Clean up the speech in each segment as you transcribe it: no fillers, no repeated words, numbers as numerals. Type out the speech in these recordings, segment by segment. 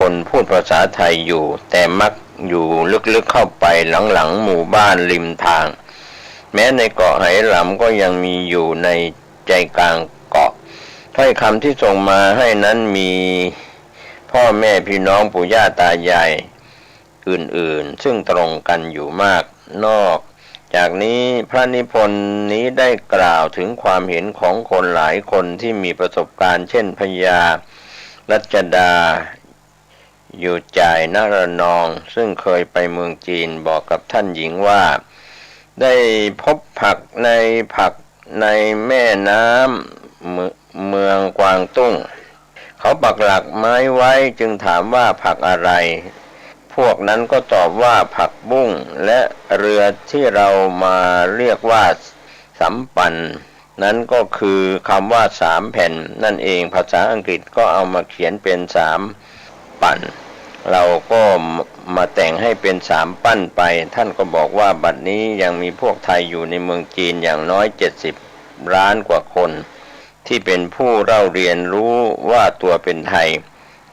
คนพูดภาษาไทยอยู่แต่มักอยู่ลึกๆเข้าไปหลังๆหมู่บ้านริมทางแม้ในเกาะไหหลำก็ยังมีอยู่ในใจกลางเกาะถ้อยคำที่ส่งมาให้นั้นมีพ่อแม่พี่น้องปู่ย่าตายายอื่นๆซึ่งตรงกันอยู่มากนอกจากนี้พระนิพนธ์นี้ได้กล่าวถึงความเห็นของคนหลายคนที่มีประสบการณ์เช่นพญารัชดาอยู่จ่ายนรนองซึ่งเคยไปเมืองจีนบอกกับท่านหญิงว่าได้พบผักในแม่น้ำเมืองกวางตุ้งเขาปักหลักไม้ไว้จึงถามว่าผักอะไรพวกนั้นก็ตอบว่าผักบุ้งและเรือที่เรามาเรียกว่าสำปันนั้นก็คือคำว่า3 แผ่นนั่นเองภาษาอังกฤษก็เอามาเขียนเป็น3 ปั่นเราก็มาแต่งให้เป็น3 ปั้นไปท่านก็บอกว่าบัดนี้ยังมีพวกไทยอยู่ในเมืองจีนอย่างน้อย70 ล้านกว่าคนที่เป็นผู้เล่าเรียนรู้ว่าตัวเป็นไทย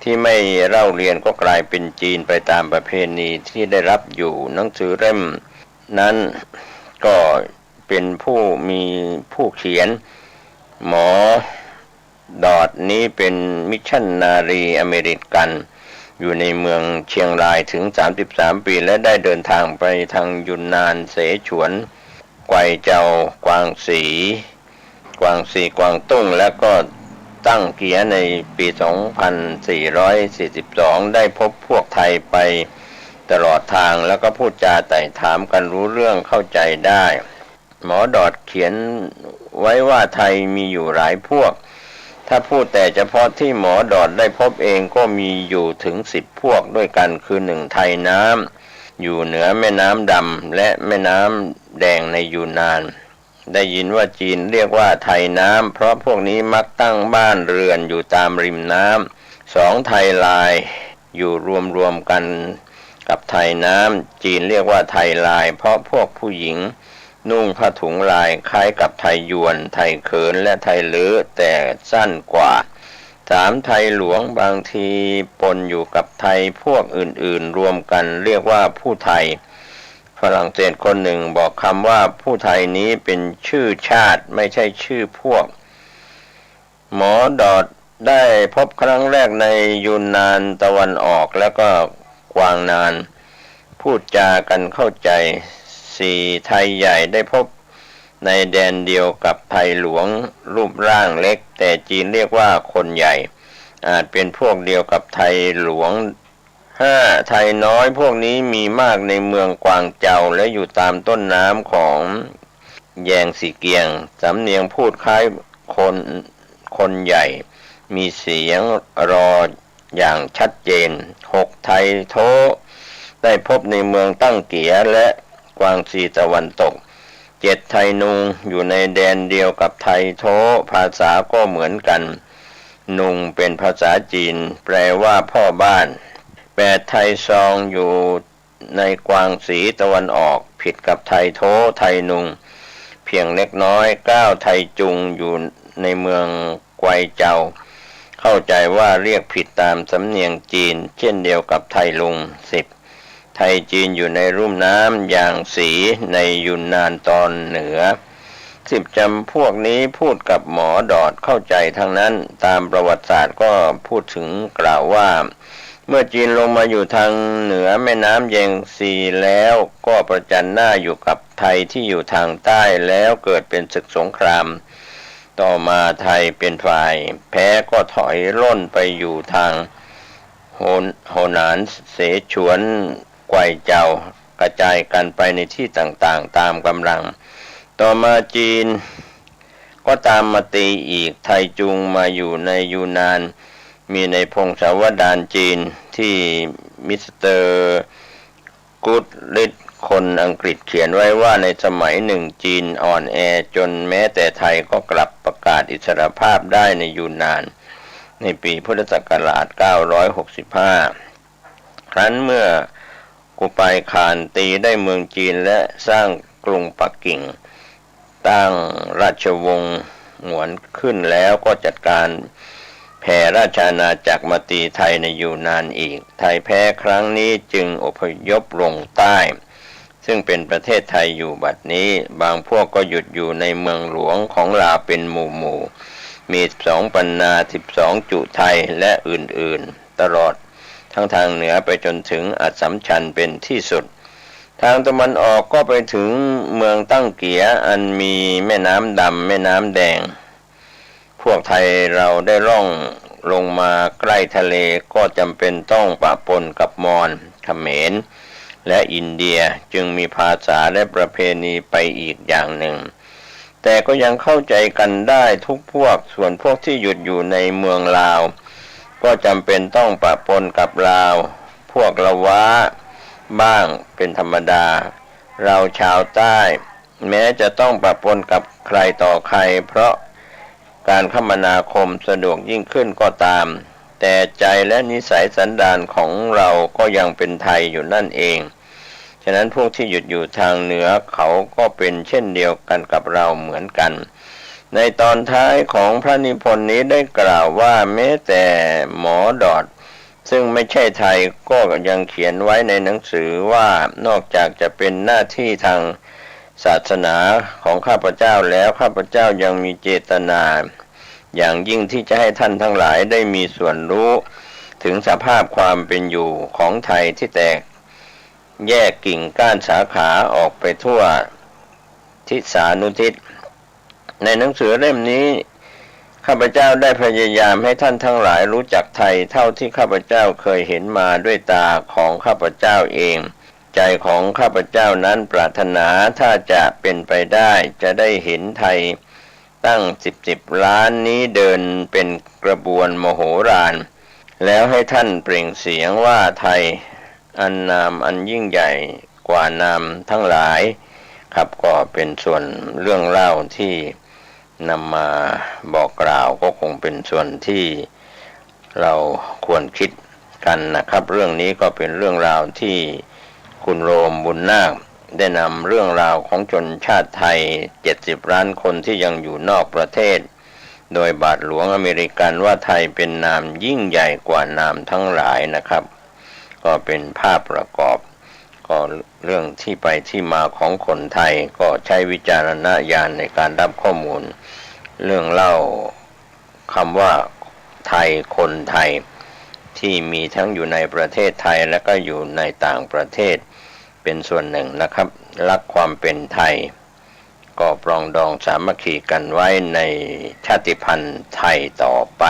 ที่ไม่เล่าเรียนก็กลายเป็นจีนไปตามประเพณีที่ได้รับอยู่หนังสือเล่มนั้นก็เป็นผู้เขียนหมอดอดนี้เป็นมิชชันนารีอเมริกันอยู่ในเมืองเชียงรายถึง33 ปีและได้เดินทางไปทางยุนนานเสฉวนไกวเจ้ากวางสีกวางตุ้งและก็ตั้งเกียในปี 2442 ได้พบพวกไทยไปตลอดทางแล้วก็พูดจาไต่ถามกันรู้เรื่องเข้าใจได้หมอดอดเขียนไว้ว่าไทยมีอยู่หลายพวกถ้าพูดแต่เฉพาะที่หมอดอดได้พบเองก็มีอยู่ถึง10 พวกด้วยกันคือ1ไทยน้ำอยู่เหนือแม่น้ำดำและแม่น้ำแดงในยูนนานได้ยินว่าจีนเรียกว่าไทยน้ำเพราะพวกนี้มักตั้งบ้านเรือนอยู่ตามริมน้ำ2ไทยลายอยู่รวมกันกับไทยน้ำจีนเรียกว่าไทยลายเพราะพวกผู้หญิงนุ่งผ้าถุงลายคล้ายกับไทยยวนไทยเขินและไทยเลื้อแต่สั้นกว่า3ไทยหลวงบางทีปนอยู่กับไทยพวกอื่นๆรวมกันเรียกว่าผู้ไทยฝรั่งเศสคนหนึ่งบอกคำว่าผู้ไทยนี้เป็นชื่อชาติไม่ใช่ชื่อพวกหมอดอดได้พบครั้งแรกในยูนนานตะวันออกแล้วก็กวางนานพูดจากันเข้าใจ4ไทยใหญ่ได้พบในแดนเดียวกับไทยหลวงรูปร่างเล็กแต่จีนเรียกว่าคนใหญ่อาจเป็นพวกเดียวกับไทยหลวง5ไทยน้อยพวกนี้มีมากในเมืองกวางเจาและอยู่ตามต้นน้ำของแยงสีเกียงสำเนียงพูดคล้ายคนใหญ่มีเสียงรออย่างชัดเจน6ไทยโทได้พบในเมืองตั้งเกียและกวางซีตะวันตก7ไทยนุงอยู่ในแดนเดียวกับไทยโทภาษาก็เหมือนกันนุงเป็นภาษาจีนแปลว่าพ่อบ้าน8ไทยซองอยู่ในกวางสีตะวันออกผิดกับไทยโทไทยนุงเพียงเล็กน้อย9ไทยจุงอยู่ในเมืองไกวเจาเข้าใจว่าเรียกผิดตามสำเนียงจีนเช่นเดียวกับไทยลุง10ไทยจีนอยู่ในรุ่มน้ำอย่างสีในยุนนานตอนเหนือ10จำพวกนี้พูดกับหมอดอดเข้าใจทั้งนั้นตามประวัติศาสตร์ก็พูดถึงกล่าวว่าเมื่อจีนลงมาอยู่ทางเหนือแม่น้ำแยงซีแล้วก็ประจันหน้าอยู่กับไทยที่อยู่ทางใต้แล้วเกิดเป็นศึกสงครามต่อมาไทยเป็นฝ่ายแพ้ก็ถอยร่นไปอยู่ทางโหนานเสฉวนไกวเจ้ากระจายกันไปในที่ต่างๆตามกำลังต่อมาจีนก็ตามมาตีอีกไทยจุงมาอยู่ในยูนนานมีในพงศาวดารจีนที่มิสเตอร์กูดลิดคนอังกฤษเขียนไว้ว่าในสมัยหนึ่งจีนอ่อนแอจนแม้แต่ไทยก็กลับประกาศอิสรภาพได้ในยูนนานในปีพุทธศักราช965ครั้นเมื่อกุปายข่านตีได้เมืองจีนและสร้างกรุงปักกิ่งตั้งราชวงศ์หงวนขึ้นแล้วก็จัดการแ แผ่ราชอาณาจักรมาตีไทยในอยู่นานอีกไทยแพ้ครั้งนี้จึงอพยพลงใต้ซึ่งเป็นประเทศไทยอยู่บัดนี้บางพวกก็หยุดอยู่ในเมืองหลวงของลาวเป็นหมู่มี12 ปันนา12 จุไทยและอื่นๆตลอดทั้งทางเหนือไปจนถึงอัสสัมชัญเป็นที่สุดทางตะวันออกก็ไปถึงเมืองตั้งเกียอันมีแม่น้ำดำแม่น้ำแดงพวกไทยเราได้ล่องลงมาใกล้ทะเลก็จำเป็นต้องปะปนกับมอญเขมรและอินเดียจึงมีภาษาและประเพณีไปอีกอย่างหนึ่งแต่ก็ยังเข้าใจกันได้ทุกพวกส่วนพวกที่หยุดอยู่ในเมืองลาวก็จำเป็นต้องปะปนกับลาวพวกละว้าบ้างเป็นธรรมดาเราชาวใต้แม้จะต้องปะปนกับใครต่อใครเพราะการคมนาคมสะดวกยิ่งขึ้นก็ตามแต่ใจและนิสัยสันดานของเราก็ยังเป็นไทยอยู่นั่นเองฉะนั้นพวกที่หยุดอยู่ทางเหนือเขาก็เป็นเช่นเดียวกันกับเราเหมือนกันในตอนท้ายของพระนิพนธ์นี้ได้กล่าวว่าแม้แต่หมอดอดซึ่งไม่ใช่ไทยก็ยังเขียนไว้ในหนังสือว่านอกจากจะเป็นหน้าที่ทางศาสนาของข้าพเจ้าแล้วข้าพเจ้ายังมีเจตนาอย่างยิ่งที่จะให้ท่านทั้งหลายได้มีส่วนรู้ถึงสภาพความเป็นอยู่ของไทยที่แตกแยกกิ่งก้านสาขาออกไปทั่วทิศานุทิศในหนังสือเล่มนี้ข้าพเจ้าได้พยายามให้ท่านทั้งหลายรู้จักไทยเท่าที่ข้าพเจ้าเคยเห็นมาด้วยตาของข้าพเจ้าเองใจของข้าพเจ้านั้นปรารถนาถ้าจะเป็นไปได้จะได้เห็นไทยตั้ง10 ล้านนี้เดินเป็นกระบวนมโหฬารแล้วให้ท่านเปล่งเสียงว่าไทยอันนามอันยิ่งใหญ่กว่านามทั้งหลายครับก็เป็นส่วนเรื่องเล่าที่นำมาบอกกล่าวก็คงเป็นส่วนที่เราควรคิดกันนะครับเรื่องนี้ก็เป็นเรื่องราวที่คุณโรมบุญนาคได้นำเรื่องราวของชนชาติไทย70 ล้านคนที่ยังอยู่นอกประเทศโดยบาทหลวงอเมริกันว่าไทยเป็นนามยิ่งใหญ่กว่านามทั้งหลายนะครับก็เป็นภาพประกอบก็เรื่องที่ไปที่มาของคนไทยก็ใช้วิจารณญาณในการรับข้อมูลเรื่องเล่าคำว่าไทยคนไทยที่มีทั้งอยู่ในประเทศไทยและก็อยู่ในต่างประเทศเป็นส่วนหนึ่งนะครับรักความเป็นไทยก็ปรองดองสามัคคีกันไว้ในชาติพันธุ์ไทยต่อไป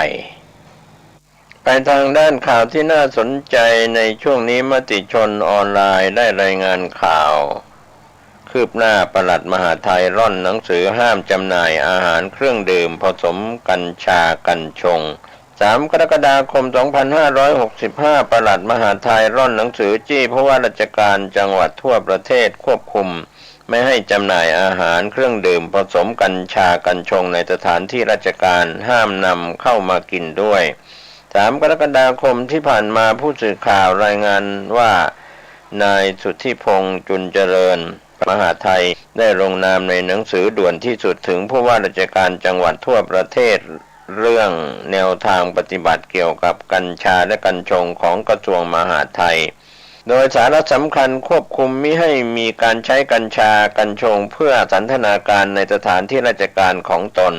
ทางด้านข่าวที่น่าสนใจในช่วงนี้มติชนออนไลน์ได้รายงานข่าวคืบหน้าปลัดมหาดไทยร่อนหนังสือห้ามจำหน่ายอาหารเครื่องดื่มผสมกัญชากัญชง3 กรกฎาคม 2565 ปลัดมหาดไทยร่อนหนังสือจี้ผู้ว่าราชการจังหวัดทั่วประเทศควบคุมไม่ให้จำหน่ายอาหารเครื่องดื่มผสมกัญชากัญชงในสถานที่ราชการห้ามนำเข้ามากินด้วย3 กรกฎาคมที่ผ่านมาผู้สื่อข่าวรายงานว่านายสุทธิพงษ์จุลเจริญมหาดไทยได้ลงนามในหนังสือด่วนที่สุดถึงผู้ว่าราชการจังหวัดทั่วประเทศเรื่องแนวทางปฏิบัติเกี่ยวกับกัญชาและกัญชงของกระทรวงมหาดไทยโดยสาระสำคัญควบคุมมิให้มีการใช้กัญชากัญชงเพื่อสันทนาการในสถานที่ราชการของตน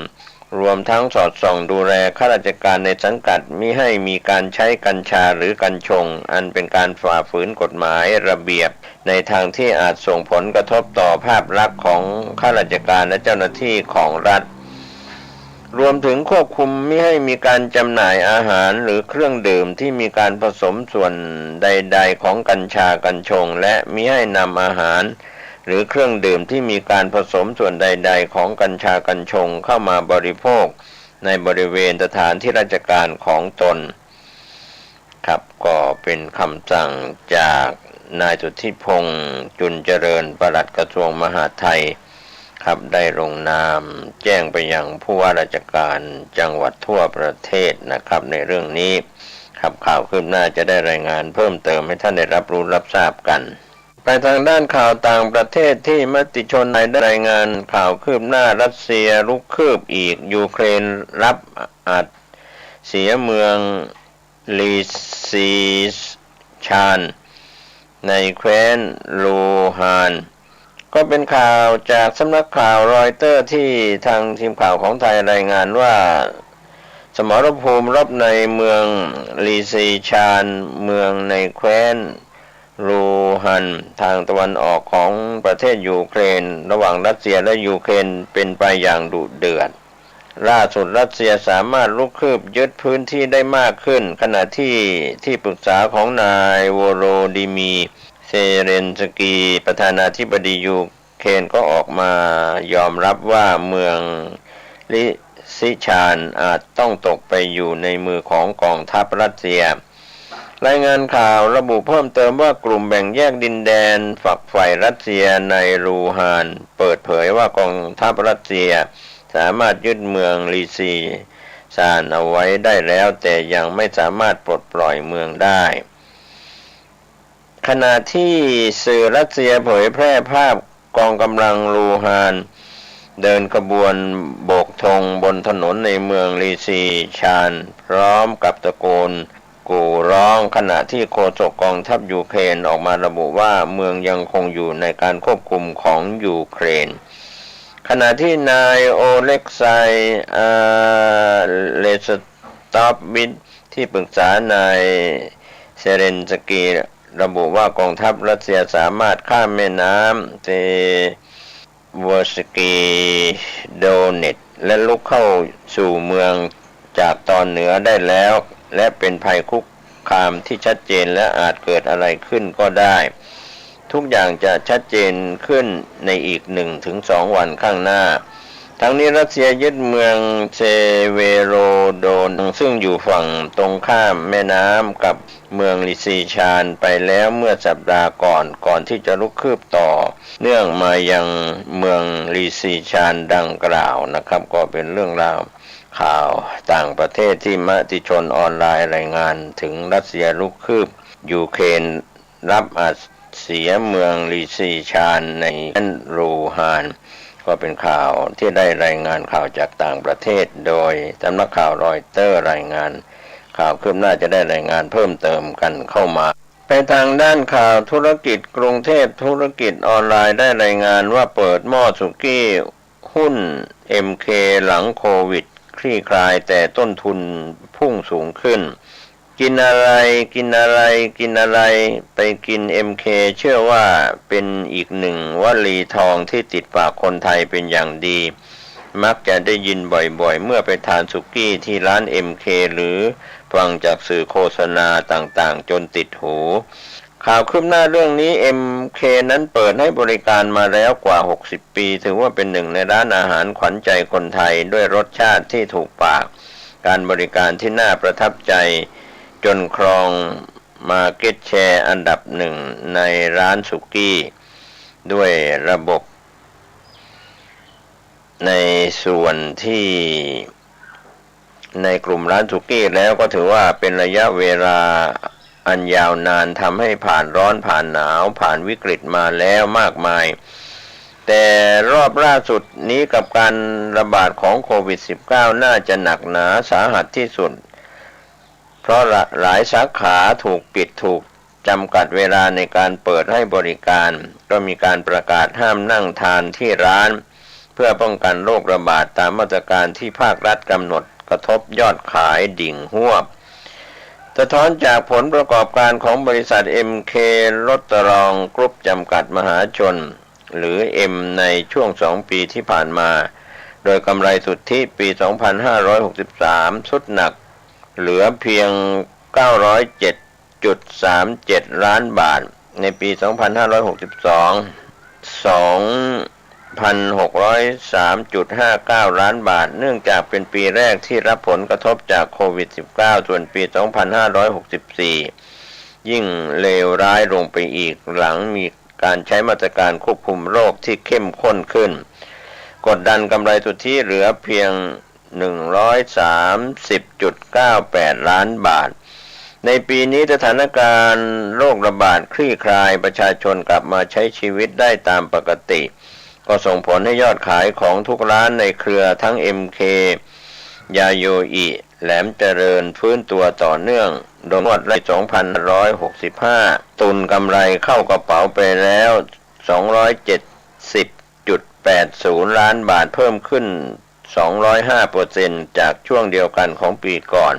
รวมทั้งสอดส่องดูแลข้าราชการในสังกัดมิให้มีการใช้กัญชาหรือกัญชงอันเป็นการฝ่าฝืนกฎหมายระเบียบในทางที่อาจส่งผลกระทบต่อภาพลักษณ์ของข้าราชการและเจ้าหน้าที่ของรัฐรวมถึงควบคุมมิให้มีการจำหน่ายอาหารหรือเครื่องดื่มที่มีการผสมส่วนใดๆของกัญชากัญชงและมิให้นำอาหารหรือเครื่องดื่มที่มีการผสมส่วนใดๆของกัญชากัญชงเข้ามาบริโภคในบริเวณสถานที่ราชการของตนครับก็เป็นคำสั่งจากนายสุทธิพงษ์จุลเจริญปลัดกระทรวงมหาดไทยครับได้ลงนามแจ้งไปยังผู้ว่าราชการจังหวัดทั่วประเทศนะครับในเรื่องนี้ครับข่าวคืบหน้าจะได้รายงานเพิ่มเติมให้ท่านได้รับรู้รับทราบกันไปทางด้านข่าวต่างประเทศที่มติชนได้รายงานข่าวคืบหน้ารัสเซียรุกคืบอีกยูเครนรับอัด เสียเมืองลีซีชานในแคว้นลูฮานก็เป็นข่าวจากสำนักข่าวรอยเตอร์ที่ทางทีมข่าวของไทยรายงานว่าสมรภูมิรบในเมืองลีซีชานเมืองในแคว้นลูฮันทางตะวันออกของประเทศยูเครนระหว่างรัสเซียและยูเครนเป็นไปอย่างดุเดือดล่าสุดรัสเซียสามารถลุกคืบยึดพื้นที่ได้มากขึ้นขณะที่ปรึกษาของนายวโรดิมีเซเลนสกีประธานาธิบดียูเครนก็ออกมายอมรับว่าเมืองลิซิชานอาจต้องตกไปอยู่ในมือของกองทัพรัสเซียรายงานข่าวระบุเพิ่มเติมว่ากลุ่มแบ่งแยกดินแดนฝักใฝ่รัสเซียในลูฮานเปิดเผยว่ากองทัพรัสเซียสามารถยึดเมืองลีซีชานเอาไว้ได้แล้วแต่ยังไม่สามารถปลดปล่อยเมืองได้ขณะที่สื่อรัสเซียเผยแพร่ภาพกองกำลังลูฮานเดินขบวนโบกธงบนถนนในเมืองลีซีชานพร้อมกับตะโกนกู่ร้องขณะที่โฆษกกองทัพยูเครนออกมาระบุว่าเมืองยังคงอยู่ในการควบคุมของยูเครนขณะที่นายโอเล็กไซเลสตอปบิดที่ปรึกษานายเซเรนสกีระบุว่ากองทัพรัสเซียสามารถข้ามแม่น้ำเตวอสกีโดเนตและลุกเข้าสู่เมืองจากตอนเหนือได้แล้วและเป็นภัยคุกคามที่ชัดเจนและอาจเกิดอะไรขึ้นก็ได้ทุกอย่างจะชัดเจนขึ้นในอีก 1-2 วันข้างหน้าทั้งนี้รัสเซียยึดเมืองเซเวโรโดนซึ่งอยู่ฝั่งตรงข้ามแม่น้ำกับเมืองลิซีชานไปแล้วเมื่อสัปดาห์ก่อนที่จะลุกคืบต่อเนื่องมายังเมืองลิซีชานดังกล่าวนะครับก็เป็นเรื่องราวข่าวต่างประเทศที่มติชนออนไลน์รายงานถึงรัสเซียลุกคืบยูเครนรับอาเสียเมืองลีซีชานในลูฮานก็เป็นข่าวที่ได้รายงานข่าวจากต่างประเทศโดยสำนักข่าวรอยเตอร์รายงานข่าวคืบหน้าจะได้รายงานเพิ่มเติมกันเข้ามาไปทางด้านข่าวธุรกิจกรุงเทพธุรกิจออนไลน์ได้รายงานว่าเปิดหม้อสุกี้หุ้น MK หลังโควิดคลี่คลายแต่ต้นทุนพุ่งสูงขึ้นกินอะไรไปกิน MK เชื่อว่าเป็นอีกหนึ่งวลีทองที่ติดปากคนไทยเป็นอย่างดีมักจะได้ยินบ่อยๆเมื่อไปทานสุกี้ที่ร้าน MK หรือฟังจากสื่อโฆษณาต่างๆจนติดหูข่าวคืบหน้าเรื่องนี้ MK นั้นเปิดให้บริการมาแล้วกว่า60ปีถือว่าเป็นหนึ่งในร้านอาหารขวัญใจคนไทยด้วยรสชาติที่ถูกปากการบริการที่น่าประทับใจจนครองมาร์เก็ตแชร์อันดับหนึ่งในร้านสุกี้ด้วยระบบในส่วนที่ในกลุ่มร้านสุกี้แล้วก็ถือว่าเป็นระยะเวลาอันยาวนานทำให้ผ่านร้อนผ่านหนาวผ่านวิกฤตมาแล้วมากมายแต่รอบล่าสุดนี้กับการระบาดของโควิด -19 น่าจะหนักหนาสาหัสที่สุดเพราะหลายสาขาถูกปิดถูกจำกัดเวลาในการเปิดให้บริการก็มีการประกาศห้ามนั่งทานที่ร้านเพื่อป้องกันโรคระบาดตามมาตรการที่ภาครัฐกำหนดกระทบยอดขายดิ่งหวบสะท้อนจากผลประกอบการของบริษัท MK ลอตเตอรี่กรุ๊ปจำกัดมหาชนหรือ M ในช่วง2ปีที่ผ่านมาโดยกำไรสุทธิปี 2563 สุดหนักเหลือเพียง 907.37 ล้านบาทในปี 2562 2,603.59 ล้านบาทเนื่องจากเป็นปีแรกที่รับผลกระทบจากโควิด -19 ส่วนปี 2564 ยิ่งเลวร้ายลงไปอีกหลังมีการใช้มาตรการควบคุมโรคที่เข้มข้นขึ้นกดดันกำไรสุทธิเหลือเพียง130.98 ล้านบาทในปีนี้สถานการณ์โรคระบาดคลี่คลายประชาชนกลับมาใช้ชีวิตได้ตามปกติก็ส่งผลให้ยอดขายของทุกร้านในเครือทั้ง MK ยาโยอิ แหลมเจริญฟื้นตัวต่อเนื่องโดยงวดแรก2,165ตุนกำไรเข้ากระเป๋าไปแล้ว270.80 ล้านบาทเพิ่มขึ้น205% จากช่วงเดียวกันของปีก่อน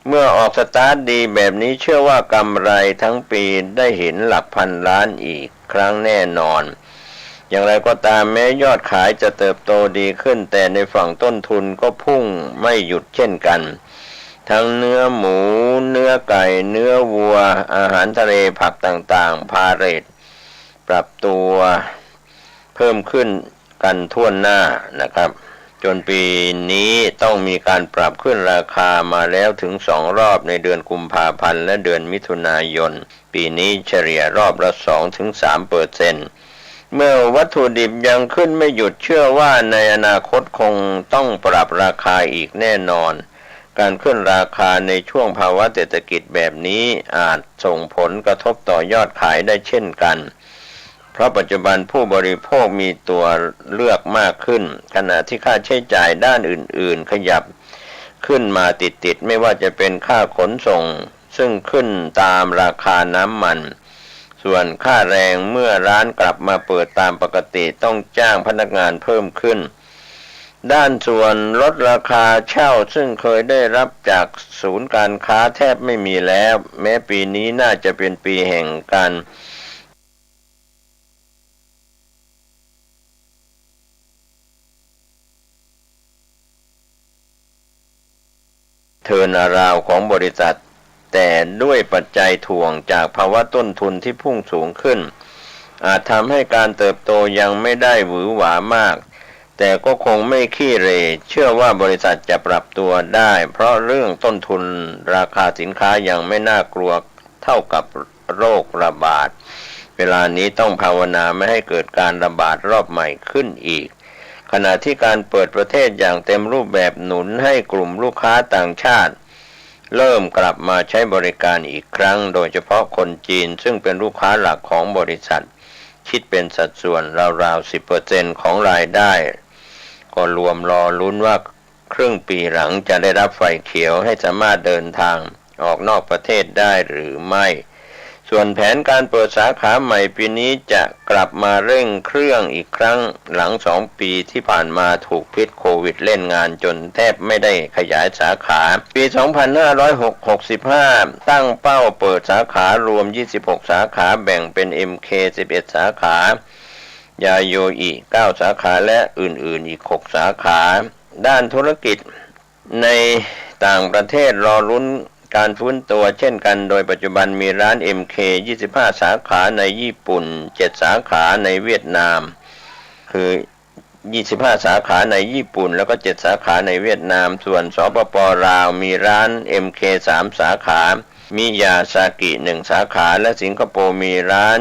เมื่อออกสตาร์ทดีแบบนี้เชื่อว่ากำไรทั้งปีได้เห็นหลักพันล้านอีกครั้งแน่นอนอย่างไรก็ตามแม้ยอดขายจะเติบโตดีขึ้นแต่ในฝั่งต้นทุนก็พุ่งไม่หยุดเช่นกันทั้งเนื้อหมูเนื้อไก่เนื้อวัวอาหารทะเลผักต่างๆพาเรทปรับตัวเพิ่มขึ้นกันทั่วหน้านะครับจนปีนี้ต้องมีการปรับขึ้นราคามาแล้วถึง2 รอบในเดือนกุมภาพันธ์และเดือนมิถุนายนปีนี้เฉลี่ยรอบละ 2-3%เมื่อวัตถุดิบยังขึ้นไม่หยุดเชื่อว่าในอนาคตคงต้องปรับราคาอีกแน่นอนการขึ้นราคาในช่วงภาวะเศรษฐกิจแบบนี้อาจส่งผลกระทบต่อยอดขายได้เช่นกันเพราะปัจจุบันผู้บริโภคมีตัวเลือกมากขึ้นขณะที่ค่าใช้จ่ายด้านอื่นๆขยับขึ้นมาติดๆไม่ว่าจะเป็นค่าขนส่งซึ่งขึ้นตามราคาน้ำมันส่วนค่าแรงเมื่อร้านกลับมาเปิดตามปกติต้องจ้างพนักงานเพิ่มขึ้นด้านส่วนลดราคาเช่าซึ่งเคยได้รับจากศูนย์การค้าแทบไม่มีแล้วแม้ปีนี้น่าจะเป็นปีแห่งการเทิร์นอราวด์ของบริษัทแต่ด้วยปัจจัยถ่วงจากภาวะต้นทุนที่พุ่งสูงขึ้นอาจทำให้การเติบโตยังไม่ได้หวือหวามากแต่ก็คงไม่ขี้เหร่เชื่อว่าบริษัทจะปรับตัวได้เพราะเรื่องต้นทุนราคาสินค้ายังไม่น่ากลัวเท่ากับโรคระบาดเวลานี้ต้องภาวนาไม่ให้เกิดการระบาดรอบใหม่ขึ้นอีกขณะที่การเปิดประเทศอย่างเต็มรูปแบบหนุนให้กลุ่มลูกค้าต่างชาติเริ่มกลับมาใช้บริการอีกครั้งโดยเฉพาะคนจีนซึ่งเป็นลูกค้าหลักของบริษัทคิดเป็นสัดส่วนราวๆ 10% ของรายได้ก็รวมรอลุ้นว่าครึ่งปีหลังจะได้รับไฟเขียวให้สามารถเดินทางออกนอกประเทศได้หรือไม่ส่วนแผนการเปิดสาขาใหม่ปีนี้จะกลับมาเร่งเครื่องอีกครั้งหลัง2 ปีที่ผ่านมาถูกพิษโควิดเล่นงานจนแทบไม่ได้ขยายสาขาปี2565ตั้งเป้าเปิดสาขารวม26สาขาแบ่งเป็น MK 11สาขายาโยอิ9สาขาและอื่นๆอีก6สาขาด้านธุรกิจในต่างประเทศรอลุ้นการฟื้นตัวเช่นกันโดยปัจจุบันมีร้าน MK 25สาขาในญี่ปุ่น7สาขาในเวียดนามคือ25สาขาในญี่ปุ่นแล้วก็7สาขาในเวียดนามส่วนสปป.ลาวมีร้าน MK 3สาขามิยาซากิ1สาขาและสิงคโปร์มีร้าน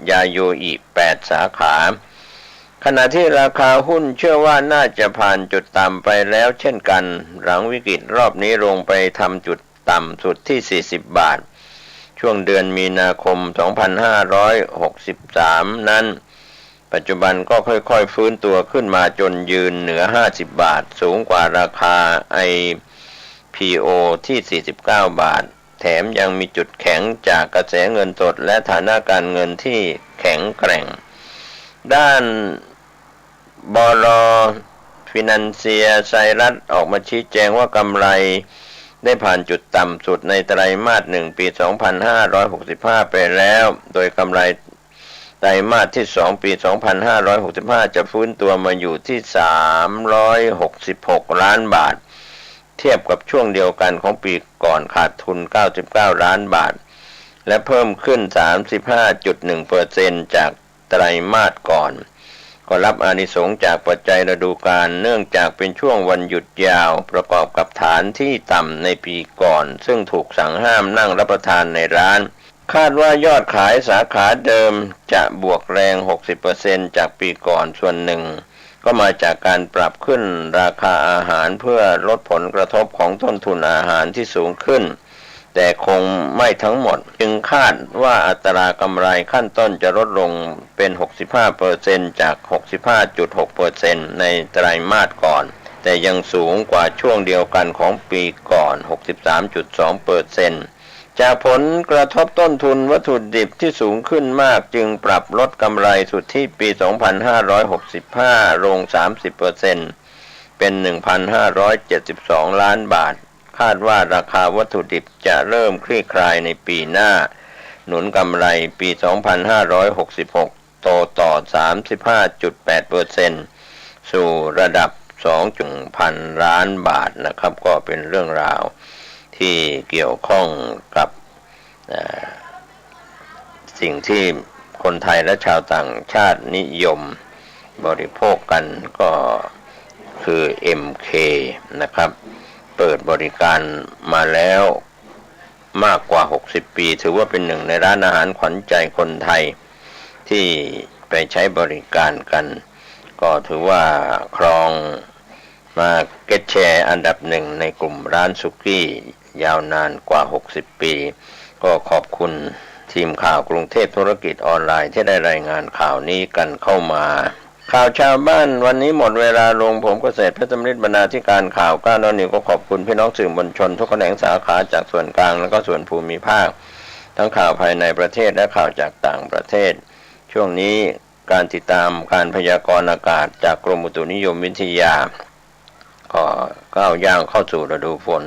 ยาโยอิ8สาขาขณะที่ราคาหุ้นเชื่อว่าน่าจะผ่านจุดต่ำไปแล้วเช่นกันหลังวิกฤตรอบนี้ลงไปทำจุดต่ำสุดที่40 บาทช่วงเดือนมีนาคม2563นั้นปัจจุบันก็ค่อยๆฟื้นตัวขึ้นมาจนยืนเหนือ50 บาทสูงกว่าราคา IPO ที่49 บาทแถมยังมีจุดแข็งจากกระแสเงินสดและฐานะการเงินที่แข็งแกร่งด้านบล.ฟินันเซียไซรัสออกมาชี้แจงว่ากำไรได้ผ่านจุดต่ำสุดในไตรมาส1ปี2565ไปแล้วโดยกำไรไตรมาสที่2ปี2565จะฟื้นตัวมาอยู่ที่366ล้านบาทเทียบกับช่วงเดียวกันของปีก่อนขาดทุน99ล้านบาทและเพิ่มขึ้น 35.1% จากไตรมาสก่อนก็รับอานิสงส์จากปัจจัยฤดูกาลเนื่องจากเป็นช่วงวันหยุดยาวประกอบกับฐานที่ต่ำในปีก่อนซึ่งถูกสั่งห้ามนั่งรับประทานในร้านคาดว่ายอดขายสาขาเดิมจะบวกแรง 60% จากปีก่อนส่วนหนึ่งก็มาจากการปรับขึ้นราคาอาหารเพื่อลดผลกระทบของต้นทุนอาหารที่สูงขึ้นแต่คงไม่ทั้งหมดจึงคาดว่าอัตรากำไรขั้นต้นจะลดลงเป็น 65% จาก 65.6% ในไตรมาสก่อนแ แต่ยังสูงกว่าช่วงเดียวกันของปีก่อน 63.2%จากผลกระทบต้นทุนวัตถุดิบที่สูงขึ้นมากจึงปรับลดกำไรสุทธิปี 2565 ลง 30%เป็น 1,572 ล้านบาทคาดว่าราคาวัตถุดิบจะเริ่มคลี่คลายในปีหน้าหนุนกำไรปี 2566 โตต่อ 35.8% สู่ระดับ 2,000 ล้านบาทนะครับก็เป็นเรื่องราวที่เกี่ยวข้องกับสิ่งที่คนไทยและชาวต่างชาตินิยมบริโภคกันก็คือ MK นะครับเปิดบริการมาแล้วมากกว่า60ปีถือว่าเป็นหนึ่งในร้านอาหารขวัญใจคนไทยที่ไปใช้บริการกันก็ถือว่าครองมาเก็ตแชร์อันดับหนึ่งในกลุ่มร้านสุกี้ยาวนานกว่า60ปีก็ขอบคุณทีมข่าวกรุงเทพธุรกิจออนไลน์ที่ได้รายงานข่าวนี้กันเข้ามาข่าวชาวบ้านวันนี้หมดเวลาลงผมเกษตรเพชรสำริดบรรณาธิการข่าวก้านนิวก็ขอบคุณพี่น้องสื่อมวลชนทุกแขนงสาขาจากส่วนกลางและก็ส่วนภูมิภาคทั้งข่าวภายในประเทศและข่าวจากต่างประเทศช่วงนี้การติดตามการพยากรณ์อากาศจากกรมอุตุนิยมวิทยาก็ก้าวย่างเข้าสู่ฤดูฝน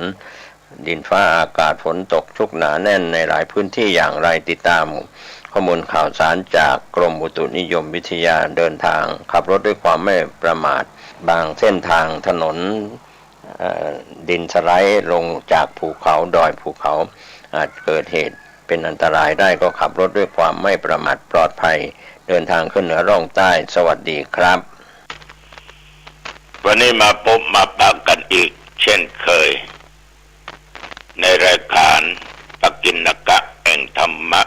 ดินฟ้าอากาศฝนตกชุกหนาแน่นในหลายพื้นที่อย่างไรติดตามข้อมูลข่าวสารจากกรมอุตุนิยมวิทยาเดินทางขับรถด้วยความไม่ประมาทบางเส้นทางถนนดินสไลด์ลงจากภูเขาดอยภูเขาอาจเกิดเหตุเป็นอันตรายได้ก็ขับรถด้วยความไม่ประมาทปลอดภัยเดินทางขึ้นเหนือร่องใต้สวัสดีครับวันนี้มาพบมาปะกันอีกเช่นเคยในรายการปกิณกะแห่งธรรมะ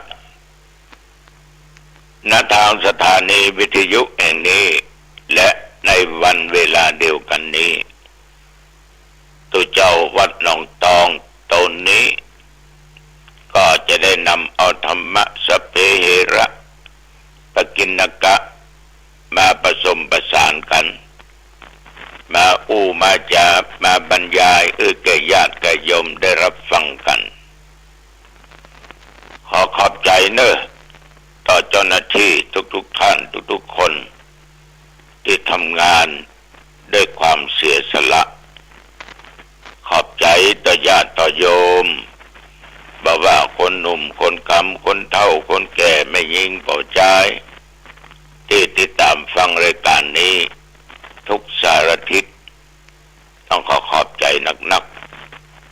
ณทางสถานีวิทยุแห่งนี้และในวันเวลาเดียวกันนี้ตุเจ้าวัดหนองตองตนนี้ก็จะได้นำเอาธรรมะสเปเหระปกิณกะมาผสมประสานกันมามาจามาบรรยายแก่ญาติแก่โยมได้รับฟังกันขอขอบใจเนอะต่อเจ้าหน้าที่ทุกท่านทุกคนที่ทำงานด้วยความเสียสละขอบใจต่อญาติต่อโยมบ่ว่าคนหนุ่มคนกำคนเฒ่าคนแก่ไม่ยิงเป่าใจที่ติดตามฟังรายการนี้ทุกสารทิศต้องขอบใจนัก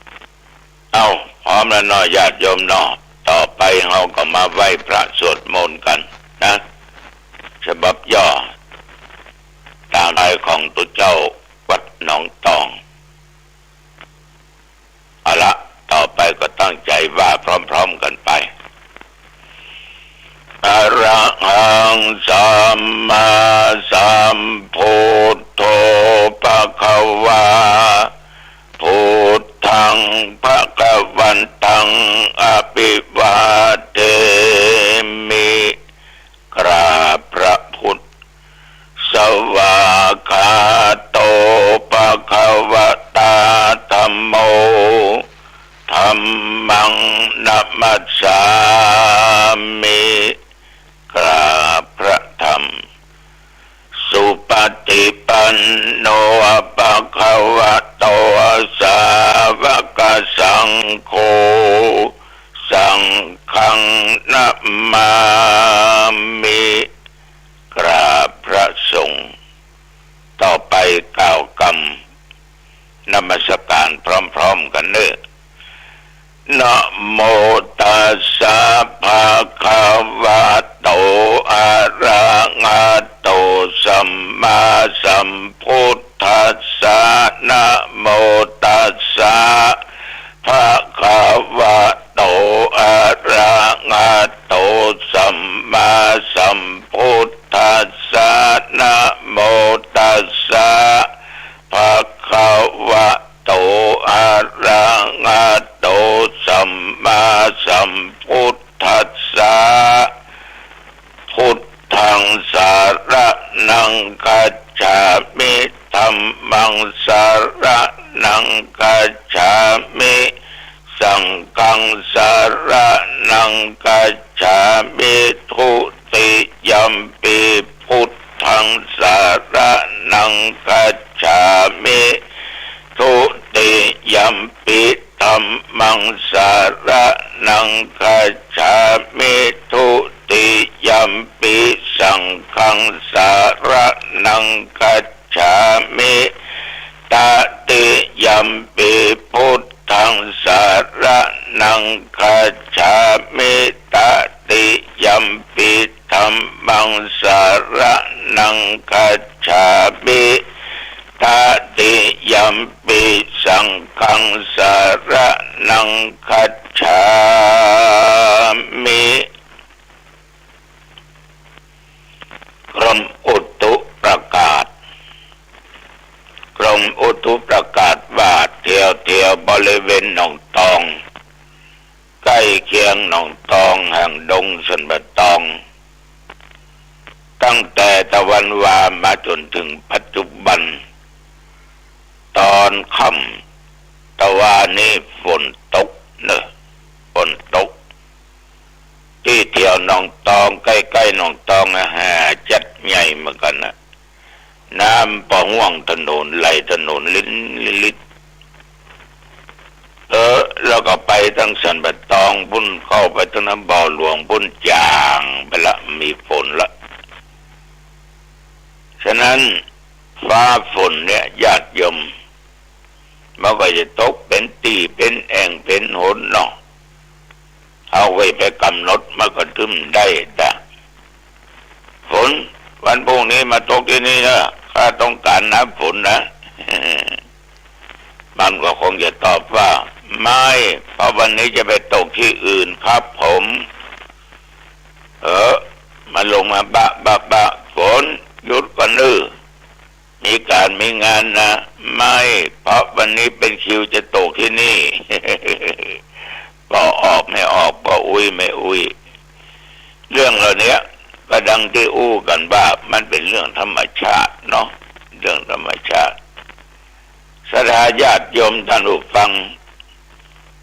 ๆเอาพร้อมแล้วเนาะญาติโยมเนาะต่อไปเราก็มาไหว้พระสวดมนต์กันนะฉบับย่อตามรายของตุเจ้าวัดหนองตองเอาละต่อไปก็ตั้งใจว่าพร้อมๆกันไปอะระหังสัมมาสัมพุทโธภะคะวาพุทธังภะคะวันตังอภิวาเทมิกราบพระพุทธสวากขาโตภะคะวะตาธัมโมธัมมังนัมมัสสามิกราบพระธรรมสุปฏิปันโนภะคะวะโตสาวกสังโฆสังฆังนัมมามิกราบพระสงฆ์ต่อไปกล่าวกรรมนมัสการพร้อมๆกันเนอะนะโมตัสสะภะคะวะโตอะระหะโตสัมมาสัมพุทธัสสะนะโมตัสสะภะคะวะโตอะระหะโตสัมมาสัมพุทธัสสะนะโมตัสสะภะคะวะโตอะระหะโตสัมมาสัมพุทธัสสะพุทธังสารนังกัจฉามิธัม มมังสารนังกัจฉามิสังฆังสารนังกัจฉามิทุติยัมปิพุทธังสารนังกัจฉามิทุติยัมปิธัมมังสารนังกัจฉามิทุติยัมปิสังฆังสารนังกัจฉามิตติยัมปิพุทธังสารนังกัจฉามิตติยัมปิธัมมังสารนังกัจฉามิตติยัมปิสังฆังสารนังกัจฉามิกรมอุตุประกาศกรมอุตุประกาศว่าเที่ยวบริเวณหนองตองใกล้เคียงหนองตองแห่งดงสันบะตองตั้งแต่ตะวันวามาจนถึงปัจจุบันตอนค่ำตะวันนี้ฝนตกเนอะฝนตกที่เที่ยวหนองตองใกล้ๆหนองตองจัดใหญ่เหมือนกันนะน้ำปะห่วงถนนไหลถนนลิ้นแล้วก็ไปทั้งสันบะตองพุ่นเข้าไปทั้งน้ำบ่อหลวงพุ่นจางไปละมีฝนละฉะนั้นฟ้าฝนเนี่ยญาติโยมมันก็จะตกเป็นตีเป็นแอ่งเป็นหนเนาะเอาไว้ไปกำหนดมันก็ถึงได้แต่ฝนวันพรุ่งนี้มาตกที่นี่นะข้าต้องการน้ำฝนนะมันก็คงจะตอบว่าไม่เพราะวันนี้จะไปตกที่อื่นครับผมมาลงมาบะฝนหยุดก่อนมีการมีงานนะไม่เพราะวันนี้เป็นคิวจะตกที่นี่ ก็ออกไม่ออกก็อุ้ยไม่อุ้ยเรื่องเหล่านี้ก็ดังที่อู้กันว่ามันเป็นเรื่องธรรมชาติเนาะเรื่องธรรมชาติศรัทธาญาติโยมท่านผู้ฟัง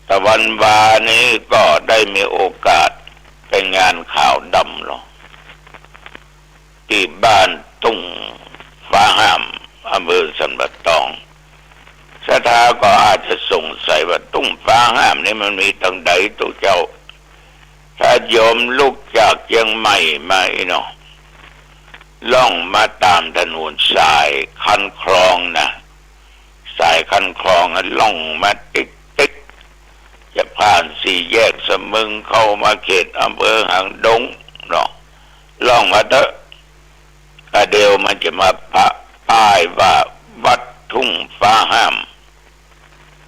ตะวันวานี้ก็ได้มีโอกาสไปงานข่าวดำเนาะที่บ้านตุ้งฟ้าห้ามอำเภอสันบะตองศรัทธาก็อาจจะสงสัยว่าตุ้งฟ้าห้ามนี่มันมีทางใดตัวเจ้าถ้าโยมลุกจากเชียงใหม่มาเนาะล่องมาตามถนนสายคันคลองนะสายคันคลองล่องมาติ๊กจะผ่านสี่แยกสมึงเข้ามาเขตอำเภอหางดงเนาะล่องมาเถอะเดี๋ยวมันจะมาป้ายว่าวัดทุ่งฟ้าห้าม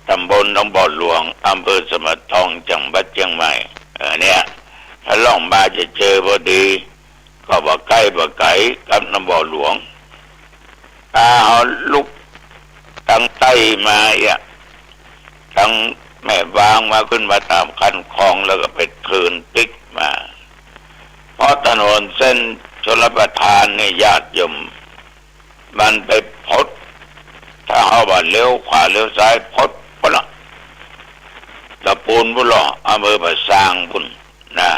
ตำบลหนองบ่อหลวงอำเภอสมะทองจังหวัดเชียงใหม่เนี่ยถ้าล่องมาจะเจอพอดีก็บ่ใกล้กับหนองบ่อหลวงเอาลุกตั้งใต้มาตั้งแม่วางมาขึ้นมาตามคันคลองแล้วก็ไปคืนติ๊กมาเพราะถนนเส้นชลประทานนี่ญาติโยมมันไปพดถ้าเอาว่าเลี้ยวขวาเลี้ยวซ้ายพดพุ่นละตะปูนพุ่นละอำเภอประสางพุ่นนะ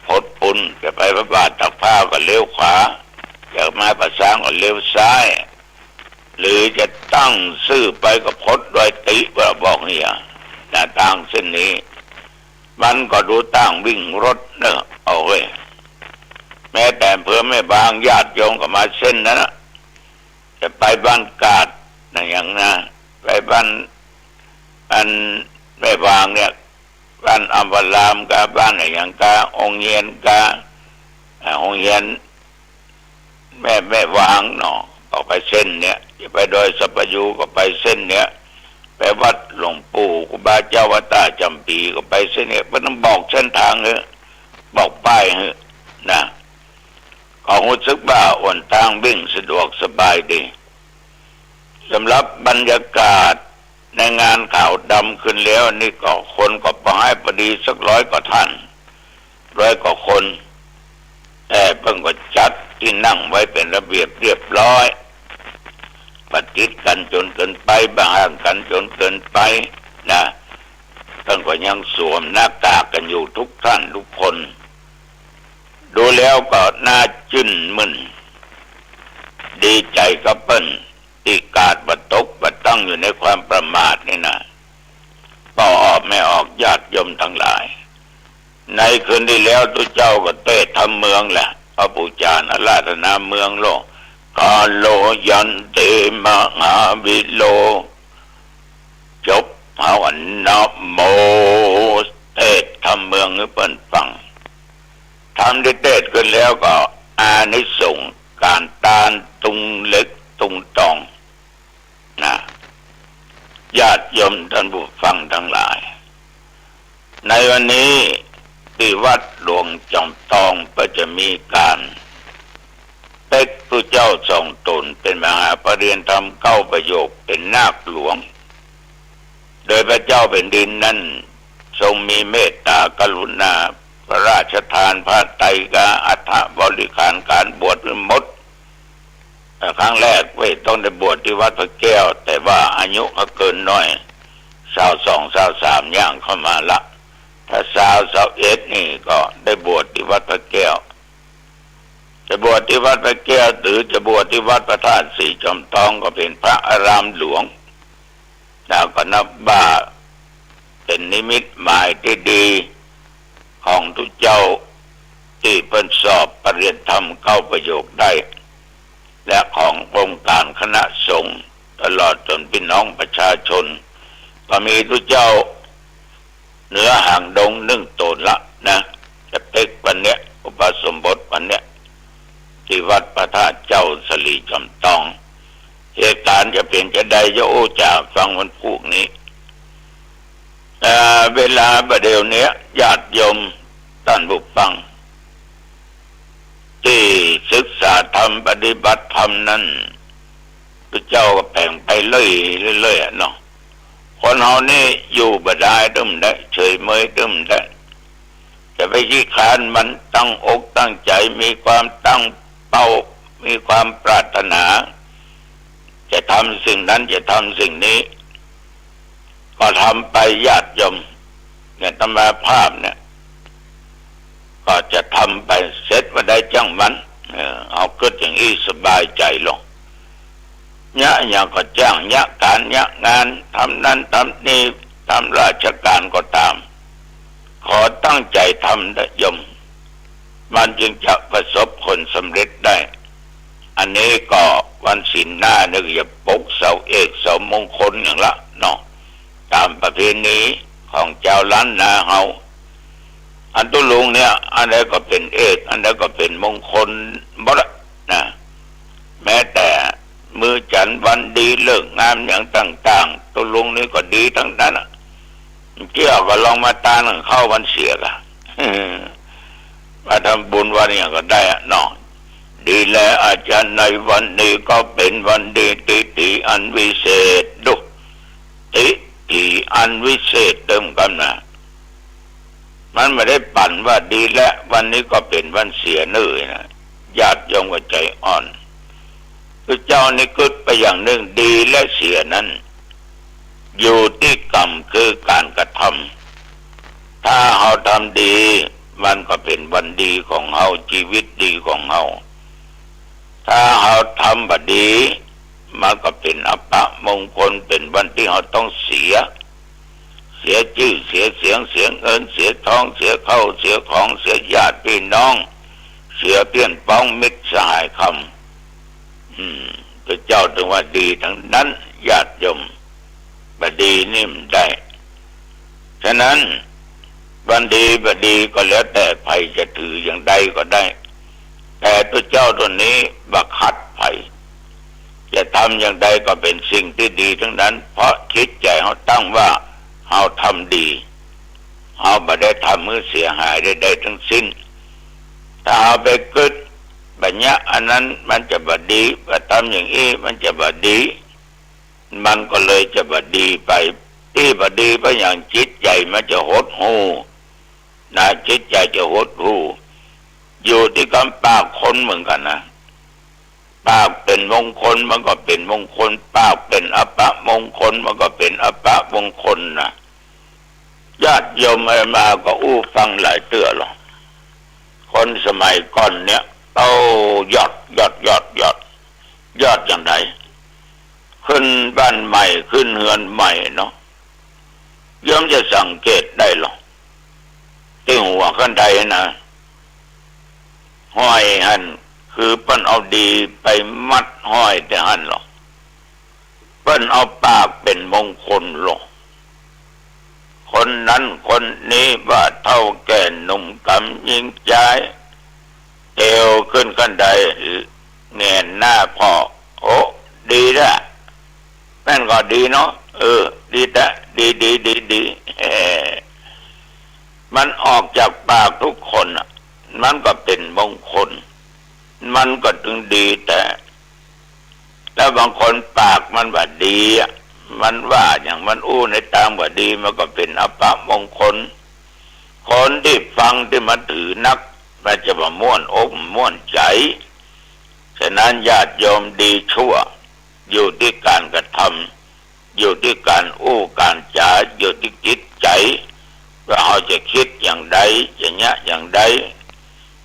พดปุ่นจะไปพระบาทตักผ้าก็เลี้ยวขวาจากมาประสางก็เลี้ยวซ้ายหรือจะตั้งซื่อไปก็พดโดยติว่าบอกเนี่ยหน้าต่างเส้นนี้มันก็ดูตั้งวิ่งรถเนอะเอาไว้แม้แต่เพื่อไม่บางญาติโยมก็มาเส้นนั้นนะจะไปบ้านกาดนะอย่างนะไปบ้านอันไม่บางเนี่ยบ้านอัมพรามกับบ้านอย่างกาองเย็นกาองเย็นแม่วางเนาะก็ไปเส้นเนี่ยจะไปโดยสัพยูก็ไปเส้นเนี่ยไปวัดหลวงปู่ครูบาเจ้าวัดตาจำปีก็ไปเส้นเนี่ยมันต้องบอกเส้นทางบอกป้ายนะก็รู้สึกว่าวันทางวิ่งสะดวกสบายดีสำหรับบรรยากาศในงานข่าวดำขึ้นแล้วนี่ก็คนก็ประหายพอดีสัก100 กว่าท่าน100 กว่าคนแต่เพิ่งก็จัดที่นั่งไว้เป็นระเบียบเรียบร้อยปฏิ นเกินไปบ้างห่างกันจนเกินไปนะท่านก็ยังสวมหน้ากากกันอยู่ทุกท่านทุกคนดูแล้วก็น่าชื่นมึนดีใจกับเปิ้นที่กาดบัดตกบัดตั้งอยู่ในความประมาทนี่นะต่อออกไม่ออกญาติโยมทั้งหลายในคืนที่แล้วตุเจ้าก็เตะทำเมืองแหละพระปูจารราธนาเมืองโลกกาโลยันเตมหาวิโลจบภาวนาโมเทศทำเมืองให้เปิ้นฟังทำได้เทศกันแล้วก็อานิสงส์การตานตุงเล็กตุงตองนะญาติโยมท่านผู้ฟังทั้งหลายในวันนี้ที่วัดหลวงจอมทองก็จะมีการเต็กผู้เจ้าทรงตนเป็นมหาปรริญญาธรรมเก้าประโยคเป็นนาคหลวงโดยพระเจ้าแผ่นดินนั้นทรงมีเมตตากรุณาพระราชทานพระไตรกาอัฐบริการการบวชหมดครั้งแรกต้องได้บวชที่วัดพระแก้วแต่ว่าอายุก็เกินน้อย22 23ย่างเข้ามาละถ้า21นี่ก็ได้บวชที่วัดพระแก้วจะบวชที่วัดพระแก้วหรือจะบวชที่วัดพระธาตุสีจอมทองก็เป็นพระอารามหลวงแล้วก็นับว่าเป็นนิมิตหมายที่ดีของทุกเจ้าที่เพิ่นสอบปรริญญาธรรมเข้าประโยคได้และขององค์การคณะสงฆ์ตลอดจนพี่น้องประชาชนก็มีทุกเจ้าเหนือห่างดง1 ตนละนะจะเพ็กวันเนี้ยอุปสมบทวันเนี้ยที่วัดพระธาตุเจ้าสลีจอมทองเหตุการณ์จะเป็นจะได้จะโอ้จ่าฟังวันพวกนี้เวลาประเดี๋ยวนี้ญาติโยมท่านผู้ฟังที่ศึกษาธรรมปฏิบัติธรรมนั้นพระเจ้าก็แบ่งไปเรื่อยๆเนาะคนเฮานี่อยู่บ่ได้ตึ้มได้เฉยเมยตึ้มได้จะไปขี้คร้านมันตั้งอกตั้งใจมีความตั้งเป้ามีความปรารถนาจะทำสิ่งนั้นจะทำสิ่งนี้ก็ทำไปญาติโยมเนี่ยธรรมภาพเนี่ยก็จะทำไปเสร็จมาได้จังมันเอาเกิดอย่างนี้สบายใจลงเนี่ยอย่างก็จ้างเนี่ยการเนี่ยงานทำนั้นทำนี้ทำราชการก็ตามขอตั้งใจทำนะโยมมันจึงจะประสบผลสำเร็จได้อันนี้ก็วันศีลหน้านึกอย่าปกเสาเอกเสามงคลอย่างละเนาะตามประเพณีของเจ้าล้านนาเฮาอันตุลุงเนี่ยอันใดก็เป็นเอกอันใดก็เป็นมงคลบ่ละนะแม้แต่มือจันทร์วันดีเลิกงามอย่างต่างๆตุลุงนี่ก็ดีทั้งนั้นเกี่ยวก็ลองมาตาหนึ่งเข้าวันเสียกะมาทำบุญวันนี้ก็ได้เนาะดีแล้วอาจารย์ในวันนี้ก็เป็นวันดีติอันวิเศษดุติอันวิเศษเติมกันนะมันไม่ได้ปั่นว่าดีแล้ววันนี้ก็เป็นวันเสียเนื่อยนะญาติโยมก็ใจอ่อนพระเจ้านี่กึศไปอย่างหนึ่งดีและเสียนั้นอยู่ที่กรรมคือการกระทำถ้าเราทำดีมันก็เป็นวันดีของเราชีวิตดีของเราถ้าเราทำบดีมันก็เป็นอัปมงคลเป็นวันที่เราต้องเสียชื่อเสียเสียงเสียเงินเสียทองเสียเข้าเสียของเสียญาติพี่น้องเสียเพื่อนพ้องมิตรสหายคำพระเจ้าถึงว่าดีทั้งนั้นญาติโยมบดีนี่มันได้ฉะนั้นวันดีบดีก็แล้วแต่ใครจะถืออย่างใดก็ได้แต่พระเจ้าตัวนี้บักขัดไผจะทำอย่างใดก็เป็นสิ่งที่ดีทั้งนั้นเพราะคิดใจเขาตั้งว่าเขาทำดีเขาไม่ได้ทำมือเสียหายได้ทั้งสิ้นถ้าเอาไปกึศบัญญัติอันนั้นมันจะบดีไปทำอย่างนี้มันจะบดีมันก็เลยจะบดีไปที่บดีไปอย่างจิตใจมันจะหดหู่นะจิตใจจะหดหู่อยู่ที่กำปากคนเหมือนกันนะ ปากเป็นมงคลมันก็เป็นมงคลปากเป็นอัปมงคลมันก็เป็นอัปมงคลนะญาติโยมมาก็อู้ฟังหลายเตื้อหรอกคนสมัยก่อนเนี่ยเอายอดอย่างไรขึ้นบ้านใหม่ขึ้นเฮือนใหม่เนาะโยมจะสังเกตได้หรอกที่หัวขั้นใดนะห้อยหันคือเปิ้นเอาดีไปมัดห้อยแต่หันหรอกเปิ้นเอาปากเป็นมงคลหรอกคนนั้นคนนี้ว่าเท่าแก่หนุ่มกำยิงใจเอวขึ้นขั้นใดเงนหน้าพ่อโอ้ดีละแม่นก็ดีเนาะดีแต่ดีมันออกจากปากทุกคนอ่ะมันก็เป็นมงคลมันก็ถึงดีแต่แล้วบางคนปากมันว่าดีอ่ะมันว่าอย่างมันอู้ในตามว่าดีมันก็เป็นอัปมงคลคนที่ฟังที่มันถือนักมันจะมาม่วนอกม่วนใจฉะนั้นญาติโยมดีชั่วอยู่ที่การกระทำอยู่ที่การอู้การจาอยู่ที่จิตใจว่าเราจะคิดอย่างใดอย่างใด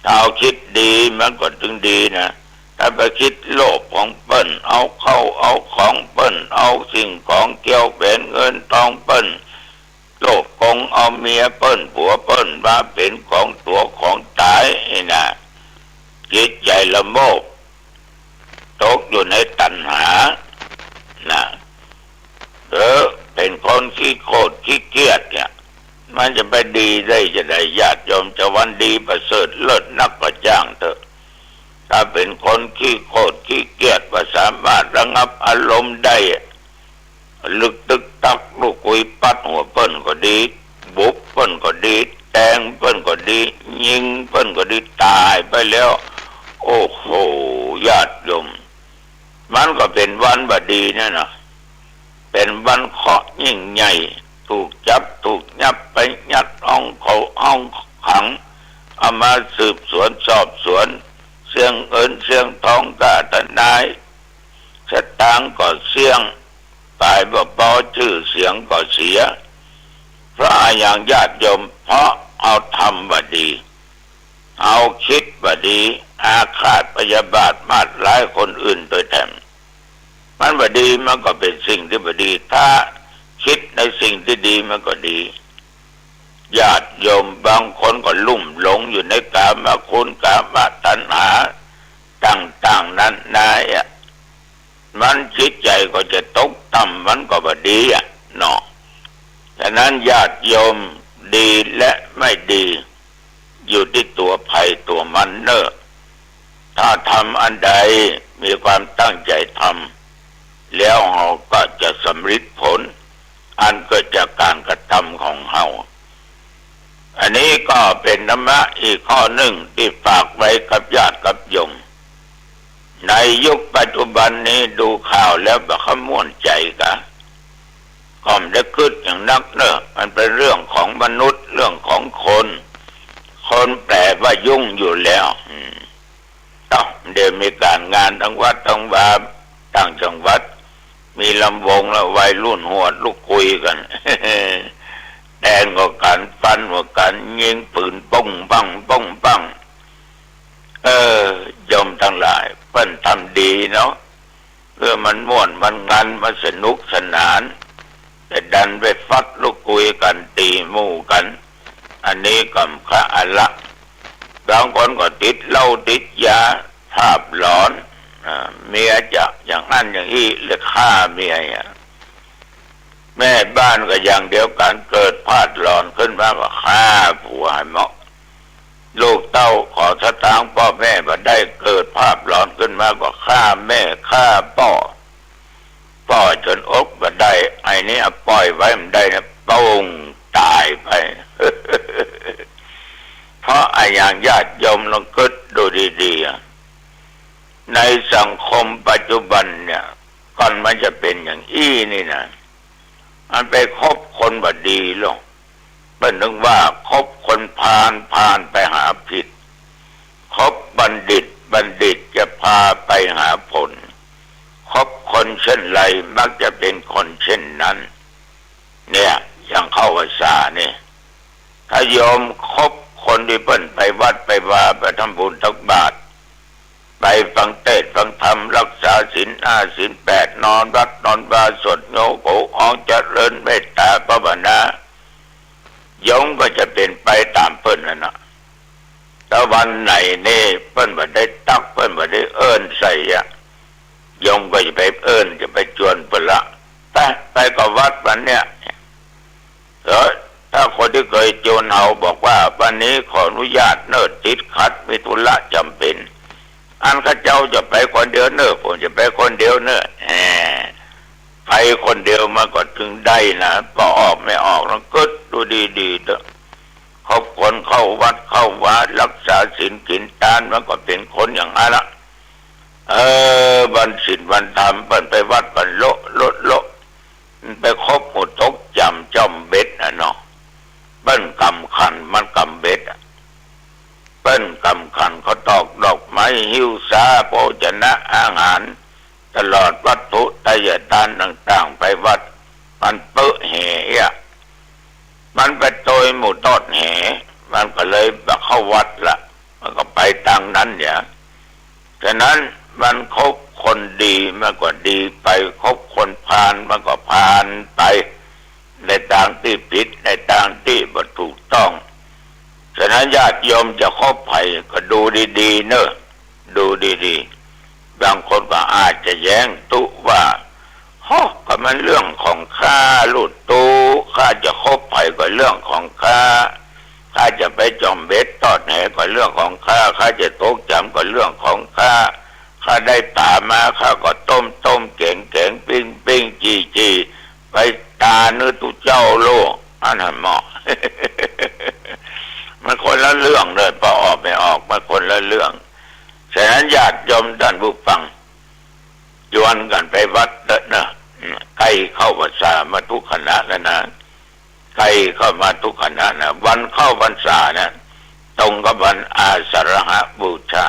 ถ้าเอาคิดดีมันก็ถึงดีนะถ้าไปคิดโลภของเปิ้นเอาเข้าเอาของเปิ้นเอาสิ่งของเกี่ยวเป็นเงินทองเปิ้นโลภคงเอาเมียเปิ้นผัวเปิ้นมาเป็นของตัวของตายนะจิตใจละโมบตกอยู่ในตัณหานะเป็นคนขี้โคตรขี้เกียจเนี่ยมันจะไปดีได้จะได้ญาติโยมจะวันดีประเสริฐเลิศนักประจ้างเถอะถ้าเป็นคนขี้โคตรขี้เกียจว่าสามารถระงับอารมณ์ได้ลึกตึกตักลูกคุยปัดหัวเปิ้นก็ดีบุบเปิ้นก็ดีแทงเปิ้นก็ดียิงเปิ้นก็ดีตายไปแล้วโอ้โหญาติโยมมันก็เป็นวันบดีเนี่ยนะเป็นวันเคราะห์ยิ่งใหญ่ถูกจับถูกยับไปยัดห้องขังเอามาสืบสวนสอบสวนเสียงเอินเสียงทองกาทนายสตางค์ก็เสียงตายบ่พอชื่อเสียงก็เสียเพราะอย่างญาติโยมเพราะเอาทำบ่ดีเอาคิดบ่ดีอาฆาตพยาบาทมาดร้ายคนอื่นโดยแทนมันบ่ดีมันก็เป็นสิ่งที่บ่ดีถ้าคิดในสิ่งที่ดีมันก็ดีญาติโยมบางคนก็ลุ่มหลงอยู่ในกามคุณกามตัณหาต่างๆนั้นนะมันจิตใจก็จะตกต่ำมันก็บ่ดีเนาะฉะนั้นญาติโยมดีและไม่ดีอยู่ที่ตัวภัยตัวมันเนอะถ้าทำอันใดมีความตั้งใจทำแล้วเราก็จะสำเร็จผลอันเกิดจากการกระทำของเราอันนี้ก็เป็นธรรมะอีกข้อหนึ่งที่ฝากไว้กับญาติกับโยมในยุคปัจจุบันนี้ดูข่าวแล้วแบบขม่วนใจกันก็ไม่ได้คิดอย่างนักเนอะมันเป็นเรื่องของมนุษย์เรื่องของคนแปลว่ายุ่งอยู่แล้วเดี๋ยวมีการงานทั้งวัดทั้งวาต่างจังหวัดมีลำวงแล้ววัยรุ่นหัวลูกคุยกันแดงก็กันฟันก็กันยิงปืนป้องปังโยมทั้งหลายเพิ่นทำดีเนาะเพื่อมันม่วนมันงันมันสนุกสนานแต่ดันไปฟัดลูกคุยกันตีหมู่กันอันนี้ก็ขะอันละบางคนก็ติดเหล้าติดยาภาพหลอนเมียจะอย่างนั้นอย่างนี้เลยฆ่าเมียแม่บ้านก็อย่างเดียวกันเกิดพลาดหลอนขึ้นมาก็ฆ่าผัวให้เหมาะลูกเต้าขอสตางค์พ่อแม่มาได้เกิดภาพหลอนขึ้นมาก็ฆ่าแม่ฆ่าพ่อจนอกมาได้ไอ้นี่ปล่อยไว้มันได้นะปุ้งตายไป เพราะไอ้อย่างญาติโยมลองคิดดูดีๆในสังคมปัจจุบันเนี่ยก่อนมันจะเป็นอย่างนี่นะมันไปคบคนบดีหรอกเป็นถึงว่าคบคนพาลไปหาผิดคบบัณฑิต จะพาไปหาผลคบคนเช่นไรมักจะเป็นคนเช่นนั้นเนี่ยอย่างเข้าพรรษาเนี่ยถ้าโยมคบคนที่เปิ้นไปวัดไปวาไปทำบุญตักบาตรไปฟังเทศน์ฟังธรรมรักษาศีล5ศีล8นอนวัดนอนวาสวดโยโกอองเจริญเมตตาภาวนาโยมก็จะเป็นไปตามเปิ้นนั่นน่ะแต่วันไหนนี่เปิ้นบ่ได้ตักเปิ้นบ่ได้เอิ้นใส่อะโยมก็จะไปเอิ้นจะไปจวนเปิ้นละไปกับวัดวันเนี้ยถ้าคนที่เคยโจรเฮาบอกว่าวันนี้ขออนุญาตเนิ่นติดขัดมีธุระจำเป็นอันข้าเจ้าจะไปคนเดียวเนอะผมจะไปคนเดียวเนอะไปคนเดียวมาก็ถึงได้นะพอออกไม่ออกแล้วก็ดูดีๆเถอะคบคนเข้าวัดเข้าวารักษาศีลกินทานมันก็เป็นคนอย่างนั้นละวันศีลวันธรรมเปิ้นไปวัดเปิ้นโละไปคบหมู่ตกจำจอมเบ็ดน่ะเนาะเปิ้นกำขันมันกำเบ็ดเปิ้นกำขันเขาตอกดอกไม้หิ้วสาโภชนะอาหารตลอดวัตถุทายทานต่างๆไปวัดมันเปื้อแห่มันไปโตยหมู่ตอดแห่มันก็เลยเข้าวัดละมันก็ไปทางนั้นเนี่ยฉะนั้นมันคบคนดีมันก็ดีไปคบคนพาลมันก็พาลไปในทางที่ผิดในทางที่บ่ถูกต้องฉะนั้นญาติโยมจะคบใครก็ดูดีๆเนอะดูดีๆบางคนก็อาจจะแย้งตุว่าก็มันเรื่องของข้าลูกตูข้าจะคบใครก็เรื่องของข้าจะไปจอมเบ็ดตอดแหก็เรื่องของข้าจะตกจำก็เรื่องของข้าได้ป่ามาข้าก็ต้มเก่งปิ้งจีไปตาเนื้อตุเจ้าโลอันนั้นเหมาะ มันคนละเรื่องเลยพอออกไม่ออกมันคนละเรื่องฉะนั้นญาติโยมท่านผู้ฟังชวนกันไปวัดเด้อนะใกล้เข้าพรรษามาทุกคณะแล้วนะใกล้เข้ามาทุกคณะนะวันเข้าพรรษานะตรงกับวันอาสาฬหบูชา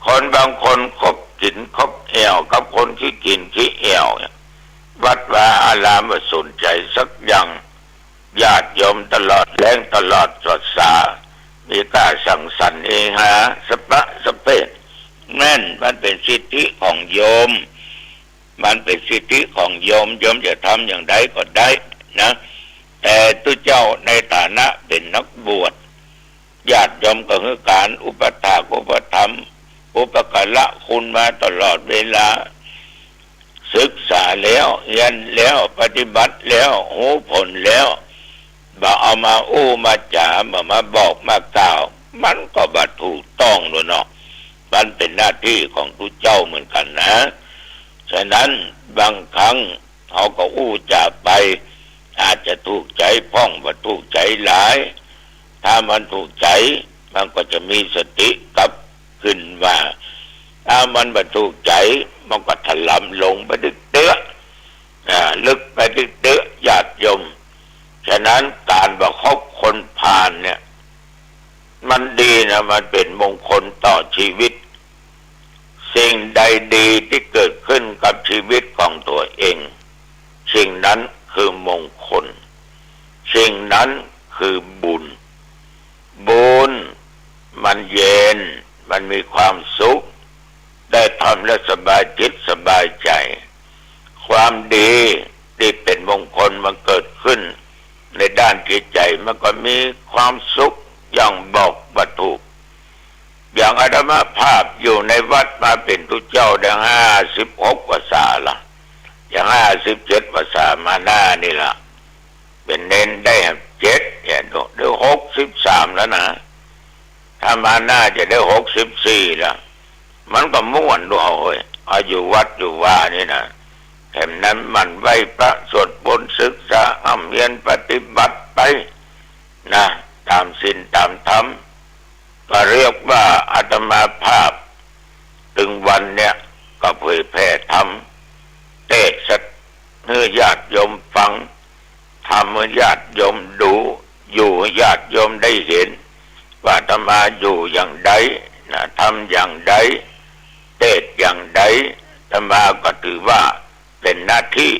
คนบางคนคบกินคบแอวกับคนที่กินที่แอววัดว่าอารามไม่สนใจสักอย่างญาติโยมตลอดแรงตลอดสดสามีกล้าสั่งสรรค์เองฮะสปะสเปดแม่นมันเป็นสิทธิของโยมมันเป็นสิทธิของโยมจะทำอย่างใดก็ได้นะแต่ตัวเจ้าในฐานะเป็นนักบวชญาติโยมก็คือการอุปถากอุปถัมภ์อุปการะคุณมาตลอดเวลาศึกษาแล้วเรียนแล้วปฏิบัติแล้วหูผลแล้วบ่เอามาอู้มาจ่ามาบอกมากล่าวมันก็บ่ถูกต้องด้วยเนาะมันเป็นหน้าที่ของทุกเจ้าเหมือนกันนะฉะนั้นบางครั้งเขาก็อู้จ่าไปอาจจะถูกใจพ่องบ่ถูกใจหลายถ้ามันถูกใจมันก็จะมีสติกลับขึ้นว่าถ้ามันบ่ถูกใจมันก็ถลำลงไปดึกเตื้อลึกไปดึกเตื้อญาติโยมฉะนั้นการประคบคนพาลเนี่ยมันดีนะมันเป็นมงคลต่อชีวิตสิ่งใดดีที่เกิดขึ้นกับชีวิตของตัวเองสิ่งนั้นคือมงคลสิ่งนั้นคือบุญมันเย็นมันมีความสุขได้ทำแล้วสบายจิตสบายใจความดีที่เป็นมงคลมันเกิดขึ้นในด้านจิตใจมันก็มีความสุขอย่างบอกบ่ถูกอย่างอาตมาภาพอยู่ในวัดมาเป็นทุกเจ้าได้56 พรรษาละอย่าง57 พรรษามาหน้านี่ละเป็นเน้นได้7เนี่ยได้63แล้วนะถ้ามาหน้าจะได้64แล้วมันก็ม่วนด้วยเฮ้ยเอาอยู่วัดอยู่ว่านี่นะแถมนั้นมันไว้พระสวดมนต์ศึกษาเรียนปฏิบัติไปนะตามศีลตามธรรมก็เรียกว่าอาตมาภาพถึงวันเนี่ยก็เผยแผ่ธรรมเทศน์ให้ญาติโยมฟังทำให้ญาติโยมดูอยู่ให้ญาติโยมได้เห็นว่าอาตมาอยู่อย่างใดนะทำอย่างใด เทศอย่างใดอาตมาก็ถือว่าเป็นหน้าที่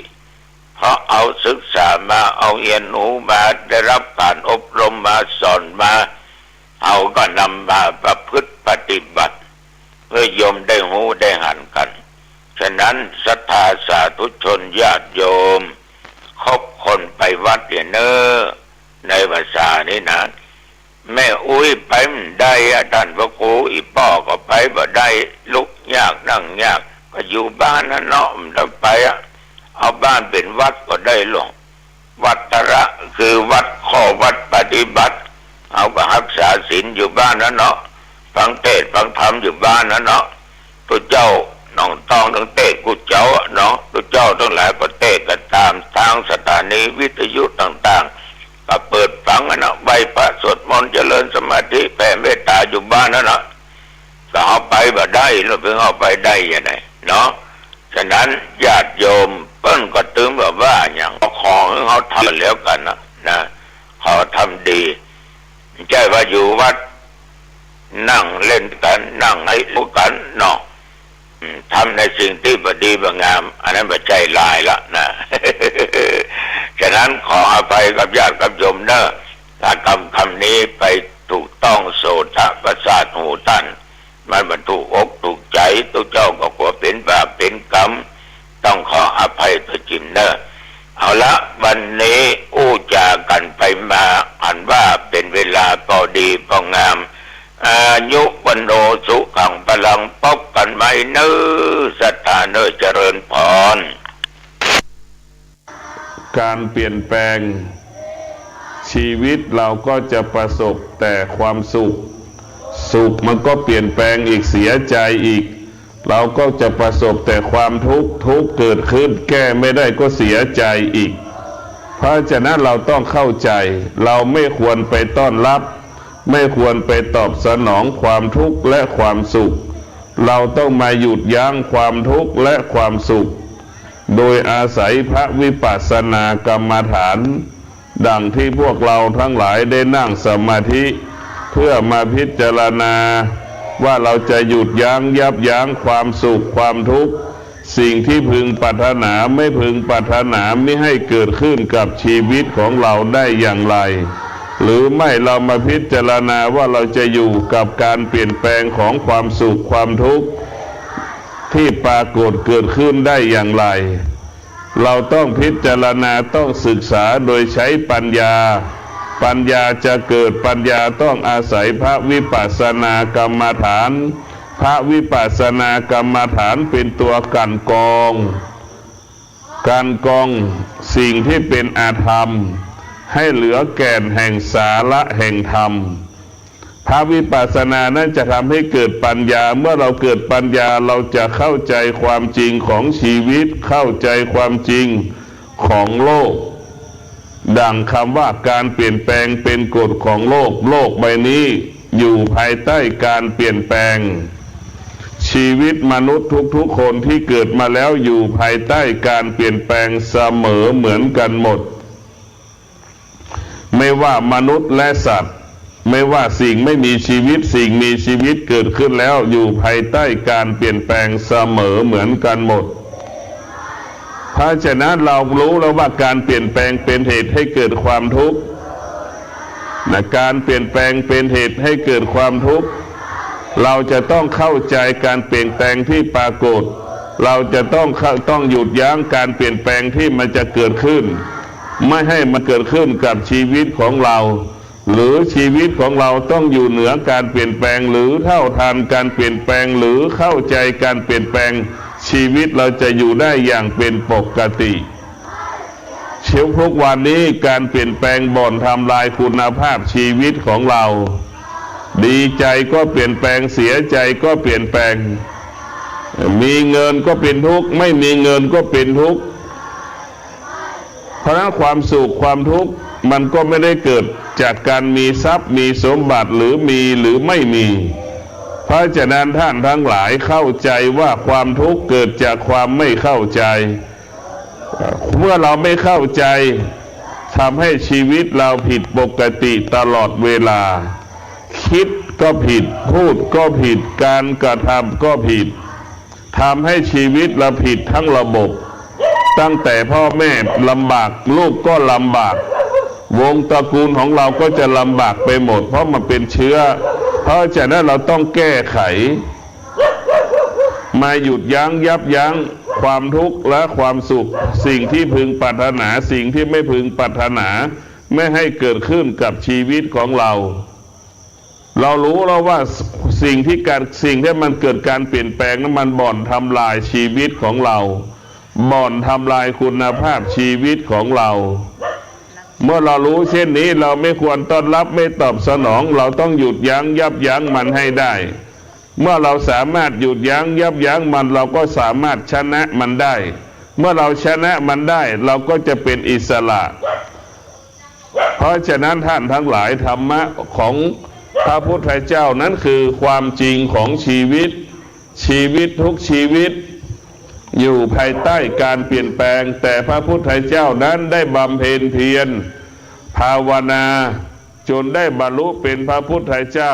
เพราะเอาศึกษามาเอาเรียนรู้มาได้รับการอบรมมาสอนมาเอาก็นำมาประพฤติปฏิบัติเพื่อโยมได้หูได้หันกันฉะนั้นศรัทธาสาธุชนญาติโยมคบคนไปวัดเนี่ยเนอในภาษานี้นะแม่อุ้ยไปมันได้ท่านพระครูอีป้อก็ไปบ่ได้ลุกยากนั่งยากก็อยู่บ้านนะเนาะมันไปเอาบ้านเป็นวัดก็ได้หลวงวัดตระคือวัดข้อวัดปฏิบัติเอาก็รักษาศีลอยู่บ้านนะเนาะฟังเทศน์ฟังธรรมอยู่บ้านนะเนาะตัวเจ้าน้องต้องทั้งเทศกูเจ้าเนาะตัวเจ้าทั้งหลายก็เทศกันตามทางสถานีวิทยุต่างๆก็เปิดฟังนะใบพระสวดมนต์เจริญสมาธิแผ่เมตตาอยู่บ้านนะเนาะก็เอาไปบ่ได้เราเพิ่งเอาไปได้ยังไงเนาะฉะนั้นญาติโยมเปิ้นก็ตึงแบบว่าอย่างของเขาทำแล้วกันนะเขาทำดีไม่ใช่ว่าอยู่วัดนั่งเล่นกันนั่งให้รู้กันเนาะทำในสิ่งที่บดีบงามอันนั้นไม่ใช่ลายละนะ ฉะนั้นขออภัยกับญาติกับโยมเนอะถ้าคำนี้ไปถูกต้องโสตประสาทหูท่านมันบรรทุกอกถูกใจตัวเจ้าก็กลัวเป็นบาปเป็นกรรมต้องขออภัยตัวจิมเนอะเอาละวันนี้อู้จากันไปมาอันว่าเป็นเวลาพอดีพองามอายุวันโนสุขังพลังพบกันไหมเนื้อศรัทธาเนื้อเจริญพรการเปลี่ยนแปลงชีวิตเราก็จะประสบแต่ความสุขมันก็เปลี่ยนแปลงอีกเสียใจอีกเราก็จะประสบแต่ความทุกข์เกิดขึ้นแก้ไม่ได้ก็เสียใจอีกเพราะฉะนั้นเราต้องเข้าใจเราไม่ควรไปต้อนรับไม่ควรไปตอบสนองความทุกข์และความสุขเราต้องมาหยุดยั้งความทุกข์และความสุขโดยอาศัยพระวิปัสสนากรรมฐานดังที่พวกเราทั้งหลายได้นั่งสมาธิเพื่อมาพิจารณาว่าเราจะหยุดยั้งยับยั้งความสุขความทุกข์สิ่งที่พึงปรารถนาไม่พึงปรารถนาไม่ให้เกิดขึ้นกับชีวิตของเราได้อย่างไรหรือไม่เรามาพิจารณาว่าเราจะอยู่กับการเปลี่ยนแปลงของความสุขความทุกข์ที่ปรากฏเกิดขึ้นได้อย่างไรเราต้องพิจารณาต้องศึกษาโดยใช้ปัญญาจะเกิดปัญญาต้องอาศัยพระวิปัสสนากรรมฐานพระวิปัสสนากรรมฐานเป็นตัวกันกองสิ่งที่เป็นอาธรรมให้เหลือแก่นแห่งสาระแห่งธรรมพระวิปัสสนานั้นจะทำให้เกิดปัญญาเมื่อเราเกิดปัญญาเราจะเข้าใจความจริงของชีวิตเข้าใจความจริงของโลกดังคำว่าการเปลี่ยนแปลงเป็นกฎของโลกใบนี้อยู่ภายใต้การเปลี่ยนแปลงชีวิตมนุษย์ทุกๆคนที่เกิดมาแล้วอยู่ภายใต้การเปลี่ยนแปลงเสมอเหมือนกันหมดไม่ว่ามนุษย์และสัตว์ไม่ว่าสิ่งไม่มีชีวิตสิ่งมีชีวิตเกิดขึ้นแล้วอยู่ภายใต้การเปลี่ยนแปลงเสมอเหมือนกันหมดเพราะฉะนั้นเรารู้แล้วว่าการเปลี่ยนแปลงเป็นเหตุให้เกิดความทุกข์การเปลี่ยนแปลงเป็นเหตุให้เกิดความทุกข์เราจะต้องเข้าใจการเปลี่ยนแปลงที่ปรากฏเราจะต้องหยุดยั้งการเปลี่ยนแปลงที่มันจะเกิดขึ้นไม่ให้มันเกิดขึ้นกับชีวิตของเราหรือชีวิตของเราต้องอยู่เหนือการเปลี่ยนแปลงหรือเท่าทันการเปลี่ยนแปลงหรือเข้าใจการเปลี่ยนแปลงชีวิตเราจะอยู่ได้อย่างเป็นปกติทุกวันนี้การเปลี่ยนแปลงบ่อนทำลายคุณภาพชีวิตของเราดีใจก็เปลี่ยนแปลงเสียใจก็เปลี่ยนแปลงมีเงินก็เป็นทุกข์ไม่มีเงินก็เป็นทุกข์เพราะนั้นความสุขความทุกข์มันก็ไม่ได้เกิดจากการมีทรัพย์มีสมบัติหรือมีหรือไม่มีเพราะฉะนั้นท่านทั้งหลายเข้าใจว่าความทุกข์เกิดจากความไม่เข้าใจเมื่อเราไม่เข้าใจทำให้ชีวิตเราผิดปกติตลอดเวลาคิดก็ผิดพูดก็ผิดการกระทำก็ผิด ทำให้ชีวิตเราผิดทั้งระบบ ตั้งแต่พ่อแม่ลำบากลูกก็ลำบากวงตระกูลของเราก็จะลำบากไปหมดเพราะมันเป็นเชื้อเพราะฉะนั้นเราต้องแก้ไขมาหยุดยั้งยับยั้งความทุกข์และความสุขสิ่งที่พึงปรารถนาสิ่งที่ไม่พึงปรารถนาไม่ให้เกิดขึ้นกับชีวิตของเรารู้แล้วว่าสิ่งที่มันเกิดการเปลี่ยนแปลงนั้นมันบ่อนทำลายชีวิตของเราบ่อนทำลายคุณภาพชีวิตของเราเมื่อเรารู้เช่นนี้เราไม่ควรต้อนรับไม่ตอบสนองเราต้องหยุดยั้งยับยั้งมันให้ได้เมื่อเราสามารถหยุดยั้งยับยั้งมันเราก็สามารถชนะมันได้เมื่อเราชนะมันได้เราก็จะเป็นอิสระเพราะฉะนั้นท่านทั้งหลายธรรมะของพระพุทธเจ้านั้นคือความจริงของชีวิตทุกชีวิตอยู่ภายใต้การเปลี่ยนแปลงแต่พระพุทธเจ้านั้นได้บำเพ็ญเพียรภาวนาจนได้บรรลุเป็นพระพุทธเจ้า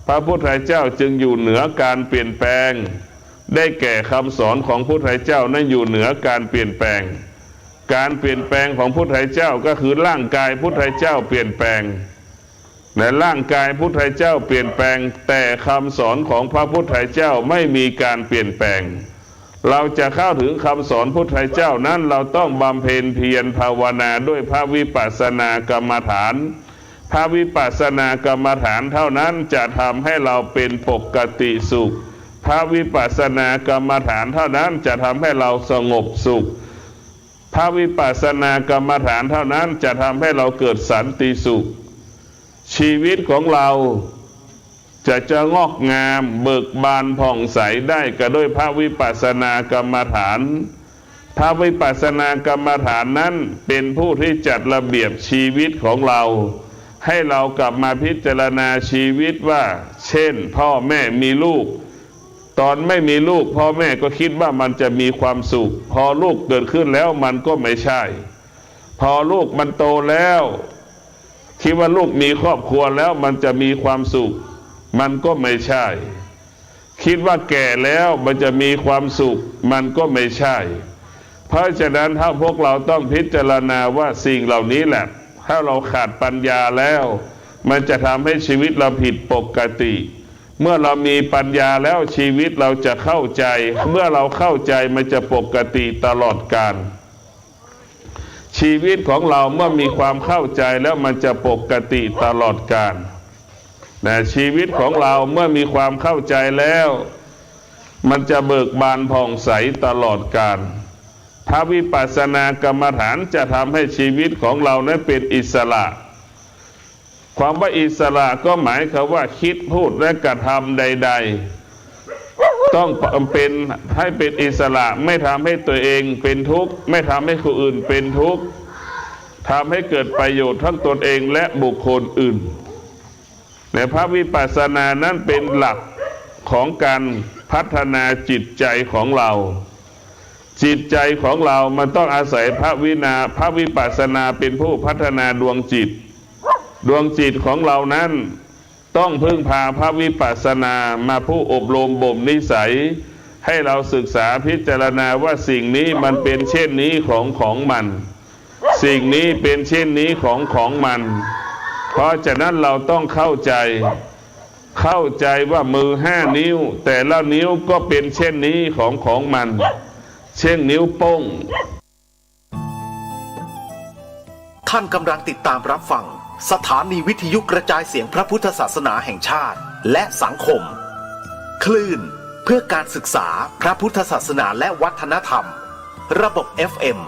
พระพุทธเจ้าจึงอยู่เหนือการเปลี่ยนแปลงได้แก่คำสอนของพุทธเจ้านั้นอยู่เหนือการเปลี่ยนแปลงการเปลี่ยนแปลงของพุทธเจ้าก็คือร่างกายพุทธเจ้าเปลี่ยนแปลงในร่างกายพุทธเจ้าเปลี่ยนแปลงแต่คำสอนของพระพุทธเจ้าไม่มีการเปลี่ยนแปลงเราจะเข้าถึงคำสอนพุทธเจ้านั้นเราต้องบำเพ็ญเพียรภาวนาด้วยพระวิปัสสนากรรมฐานพระวิปัสสนากรรมฐานเท่านั้นจะทำให้เราเป็นปกติสุขพระวิปัสสนากรรมฐานเท่านั้นจะทำให้เราสงบสุขพระวิปัสสนากรรมฐานเท่านั้นจะทำให้เราเกิดสันติสุขชีวิตของเราจะงอกงามเบิกบานผ่องใสได้ก็ด้วยพระวิปัสสนากรรมฐานพระวิปัสสนากรรมฐานนั้นเป็นผู้ที่จัดระเบียบชีวิตของเราให้เรากลับมาพิจารณาชีวิตว่าเช่นพ่อแม่มีลูกตอนไม่มีลูกพ่อแม่ก็คิดว่ามันจะมีความสุขพอลูกเกิดขึ้นแล้วมันก็ไม่ใช่พอลูกมันโตแล้วคิดว่าลูกมีครอบครัวแล้วมันจะมีความสุขมันก็ไม่ใช่คิดว่าแก่แล้วมันจะมีความสุขมันก็ไม่ใช่เพราะฉะนั้นถ้าพวกเราต้องพิจารณาว่าสิ่งเหล่านี้แหละถ้าเราขาดปัญญาแล้วมันจะทำให้ชีวิตเราผิดปกติเมื่อเรามีปัญญาแล้วชีวิตเราจะเข้าใจเมื่อเราเข้าใจมันจะปกติตลอดกาลชีวิตของเราเมื่อมีความเข้าใจแล้วมันจะปกติตลอดกาลแต่ชีวิตของเราเมื่อมีความเข้าใจแล้วมันจะเบิกบานผ่องใสตลอดกาลพระวิปัสสนากรรมฐานจะทำให้ชีวิตของเรานั้นเป็นอิสระความว่าอิสระก็หมายความว่าคิดพูดและกระทำใดๆต้องเป็นให้เป็นอิสระไม่ทำให้ตัวเองเป็นทุกข์ไม่ทำให้คนอื่นเป็นทุกข์ทำให้เกิดประโยชน์ทั้งตนเองและบุคคลอื่นในพระวิปัสสนานั้นเป็นหลักของการพัฒนาจิตใจของเราจิตใจของเรามันต้องอาศัยพระวิปัสสนาเป็นผู้พัฒนาดวงจิตของเรานั้นต้องพึ่งพาพระวิปัสสนามาผู้อบรมบ่มนิสัยให้เราศึกษาพิจารณาว่าสิ่งนี้มันเป็นเช่นนี้ของมันสิ่งนี้เป็นเช่นนี้ของมันเพราะฉะนั้นเราต้องเข้าใจว่ามือ5 นิ้วแต่ละนิ้วก็เป็นเช่นนี้ของมันเช่นนิ้วโป้งท่านกำลังติดตามรับฟังสถานีวิทยุกระจายเสียงพระพุทธศาสนาแห่งชาติและสังคมคลื่นเพื่อการศึกษาพระพุทธศาสนาและวัฒนธรรมระบบ FM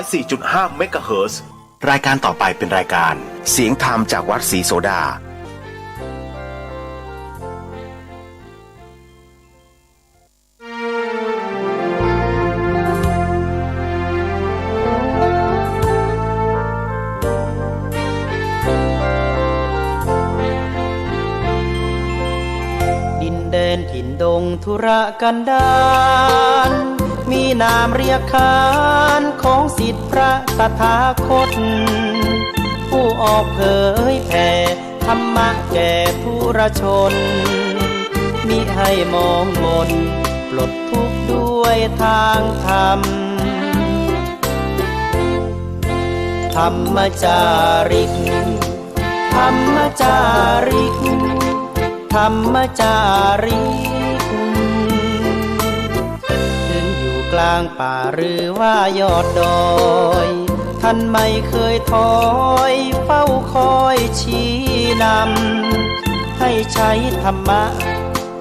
104.5 เมกะเฮิรตซ์รายการต่อไปเป็นรายการเสียงธรรมจากวัดศรีโสดาถิ่นดงธุรกันดารมีนามเรียกขานของศิษย์พระตถาคตผู้ออกเผยแผ่ธรรมะแก่ผู้รชนมิให้มองมนปลดทุกข์ ด้วยทางธรรมธรรมจาริกธรรมจาริกธรรมจาริกถึงอยู่กลางป่าหรือว่ายอดดอยท่านไม่เคยถอยเฝ้าคอยชี้นำให้ใช้ธรรมะ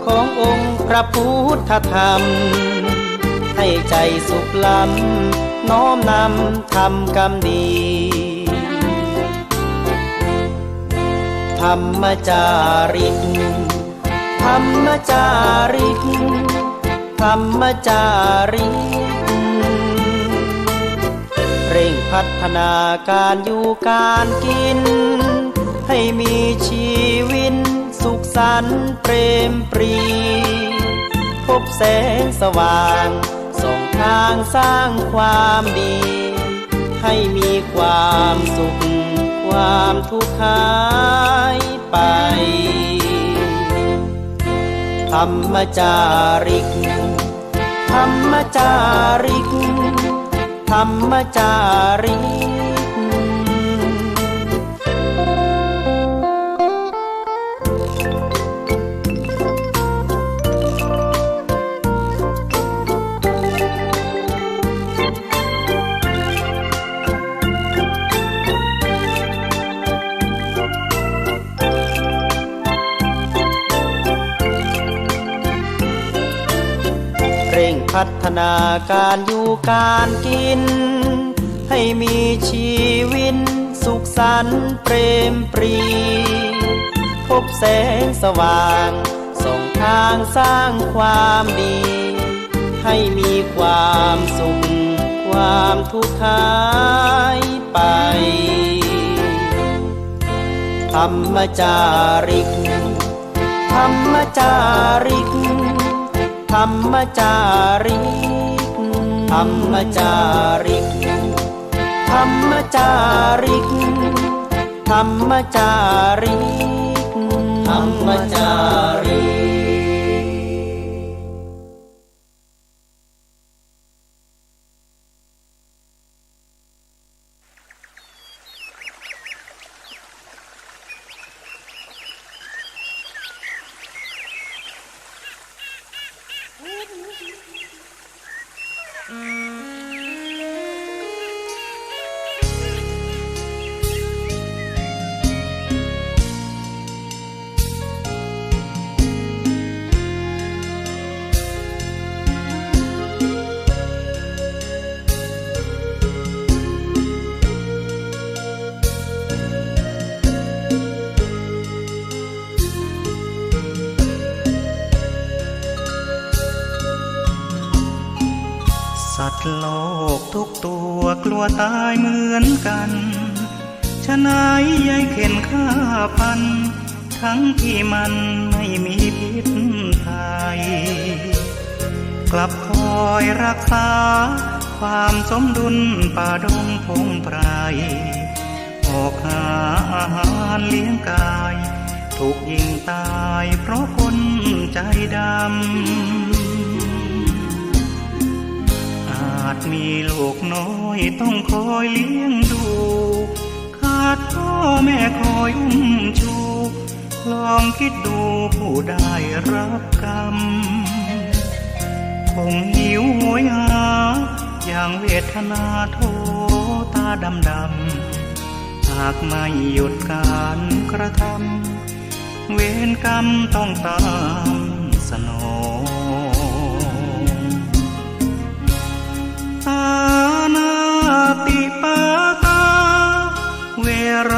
ขององค์พระพุทธธรรมให้ใจสุขล้ำน้อมนำทำกรรมดีธรรมจาริกธรรมจาริกธรรมจาริกเร่งพัฒนาการอยู่การกินให้มีชีวิตสุขสันต์เปรมปรีพบแสงสว่างส่องทางสร้างความดีให้มีความสุขความทุกข์หายไปธรรมจาริกธรรมจาริกธรรมจาริกพัฒนาการอยู่การกินให้มีชีวิตสุขสันต์เปรมปรีพบแสงสว่างส่องทางสร้างความดีให้มีความสุขความทุกข์หายไปธรรมจาริกธรรมจาริกธรรมจาริกธรรมจาริกธรรมจาริกธรรมจาริกธรรมจาริกสัตว์โลกทุกตัวกลัวตายเหมือนกันฉะนั้นยายเข็นฆ่าพันทั้งที่มันไม่มีพิษภัยกลับคอยรักษาความสมดุลป่าดงพงไพรออกหาอาหารเลี้ยงกายถูกยิงตายเพราะคนใจดำอาจมีลูกน้อยต้องคอยเลี้ยงดูขาดพ่อแม่คอยอุ้มชูลองคิดดูผู้ได้รับกรรมคงหิวโหยหาอย่างเวทนาโทตาดำหากไม่หยุดการกระทำเวรกรรมต้องตามสนองอาณาติปาตาเวร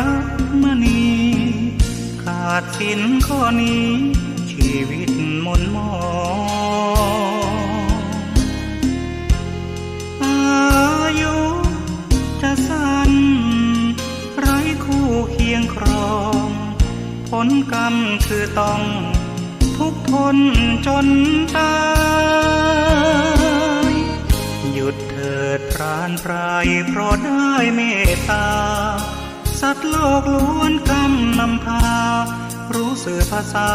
มณีขาดสินข้อนี้ชีวิตหม่นหมองอายุจะสั้นไร้คู่เคียงครองผลกรรมคือต้องทุกข์ทนจนตายหยุดเถิดพรานไพรเพราะได้เมตตาสัตว์โลกล้วนกำนำพารู้สื่อภาษา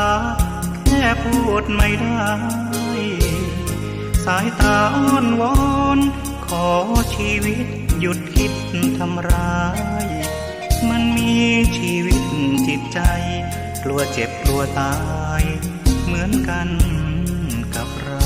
แค่พูดไม่ได้ สายตาอ้อนวอนขอชีวิตหยุดคิดทำร้ายมันมีชีวิตจิตใจกลัวเจ็บกลัวตายเหมือนกันกับเรา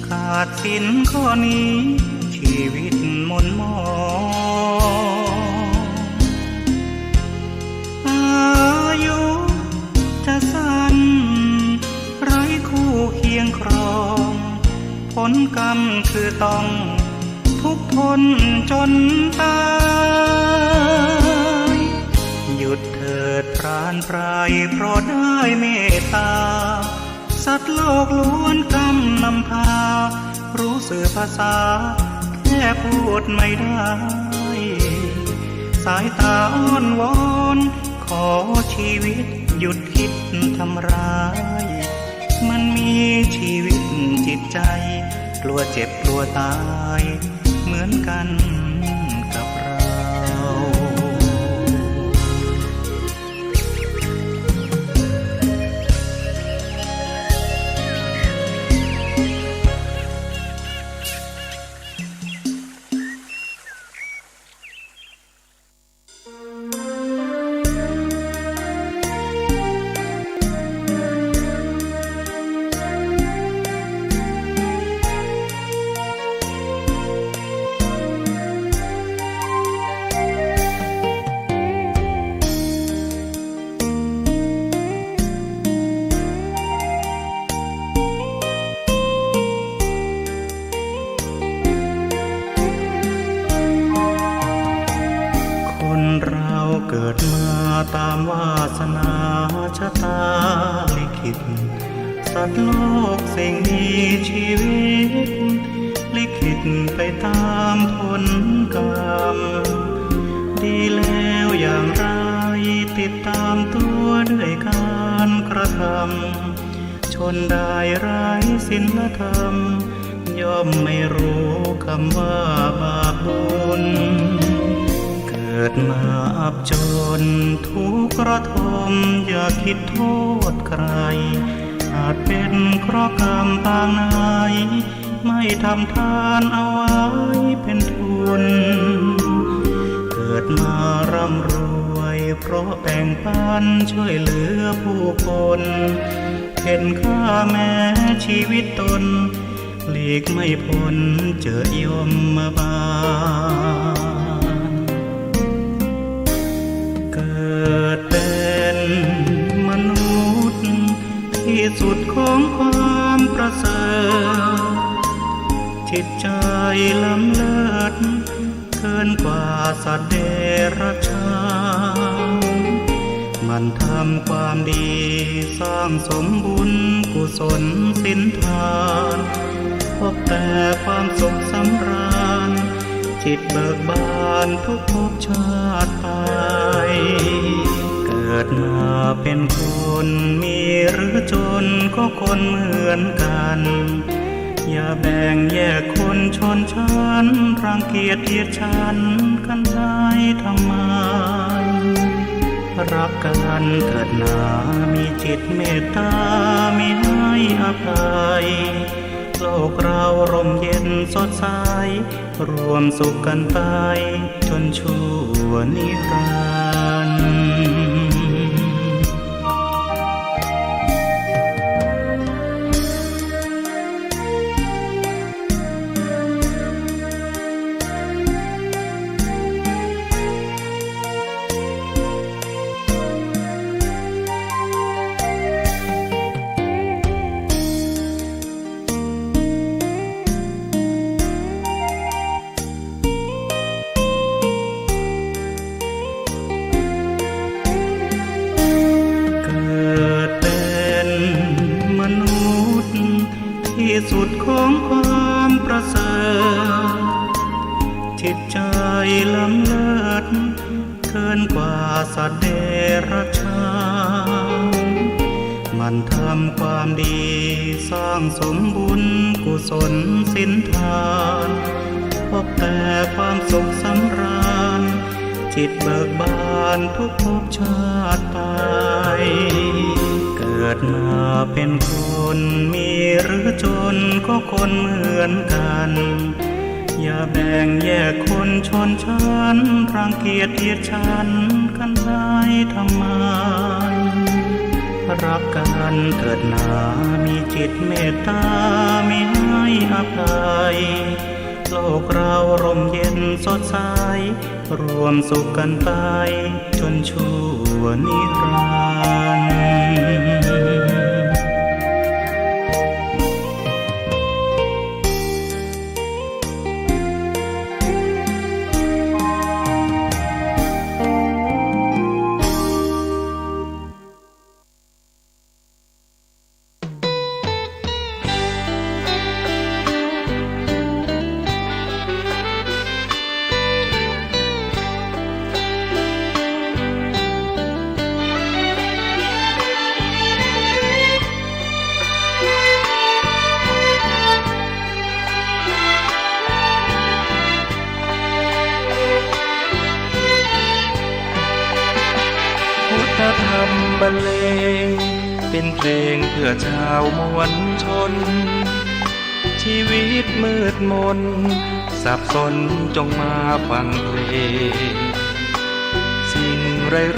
ขาดสินข้อนี้ชีวิตหม่นหมองอายุจะสั้นไร้คู่เคียงครองผลกรรมคือต้องทุกข์ทนจนตายหยุดเถิดพรานไพรเพราะได้เมตตาสัตว์โลกล้วนกำนำพารู้สื่อภาษาแค่พูดไม่ได้สายตาอ้อนวอนขอชีวิตหยุดคิดทำร้ายมันมีชีวิตจิตใจกลัวเจ็บกลัวตายเหมือนกันกับเราเกิดมาตามวาสนาชะตาลิขิตสัตว์โลกสิ่งมีชีวิตลิขิตไปตามผลกรรมดีแล้วอย่างไรติดตามตัวด้วยการกระทำชนได้ไร้ศีลธรรมย่อมไม่รู้คำว่าบาปบุญเกิดมาอับจนทุกข์ระทมอย่าคิดโทษใครอาจเป็นเคราะห์กรรมปางไหนไม่ทำทานเอาไว้เป็นทุนเกิดมาร่ำรวยเพราะแบ่งปันช่วยเหลือผู้คนเห็นค่าแม้ชีวิตตนหลีกไม่พ้นเจอยมมาบาเกิดเป็นมนุษย์ที่สุดของความประเสริฐจิตใจล้ำเลิศเกินกว่าสัตว์เดรัจฉานมันทำความดีสร้างสมบุญกุศลสินทานพบแต่ความสุขสำราญจิตเบิกบานทุกภพชาติไปเกิดมาเป็นคนมีหรือจนก็คนเหมือนกันอย่าแบ่งแยกคนชนชั้นรังเกียจเหยียดฉันกันได้ทำไมรักกันเถิดหนามีจิตเมตตามีให้อภัยโลกเราร่มเย็นสดใสรวมสุขกันไปจนชั่วนิรันดร์ จิตใจล้ำเลิศเกินกว่าสัตว์เดรัจฉานมันทำความดีสร้างสมบุญกุศลสินทานพบแต่ความสุขสำราญจิตเบิกบานทุกภพชาติไปเกิดมาเป็นคนมีหรือจนก็คนเหมือนกันอย่าแบ่งแยกคนชนชั้นรังเกียจเหยียดฉันกันได้ทำไมรักกันเถิดหนามีจิตเมตตามีให้อภัยโลกเราร่มเย็นสดใสรวมสุขกันไปจนชั่วนิรันดร์ธรรมบรรเลงเป็นเพลงเพื่อชาวมวลชนชีวิตมืดมนสับสนจงมาฟังเพลงสิ่ง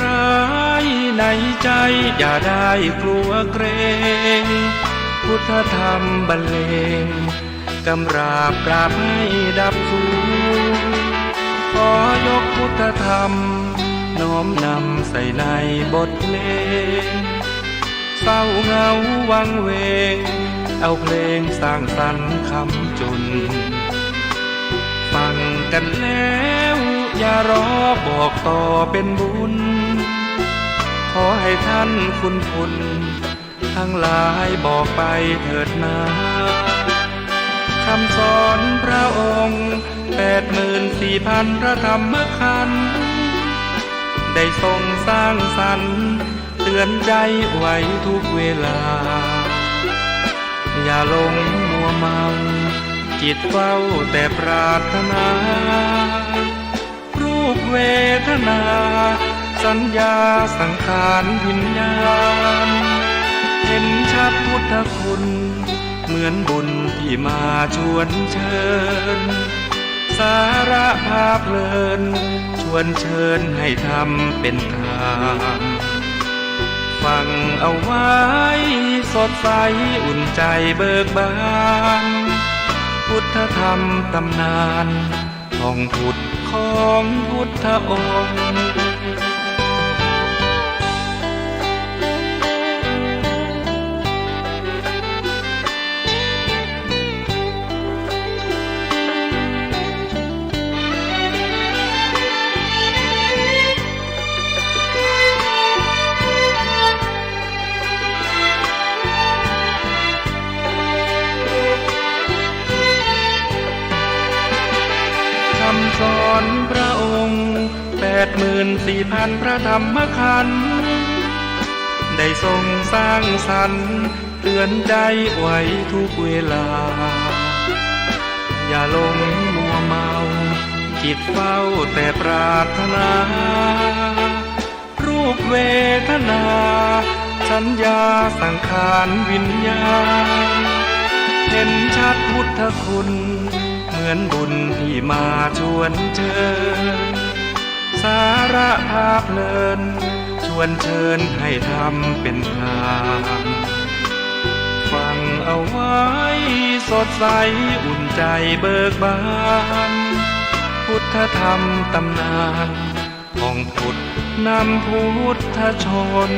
ร้ายๆในใจอย่าได้กลัวเกรงพุทธธรรมบรรเลงกำราบกราบให้ดับสูญขอยกพุทธธรรมน้อมนำใส่ในบทเพลงเศร้าเหงาวังเวงเอาเพลงสร้างสรรค์คำจุนฟังกันแล้วอย่ารอบอกต่อเป็นบุญขอให้ท่านคุณทั้งหลายบอกไปเถิดนาคำสอนพระองค์ 84,000 พระธรรมขันธ์ได้ทรงสร้างสรรค์เตือนใจไว้ทุกเวลาอย่าหลงมัวเมาจิตเฝ้าแต่ปรารถนารูปเวทนาสัญญาสังขารวิญญาณเห็นชัดพุทธคุณเหมือนบุญที่มาชวนเชิญสาระภาพเพลินชวนเชิญให้ทำเป็นทางฟังเอาไว้สดใสอุ่นใจเบิกบานพุทธธรรมตำนานท่องพุทธของพุทธองค์สอนพระองค์ 84,000 พระธรรมขันธ์ได้ทรงสร้างสรรค์เตือนใจไว้ทุกเวลาอย่าหลงมัวเมาจิตเฝ้าแต่ปรารถนารูปเวทนาสัญญาสังขารวิญญาณเห็นชัดพุทธคุณเหมือนบุญที่มาชวนเชิญสาระภาพเพลินชวนเชิญให้ทำเป็นทางฟังเอาไว้สดใสอุ่นใจเบิกบานพุทธธรรมตำนานของพุทธนำพุทธชน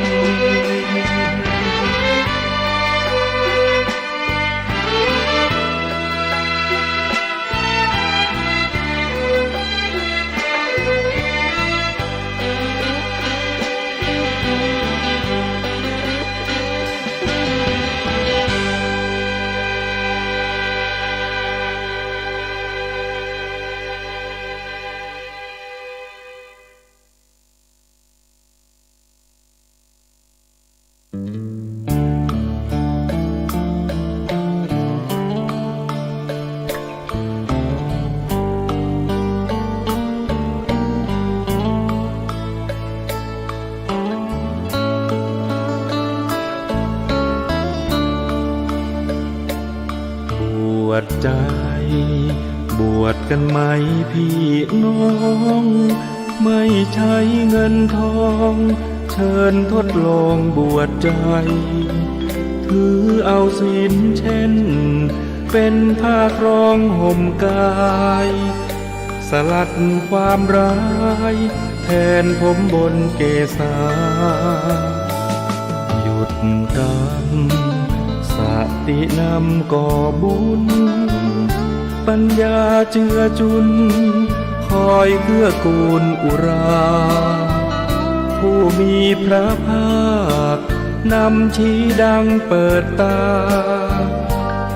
กันไหมพี่น้องไม่ใช้เงินทองเชิญทดลองบวชใจถือเอาศีลเช่นเป็นผ้าครองห่มกายสลัดความร้ายแทนผมบนเกศาหยุดกรรมสตินำก่อบุญปัญญาเจือจุนคอยเกื้อกูลอุราผู้มีพระภาคนำชี้ดังเปิดตา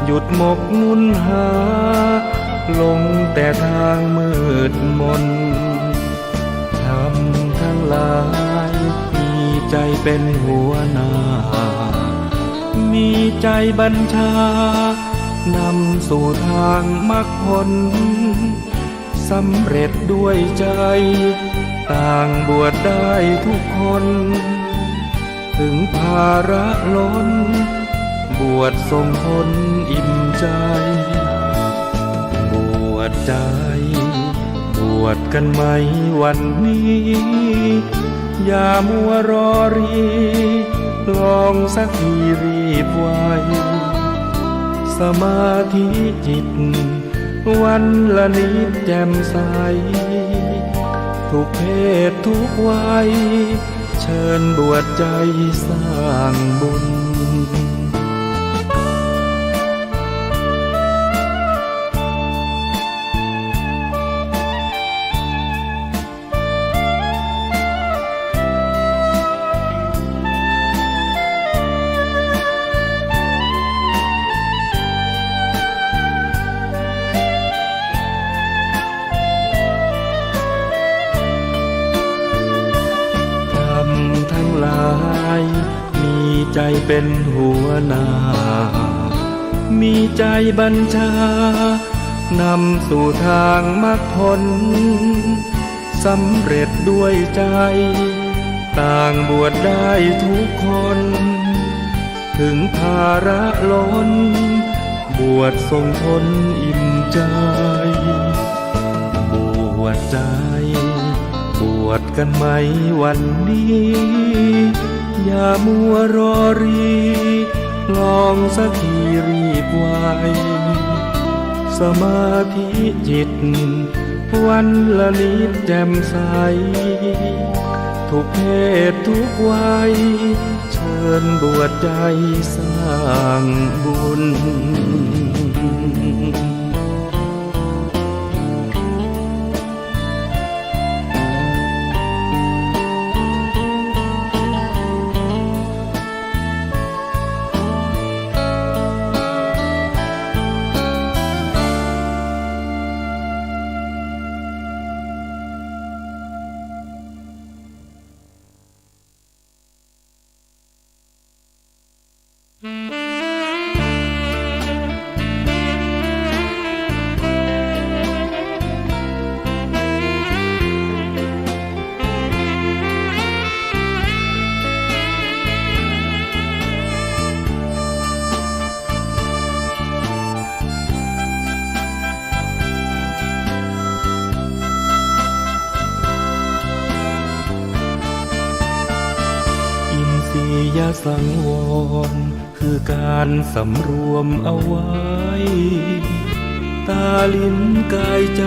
หยุดหมกมุ่นหาลงแต่ทางมืดมนทำทั้งหลายมีใจเป็นหัวหน้ามีใจบัญชานำสู่ทางมรรคผลสำเร็จด้วยใจต่างบวชได้ทุกคนถึงภาระล้นบวชส่งผลอิ่มใจบวชใจบวชกันไหมวันนี้อย่ามัวรอรีลองสักทีรีบไวสมาธิจิตวันละนิดแจ่มใสทุกเพศทุกวัยเชิญบวชใจสร้างบุญมีใจเป็นหัวหน้ามีใจบัญชานำสู่ทางมรรคผลสำเร็จด้วยใจต่างบวชได้ทุกคนถึงภาระล้นบวชส่งผลอิ่มใจบวชใจบวชกันไหมวันนี้อย่ามัวรอรีลองสักทีรีบไวสมาธิจิตวันละนิดแจ่มใสทุกเพศทุกวัยเชิญบวชใจสร้างบุญ อย่าสังวรคือการสำรวมเอาไว้ตาลิ้นกายใจ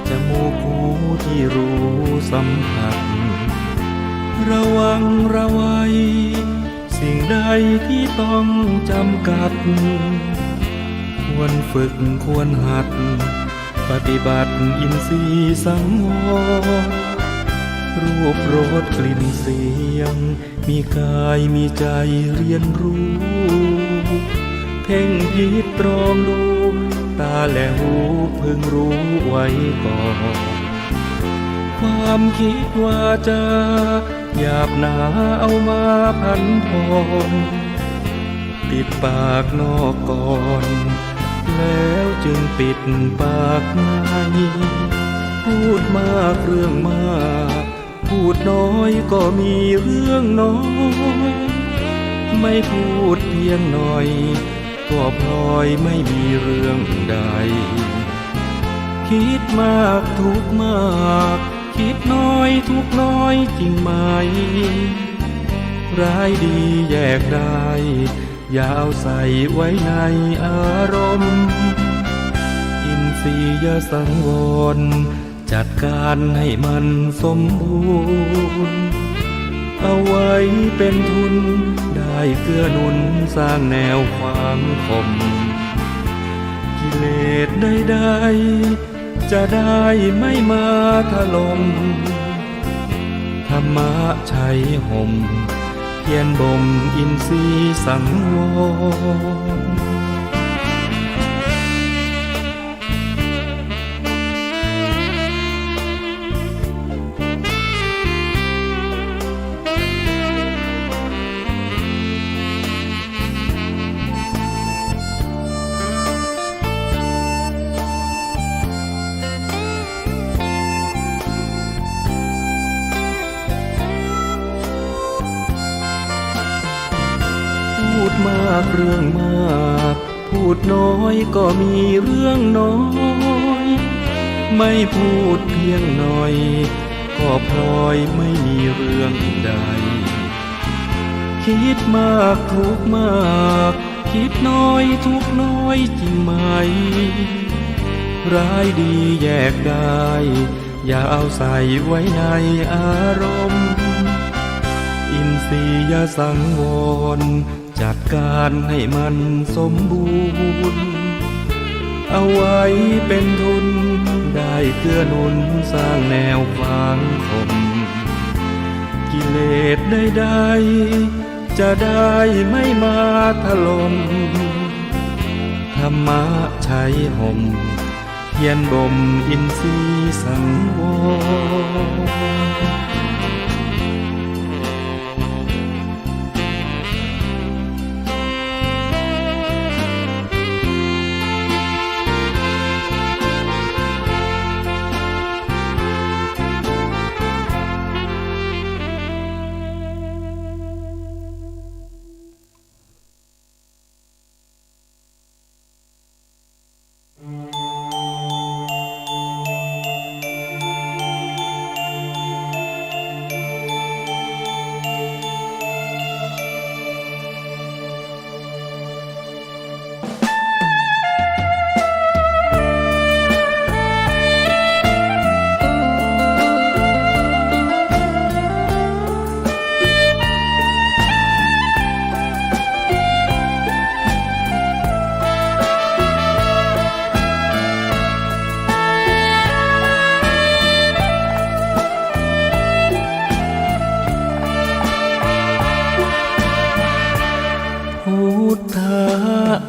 จมูกหูที่รู้สัมผัสระวังระวัยสิ่งใดที่ต้องจำกัดควรฝึกควรหัดปฏิบัติอินทรีย์สังวรรูปรสกลิ่นเสียงมีกายมีใจเรียนรู้เพ่งพิจตรองดูตาและหูพึงรู้ไว้ก่อนความคิดว่าจะหยาบหนาเอามาพันพองปิดปากนอกก่อนแล้วจึงปิดปากในพูดมากเรื่องมากพูดน้อยก็มีเรื่องน้อยไม่พูดเพียงหน่อยก็พลอยไม่มีเรื่องใด คิดมากทุกข์มากคิดน้อยทุกข์น้อยจริงไหมร้ายดีแยกได้อย่าเอาใส่ไว้ในอารมณ์อินทรียสังวรจัดการให้มันสมบูรณ์เอาไว้เป็นทุนได้เกื้อหนุนสร้างแนวความคมกิเลสใดๆจะได้ไม่มาถล่มธรรมะชัยห่มเพียรบ่มอินทรีย์สังวรพูดมากเรื่องมากพูดน้อยก็มีเรื่องน้อยไม่พูดเพียงหน่อยก็พลอยไม่มีเรื่องใดคิดมากทุกข์มากคิดน้อยทุกข์น้อยจริงไหมร้ายดีแยกได้อย่าเอาใส่ไว้ในอารมณ์อินทรียสังวรจัดการให้มันสมบูรณ์เอาไว้เป็นทุนได้เกื้อหนุนสร้างแนวฝังคมกิเลสใดๆจะได้ไม่มาถล่มธรรมะชัยห่มเพียรบ่มอินทรีย์สังวร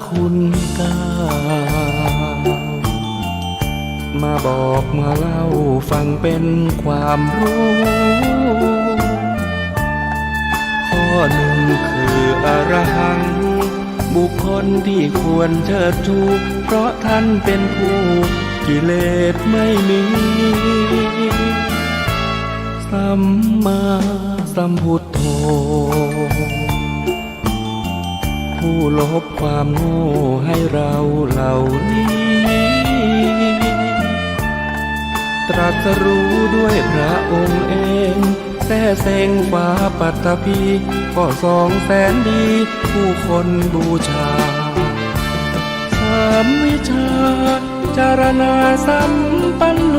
คุณเก้ามาบอกมาเล่าฟังเป็นความรู้ข้อหนึ่งคืออรหังบุคคลที่ควรเชิดชูเพราะท่านเป็นผู้กิเลสไม่มีสัมมาสัมพุทโธผู้ลบความโง่ให้เราเหล่านี้ตรัสรู้ด้วยพระองค์เองแท้เซ็งฟ้าปัตตภีก็200,000ดีผู้คนบูชา3วิชาจารณาสัมปันโน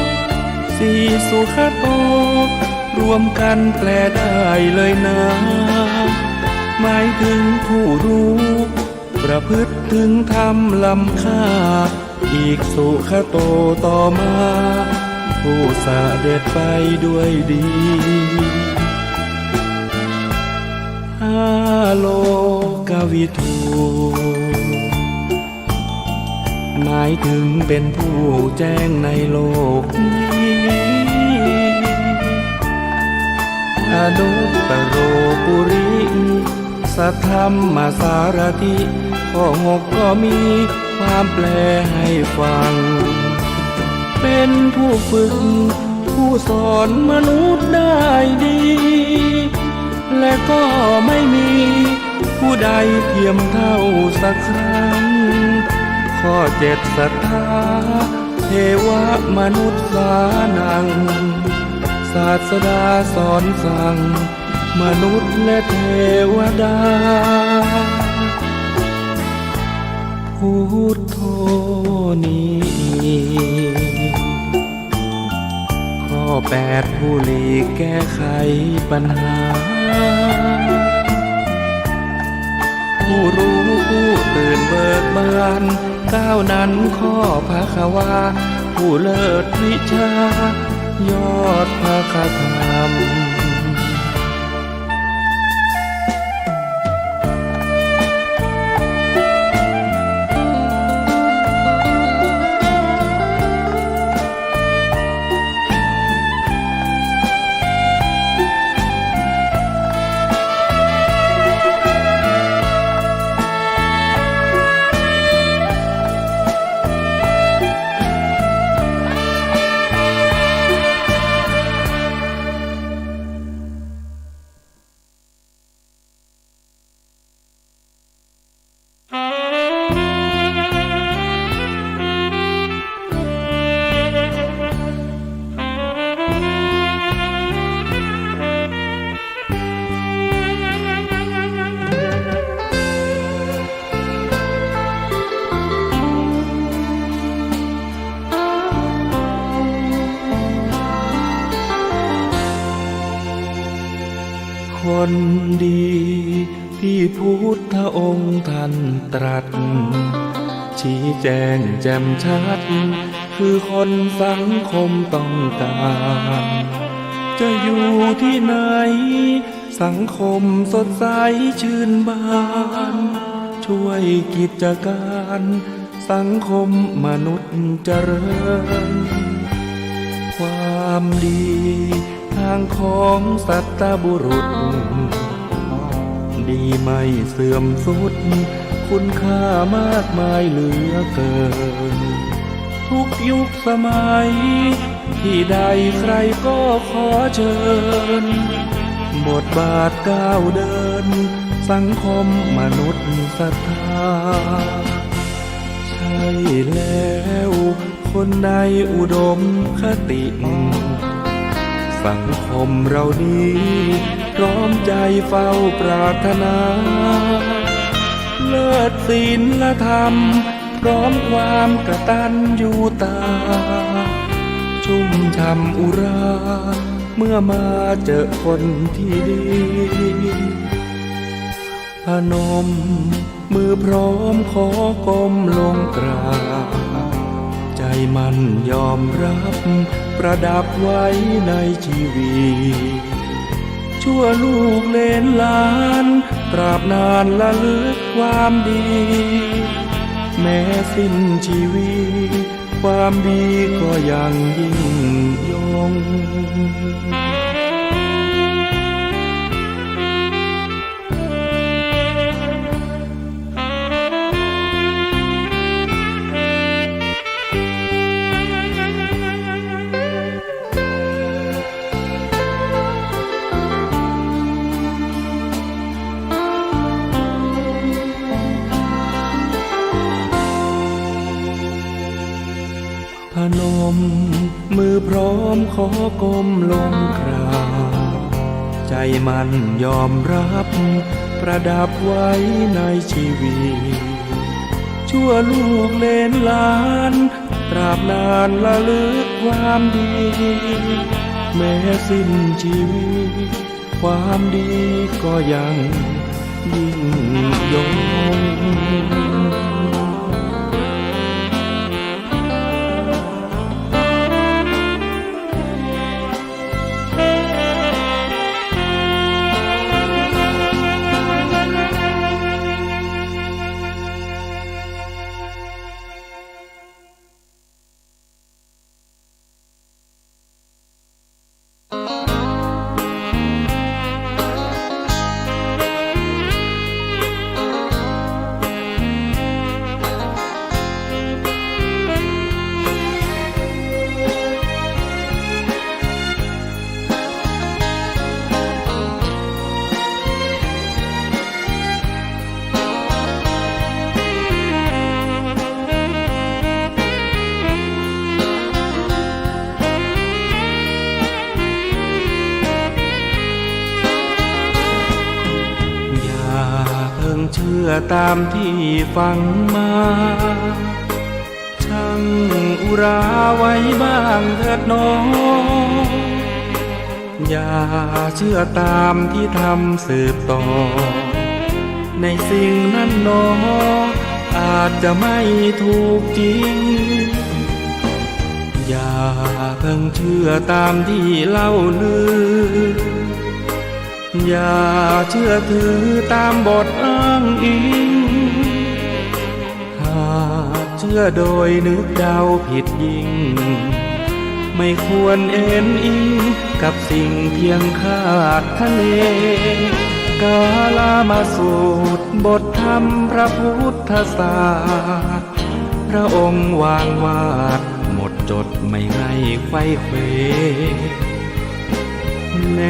4สุขโตรวมกันแปลได้เลยนะหมายถึงผู้รู้ประพฤติถึงธรรมล้ำค่าอีกสุขโตต่อมาผู้เสด็จไปด้วยดีอาโลกวิทูหมายถึงเป็นผู้แจ้งในโลกนี้อนุตตโรปุริสัทธรรมสารถิข้อ6ก็มีความแปลให้ฟังเป็นผู้ฝึกผู้สอนมนุษย์ได้ดีและก็ไม่มีผู้ใดเทียมเท่าสักครั้งข้อ7ศรัทธา เทวมนุษย์สานังศาสดาสอนสั่งมนุษย์และเทวดาพุทโธนี้ข้อ8ผู้หลีกแก้ไขปัญหาผู้รู้ผู้ตื่นเบิกบานก้าวนั้นข้อภควาผู้เลิศวิชายอดภคธรรมคนดีที่พุทธองค์ท่านตรัสชี้แจงแจ่มชัดคือคนสังคมต้องการจะอยู่ที่ไหนสังคมสดใสชื่นบานช่วยกิจการสังคมมนุษย์เจริญความดีทางของสัตบุรุษดีไม่เสื่อมสุดคุณค่ามากมายเหลือเกินทุกยุคสมัยที่ใดใครก็ขอเชิญบทบาทก้าวเดินสังคมมนุษย์ศรัทธาใช่แล้วคนในอุดมคติสังคมเรานี้พร้อมใจเฝ้าปรารถนาเลิศศีลธรรมพร้อมความกตัญญูตาชุ่มช่ำอุราเมื่อมาเจอคนที่ดีพนมมือพร้อมขอก้มลงกราบใจมันยอมรับประดับไว้ในชีวิตชั่วลูกเลนหลานตราบนานละลึกความดีแม้สิ้นชีวิตความดีก็ยังยิ่งยงพนมมือพร้อมขอก้มลงกราบใจมันยอมรับประดับไว้ในชีวิตชั่วลูกเลนหลานตราบนานละลึกความดีแม้สิ้นชีวิตความดีก็ยังยิ่งยง เชื่อตามที่ฟังมาช่างอุราไว้บ้างเถิดน้องอย่าเชื่อตามที่ทำสืบต่อในสิ่งนั้นน้ออาจจะไม่ถูกจริงอย่าเพิ่งเชื่อตามที่เล่าลืออย่าเชื่อถือตามบทอ้างอิงหากเชื่อโดยนึกเดาผิดยิ่งไม่ควรเอ็นอิงกับสิ่งเพียงคาดคะเนกาลามาสูตรบทธรรมพระพุทธศาสตร์พระองค์วางวาดหมดจดไม่ให้ไขว้เขวแน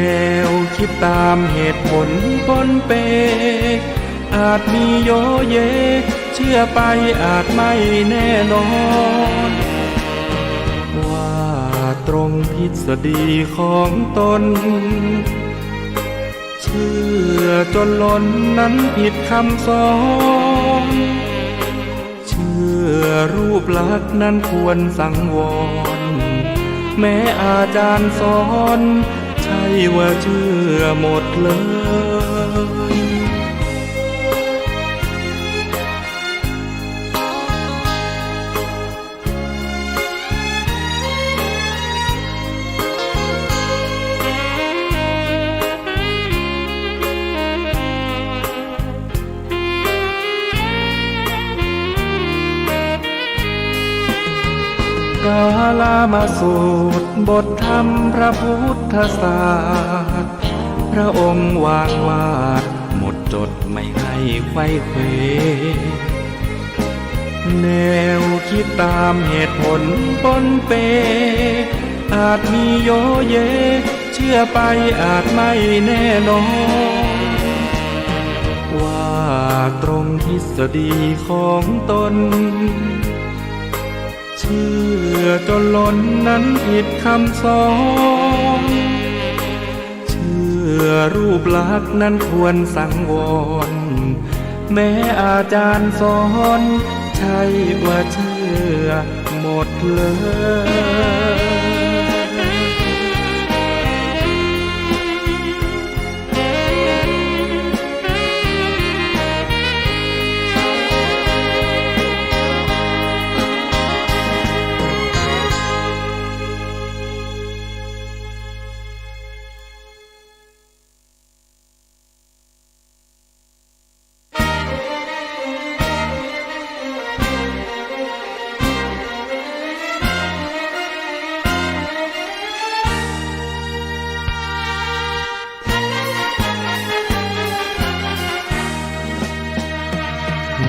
วคิดตามเหตุผลปนเปอาจมีโยเยเชื่อไปอาจไม่แน่นอนว่าตรงทฤษฎีของตนเชื่อจนล้นนั้นผิดคำสอนเชื่อรูปลักษณ์นั้นควรสังวรแม้อาจารย์สอนใช่ว่าเชื่อหมดเลยกาลามาสูตรบทธรรมพระพุทธศาสตร์พระองค์วางวาดหมดจดไม่ให้ไขว้เขวแนวคิดตามเหตุผลปนเปอาจมีโยเยเชื่อไปอาจไม่แน่นอนว่าตรงทฤษฎีของตนเชื่อจนล้นนั้นผิดคำสอนเชื่อรูปลักษณ์นั้นควรสังวรแม้อาจารย์สอนใช่ว่าเชื่อหมดเลย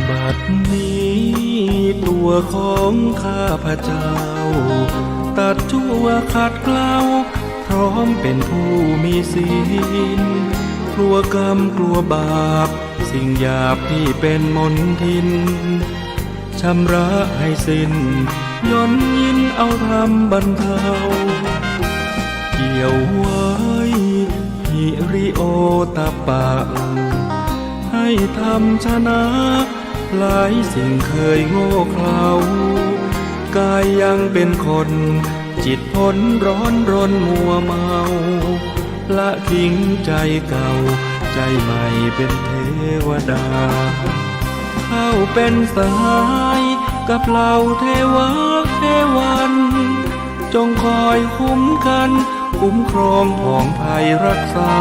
บัดนี้ตัวของข้าพเจ้าตัดชั่วขัดเกลาพร้อมเป็นผู้มีศีลกลัวกรรมกลัวบาปสิ่งหยาบที่เป็นมลทินชำระให้สิ้นย่นยินเอาธรรมบรรเทาเกี่ยวไว้หิริโอตปะให้ทำชนะหลายสิ่งเคยโง่เขลากายยังเป็นคนจิตพ้นร้อนรนมัวเมาละทิ้งใจเก่าใจใหม่เป็นเทวดาเข้าเป็นสหายกับเหล่าเทวะเทวันจงคอยคุ้มกันคุ้มครองผ่องภัยรักษา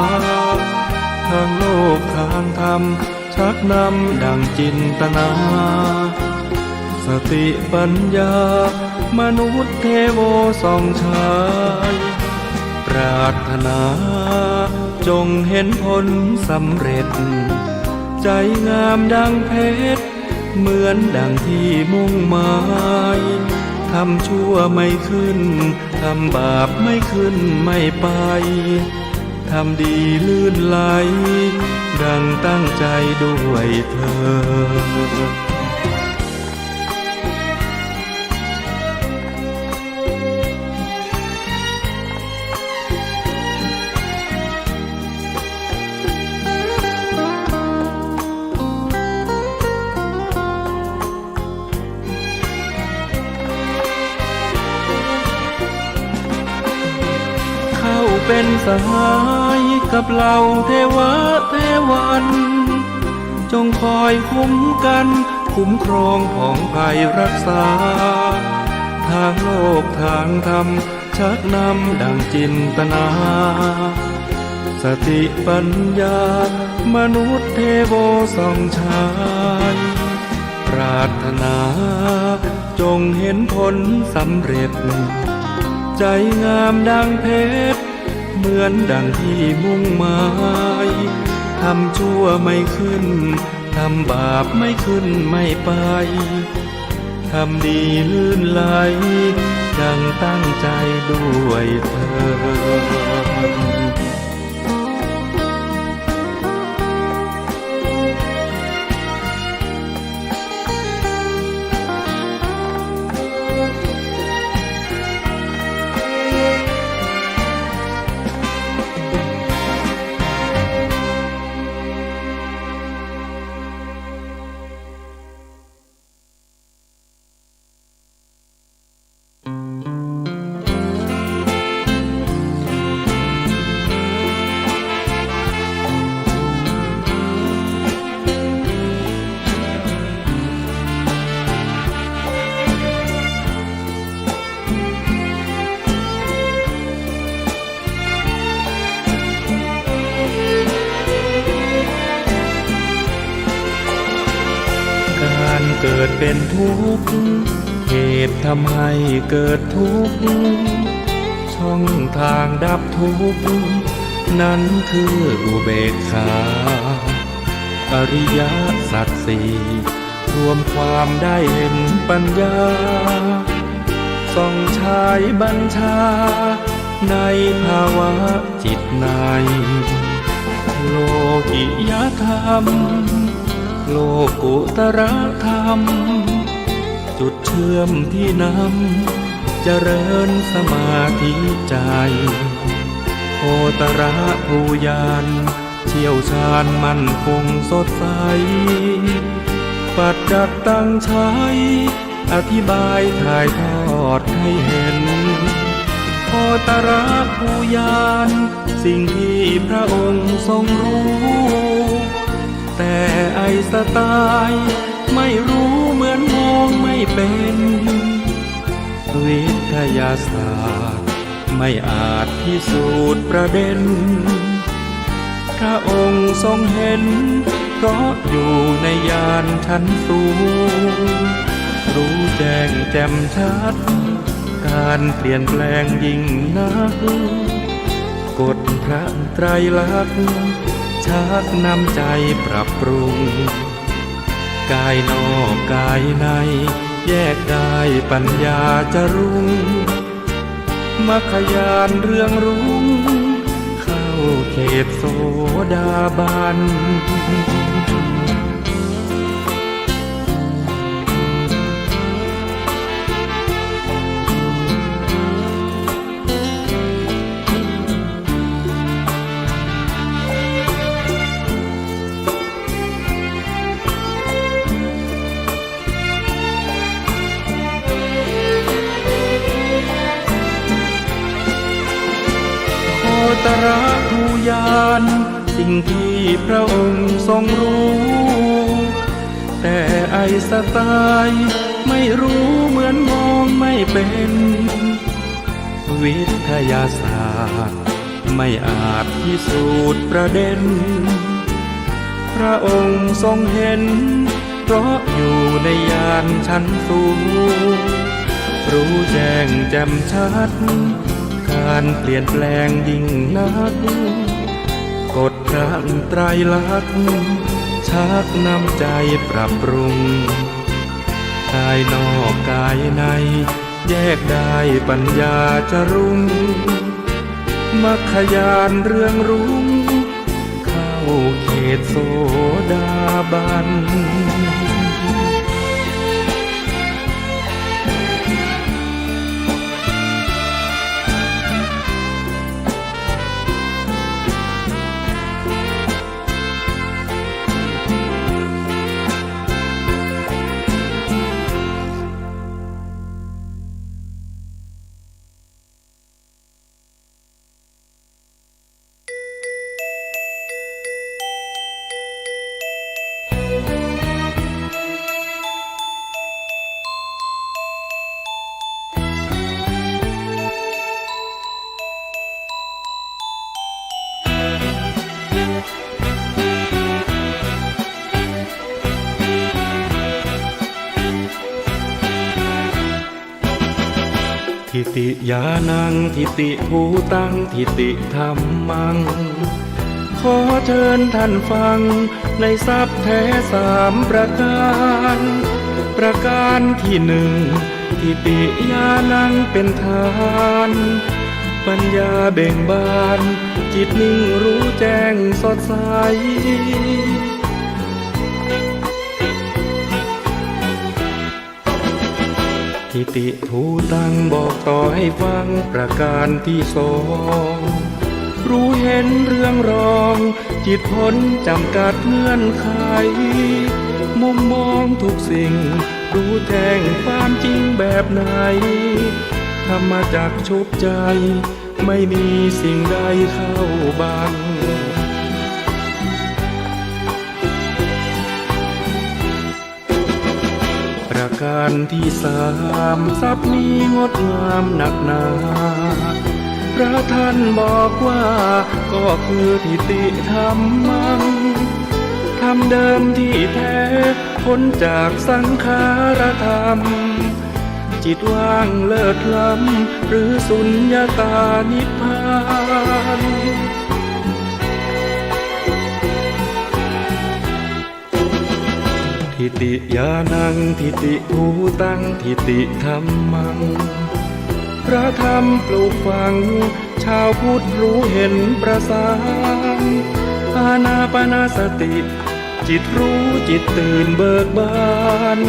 ทางโลกทางธรรมชักนำดังจินตนาสติปัญญามนุษย์เทโวส่องชายปรารถนาจงเห็นผลสำเร็จใจงามดังเพชรเหมือนดังที่มุ่งหมายทำชั่วไม่ขึ้นทำบาปไม่ขึ้นไม่ไปทำดีลื่นไหลดังตั้งใจด้วยเธอ เ เป็นสหายกับเหล่าเทวะเทวันจงคอยคุ้มกันคุ้มครองของภัยรักษาทางโลกทางธรรมชักนำดังจินตนาสติปัญญามนุษย์เทโวส่องชายปรารถนาจงเห็นผลสำเร็จใจงามดังเพชรเหมือนดังที่มุ่งหมายทำชั่วไม่ขึ้นทำบาปไม่ขึ้นไม่ไปทำดีลื่นไหลดังตั้งใจด้วยเธอเกิดเป็นทุกข์เหตุทำให้เกิดทุกข์ช่องทางดับทุกข์นั้นคืออุเบกขาอริยสัจสี่รวมความได้เห็นปัญญาส่องฉายบัญชาในภาวะจิตในโลกิยธรรมโลกุตระธรรมจุดเชื่อมที่นำเจริญสมาธิใจโคตระภูยานเชี่ยวชาญมั่นคงสดใสปัจจัตตังใช้อธิบายถ่ายทอดให้เห็นโคตระภูยานสิ่งที่พระองค์ทรงรู้แต่ไอสไตล์ไม่รู้เหมือนมองไม่เป็นวิทยาศาสตร์ไม่อาจพิสูจน์ประเด็นพระองค์ทรงเห็นเพราะอยู่ในญาณชั้นสูงรู้แจ้งแจ่มชัดการเปลี่ยนแปลงยิ่งนักกฎพระไตรลักษณ์ชักนำใจปรับปรุงกายนอกกายในแยกได้ปัญญาจะรุ่งมรรคญาณเรื่องรุ่งเข้าเขตโสดาบันตระภูยานสิ่งที่พระองค์ทรงรู้แต่ไอสไตล์ไม่รู้เหมือนมองไม่เป็นวิทยาศาสตร์ไม่อาจพิสูจน์ประเด็นพระองค์ทรงเห็นเพราะอยู่ในญาณชั้นสูงรู้แจ้งแจ่มชัดการเปลี่ยนแปลงยิ่งนักกฎพระไตรลักษณ์ชักนำใจปรับปรุงกายนอกกายในแยกได้ปัญญาจะรุ่งมรรคญาณเรื่องรุ่งเข้าเขตโสดาบัน ยานังทิติภูตังทิติธรรมังขอเชิญท่านฟังในทรัพย์แท้สามประการประการที่หนึ่งทิติยานังเป็นทานปัญญาเบ่งบานจิตนิ่งรู้แจ้งสดใสทิติภูตังบอกต่อให้ฟังประการที่สองรู้เห็นเรื่องรองจิตพ้นจำกัดเงื่อนไขมุมมองทุกสิ่งรู้แจ้งความจริงแบบไหนธรรมจักรชุบใจไม่มีสิ่งใดเข้าบังประการที่สามทรัพย์นี้งดงามหนักหนาพระท่านบอกว่าก็คือทิติธรรมังธรรมเดิมที่แท้พ้นจากสังขารธรรมจิตว่างเลิศล้ำหรือสุญญตานิพพานทิติยานังทิติภูตังทิติธรรมังพระธรรมปลูกฝังชาวพุทธรู้เห็นประสานอานาปานสติจิตรู้จิตตื่นเบิกบาน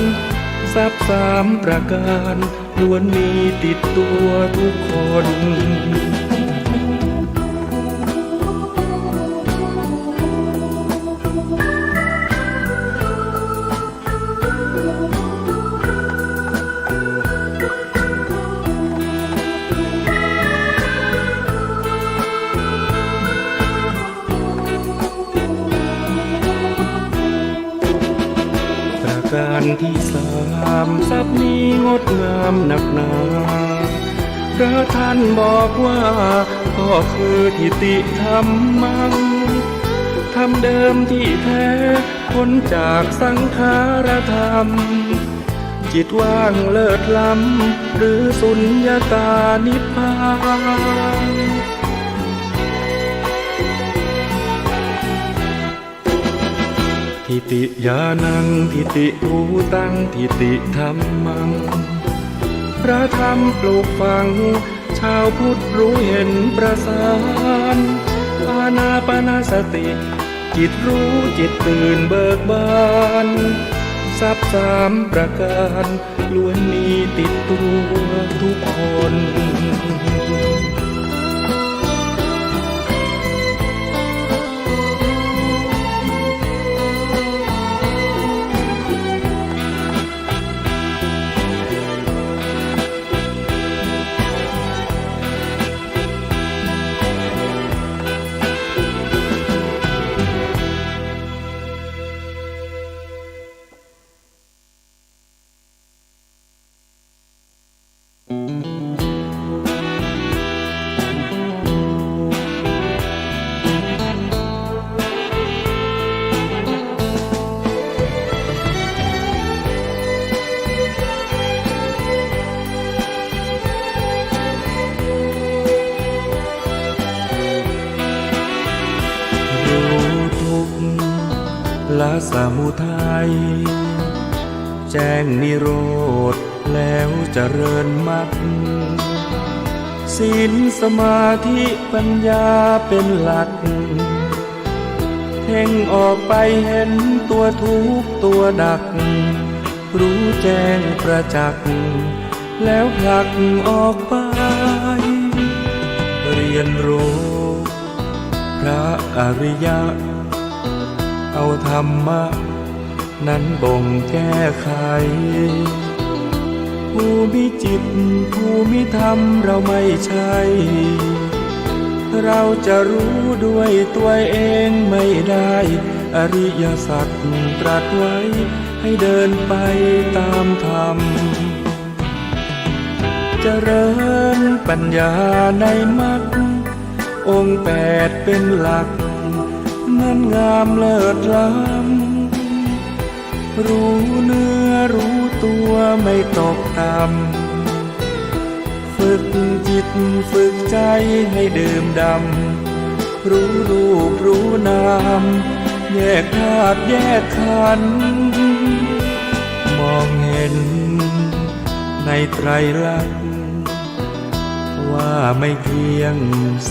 ทรัพย์สามประการล้วนมีติดตัวทุกคนการที่สามทรัพย์นี้งดงามหนักหนาพระท่านบอกว่าก็คือทิติธรรมังธรรมเดิมที่แท้พ้นจากสังขารธรรมจิตว่างเลิศล้ำหรือสุญญตานิพพานทิติยานังทิติภูตังทิติธรรมังพระธรรมปลูกฝังชาวพุทธรู้เห็นประสานอานาปานสติจิตรู้จิตตื่นเบิกบานทรัพย์สามประการล้วนมีติดตัวทุกคนละสมุทัยแจ้งนิโรธแล้วเจริญมรรคศีลสมาธิปัญญาเป็นหลักเพ่งออกไปเห็นตัวทุกข์ตัวดักรู้แจ้งประจักษ์แล้วผลักออกไปเรียนรู้พระอริยะเอาธรรมะนั้นบ่งแก้ไขผู้มีจิตผู้มีธรรมเราไม่ใช่เราจะรู้ด้วยตัวเองไม่ได้อริยสัจตรัสไว้ให้เดินไปตามธรรมเจริญปัญญาในมรรคองค์แปดเป็นหลักงดงามเลิศล้ำรู้เนื้อรู้ตัวไม่ตกต่ำฝึ ฝึกจิตฝึกใจให้ดื่มดำรู้รูปรู้นามแยกธาตุแยกขันธ์มองเห็นในไตรลักษณ์ว่าไม่เที่ยง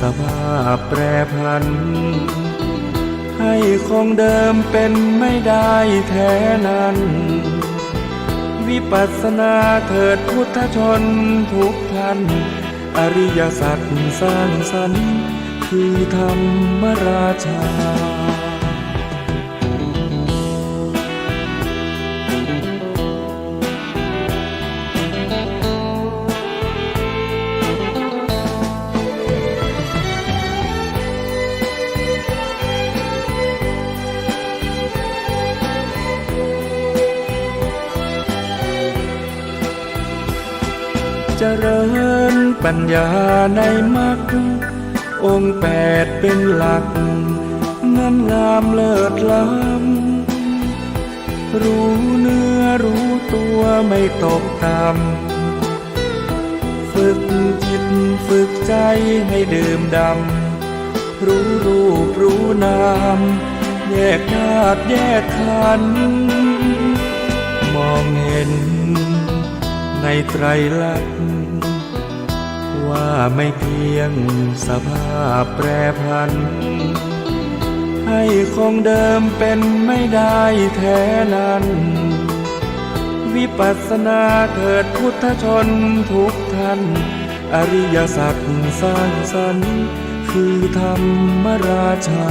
สภาพแปรผันให้คงเดิมเป็นไม่ได้แท้นั้นวิปัสสนาเถิดพุทธชนทุกท่านอริยสัจสร้างสรรค์คือธรรมราชาเจริญปัญญาในมรรคองค์แปดเป็นหลักงั้นงามเลิศล้ำรู้เนื้อรู้ตัวไม่ตกต่ำฝึกจิตฝึกใจให้ดื่มดำรู้รูปรู้นามแยกธาตุแยกขันธ์มองเห็นในไตรลักษณ์ว่าไม่เที่ยงสภาพแปรผันให้คงเดิมเป็นไม่ได้แท้นั้นวิปัสสนาเถิดพุทธชนทุกท่านอริยสัจสร้างสรรค์คือธรรมราชา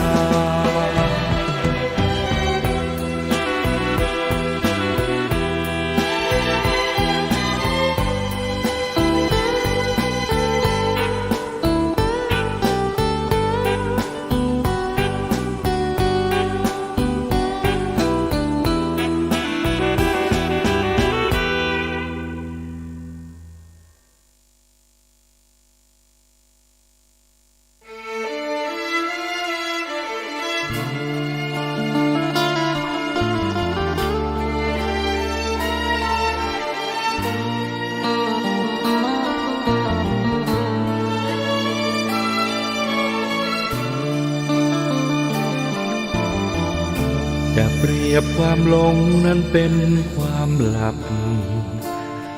จะเปรียบความหลงนั้นเป็นความหลับ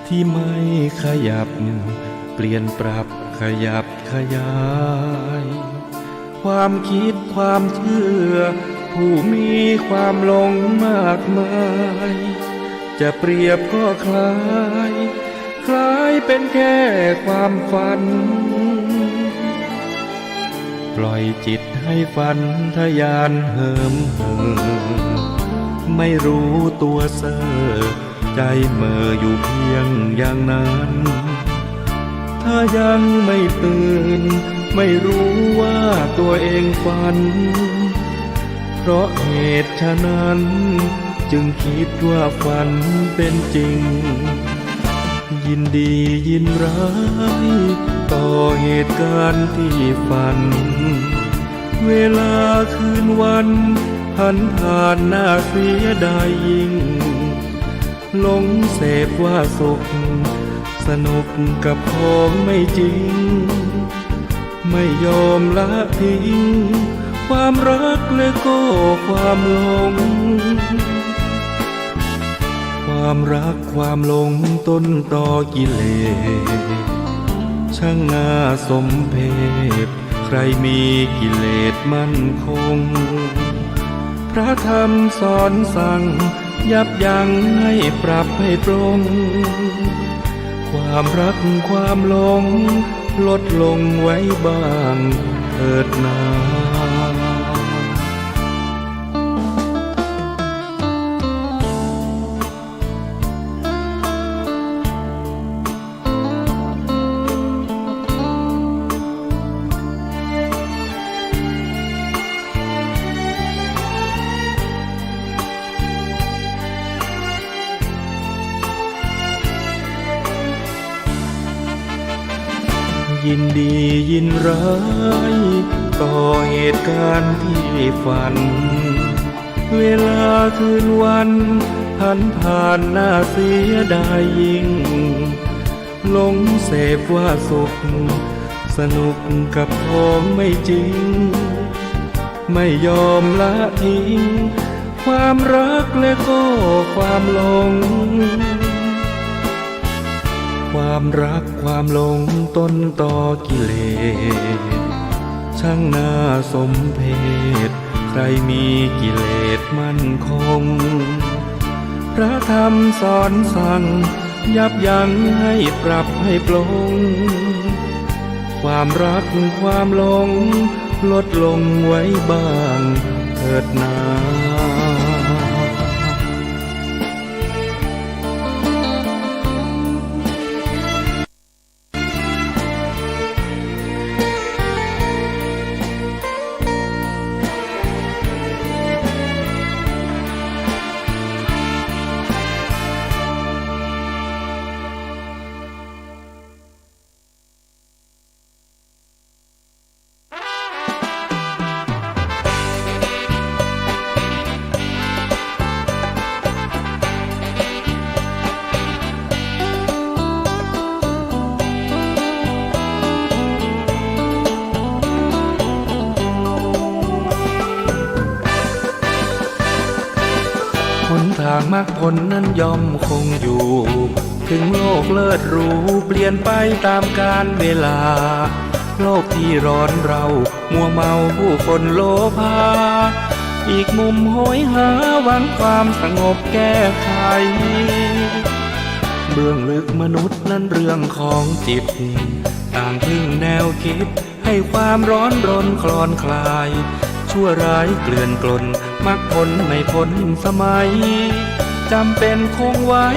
ที่ไม่ขยับเปลี่ยนปรับขยับขยายความคิดความเชื่อผู้มีความหลงมากมายจะเปรียบก็คล้ายเป็นแค่ความฝันปล่อยจิตให้ฝันทะยานเหิมไม่รู้ตัวเซ่อใจเมื่ออยู่เพียงอย่างนั้นถ้ายังไม่ตื่นไม่รู้ว่าตัวเองฝันเพราะเหตุฉะนั้นจึงคิดว่าฝันเป็นจริงยินดียินร้ายต่อเหตุการณ์ที่ฝันเวลาคืนวันผ่านหน้าเสียดายยิ่งหลงเสพว่าสุขสนุกกับของไม่จริงไม่ยอมละทิ้งความรักและก็ความหลงความรักความหลงต้นตอกิเลสช่างน่าสมเพชใครมีกิเลสมั่นคงพระธรรมสอนสั่งยับยั้งให้ปรับให้ตรงความรักความหลงลดลงไว้บ้างเถิดนายินดียินร้ายต่อเหตุการณ์ที่ฝันเวลาคืนวันผ่านหน้าเสียดายยิ่ง หลงเสพว่าสุขสนุกกับของไม่จริงไม่ยอมละทิ้งความรักและก็ความหลงความรักความหลงต้นต่อกิเลสช่างน่าสมเพชใครมีกิเลสมั่นคงพระธรรมสอนสั่งยับยั้งให้ปรับให้ปลงความรักความหลงลดลงไว้บ้างเถิดนาหนทางมรรคผลนั้นย่อมคงอยู่ถึงโลกเลิศหรูเปลี่ยนไปตามกาลเวลาโลกที่ร้อนเรามัวเมาผู้คนโลภาอีกมุมโหยหาหวังความสงบแก้ไขเบื้องลึกมนุษย์นั้นเรื่องของจิตต่างพึ่งแนวคิดให้ความร้อนรนคลอนคลายชั่วร้ายเกลื่อนกลนมรรคผลไม่พ้นสมัยจำเป็นคงไว้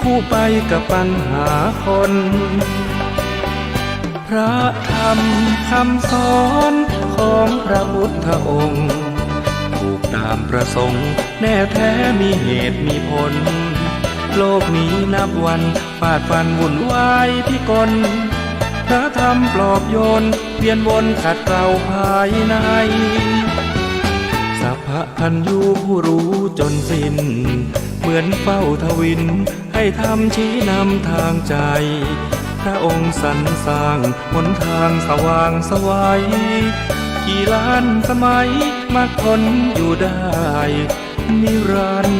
คู่ไปกับปัญหาคนพระธรรมคำสอนของพระพุทธองค์ถูกตามประสงค์แน่แท้มีเหตุมีผลโลกนี้นับวันฟาดฟันวุ่นวายพิกลพระธรรมปลอบโยนเวียนวนขัดเกลาภายในสัพพะพันยูผู้รู้จนสิ้นเหมือนเฝ้าทวินให้ทำชี้นำทางใจพระองค์สรรสร้างหนทางสว่างไสวกี่ล้านสมัยมรรคผลอยู่ได้นิรันดร์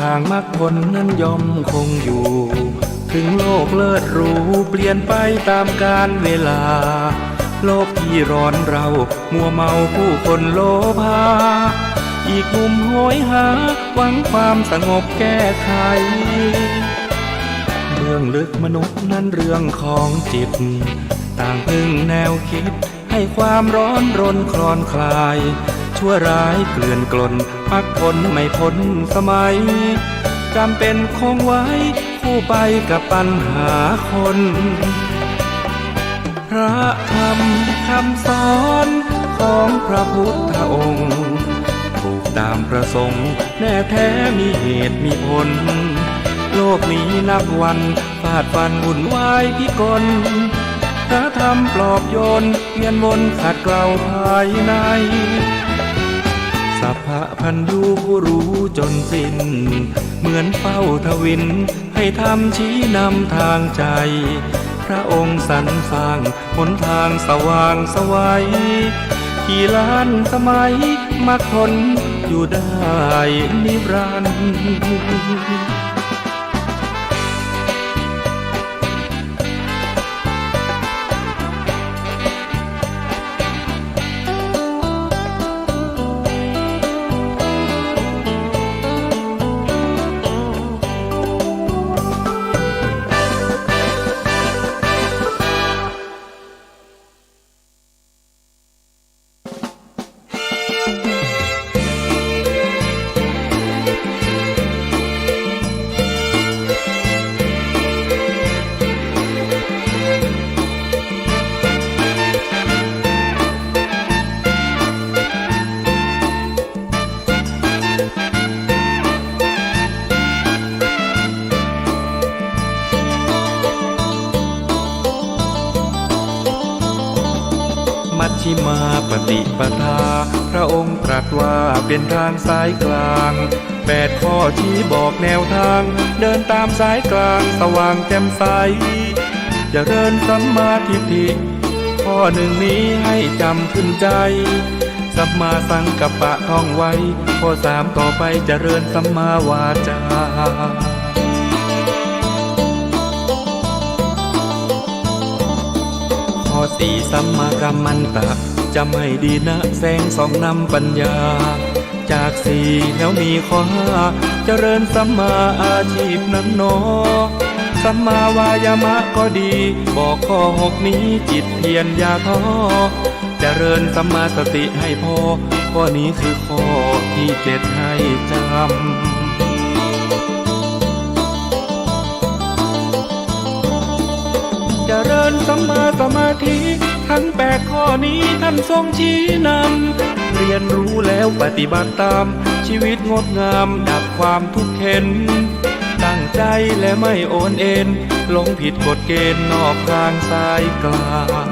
ทางมรรคผลนั้นย่อมคงอยู่ถึงโลกเลิศหรูเปลี่ยนไปตามกาลเวลาโลกที่ร้อนเรามัวเมาผู้คนโลภาอีกมุมโหยหาหวังความสงบแก้ไขเบื้องลึกมนุษย์นั้นเรื่องของจิตต่างพึ่งแนวคิดให้ความร้อนรนคลอนคลายชั่วร้ายเกลื่อนกลนมรรคผลไม่พ้นสมัยจำเป็นคงไว้คู่ไปกับปัญหาคนพระธรรมคำสอนของพระพุทธองค์ถูกตามประสงค์แน่แท้มีเหตุมีผลโลกนี้นับวันฟาดฟันวุ่นวายพิกลพระธรรมปลอบโยนเวียนวนขัดเกลาภายในสัพพะพันยูผู้รู้จนสิ้นเหมือนเฝ้าทวินให้ทำชี้นำทางใจพระองค์สรรสร้างหนทางสว่างไสวกี่ล้านสมัยมรรคผลอยู่ได้นิรันดร์ ชิมาปฏิปทาพระองค์ตรัสว่าเป็นทางสายกลาง8 ข้อชี้บอกแนวทางเดินตามสายกลางสว่างแจ่มใสเจริญสัมมาทิฏฐิข้อหนึ่งนี้ให้จำขึ้นใจสัมมาสังกัปปะท่องไว้ข้อ3ต่อไปเจริญสัมมาวาจาข้อ4สัมมากัมมันตะจำให้ดีนะแสงส่องนำปัญญาจาก4แล้วมีข้อ5เจริญสัมมาอาชีพนั้นหนอสัมมาวายามะก็ดีบอกข้อ6นี้จิตเพียรอย่าท้อเจริญสัมมาสติให้พอข้อนี้คือข้อที่7ให้จำเจริญสัมมาสมาธิทั้ง8 ข้อนี้ท่านทรงชี้นำเรียนรู้แล้วปฏิบัติตามชีวิตงดงามดับความทุกข์เข็นตั้งใจและไม่โอนเอ็นหลงผิดกฎเกณฑ์นอกทางสายกลาง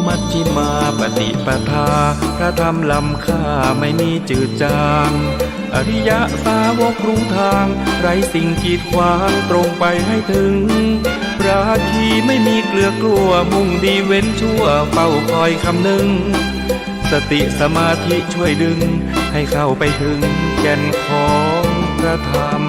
มัชฌิมาปฏิปทาพระธรรมล้ำค่าไม่มีจืดจางอริยสาวกรู้ทางไร้สิ่งกีดขวางตรงไปให้ถึงราคีไม่มีเกลือกลัวมุ่งดีเว้นชั่วเฝ้าคอยคำนึงสติสมาธิช่วยดึงให้เข้าไปถึงแก่นของพระธรรม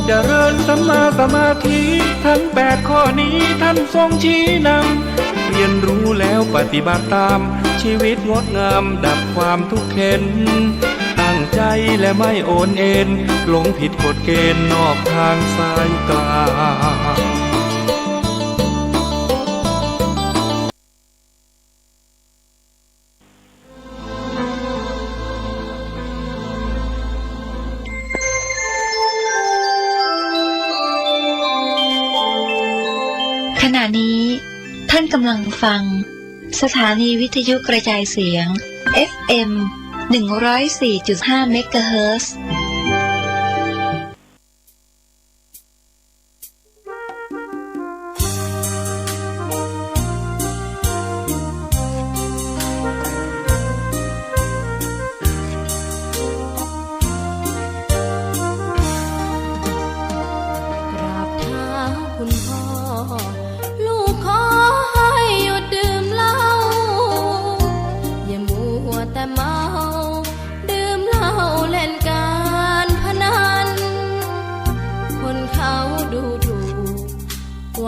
เจริญสัมมาสมาธิทั้ง8 ข้อนี้ท่านทรงชี้นำเรียนรู้แล้วปฏิบัติตามชีวิตงดงามดับความทุกข์เข็นตั้งใจและไม่โอนเอ็นหลงผิดกฎเกณฑ์นอกทางสายกลางขณะนี้ท่านกำลังฟังสถานีวิทยุกระจายเสียง FM 104.5 เมกะเฮิรตซ์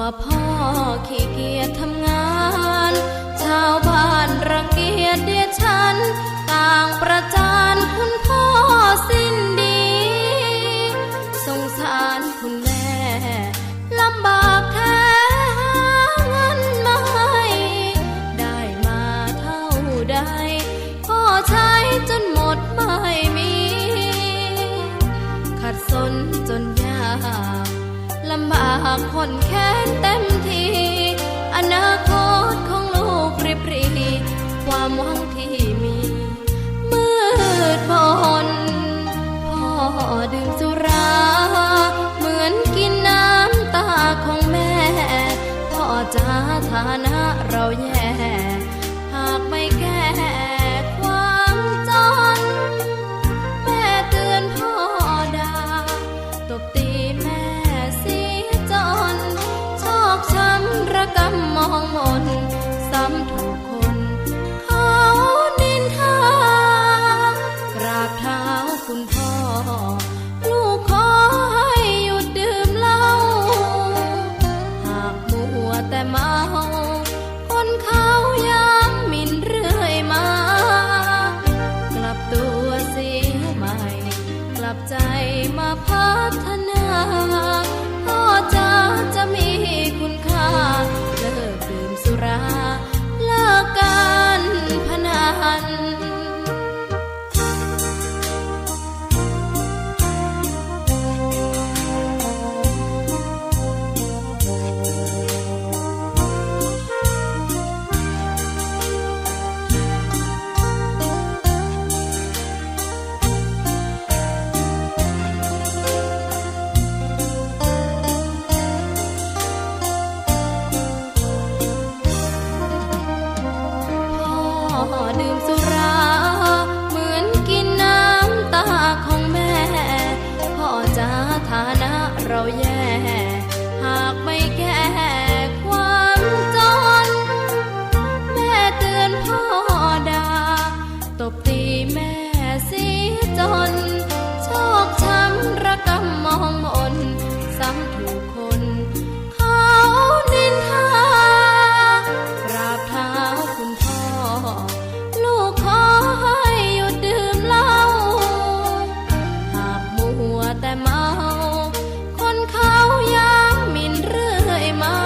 ว่าพ่อขี้เกียจทำงานชาวบ้านรังเกียจเดียดฉันต่างประจานคุณพ่อสิ้นดีสงสารคุณแม่ลำบากแท้หาเงินมาให้ได้มาเท่าใดพ่อใช้จนหมดไม่มีขัดสนจนยากลำบากคนแค้นเต็มทีอนาคตของลูกริบหรี่ความหวังที่มีมืดมนพ่อดื่มสุราเหมือนกินน้ำตาของแม่พ่อจ๋าฐานะเราแย่หากไม่แก้ความจนแม่เตือนพ่อด่าตบตีแม่ชอกช้ำระกำมองมนซ้ำถูกคนเขานินทากราบเท้าคุณพ่อลูกขอให้หยุดดื่มเหล้าหากมัวแต่เมาคนเขาย้ำหมิ่นเรื่อยมากลับตัวเสียใหม่กลับใจมาพัฒนาพ่อจ๋าจะมีคุณค่าเลิกดื่มสุรา การพนันดื่มสุราเหมือนกินน้ำตาของแม่พ่อจ๋าฐานะเราแย่หากไม่แก้ความจนแม่เตือนพ่อด่าตบตีแม่เสียจนโชคช้ำระกำมองมนซ้ำถูกคนเขานินทากราบเท้าคุณพ่อลูกขอให้หยุดดื่มเหล้าหากมัวแต่เมาคนเขาย้ำหมิ่นเรื่อยมา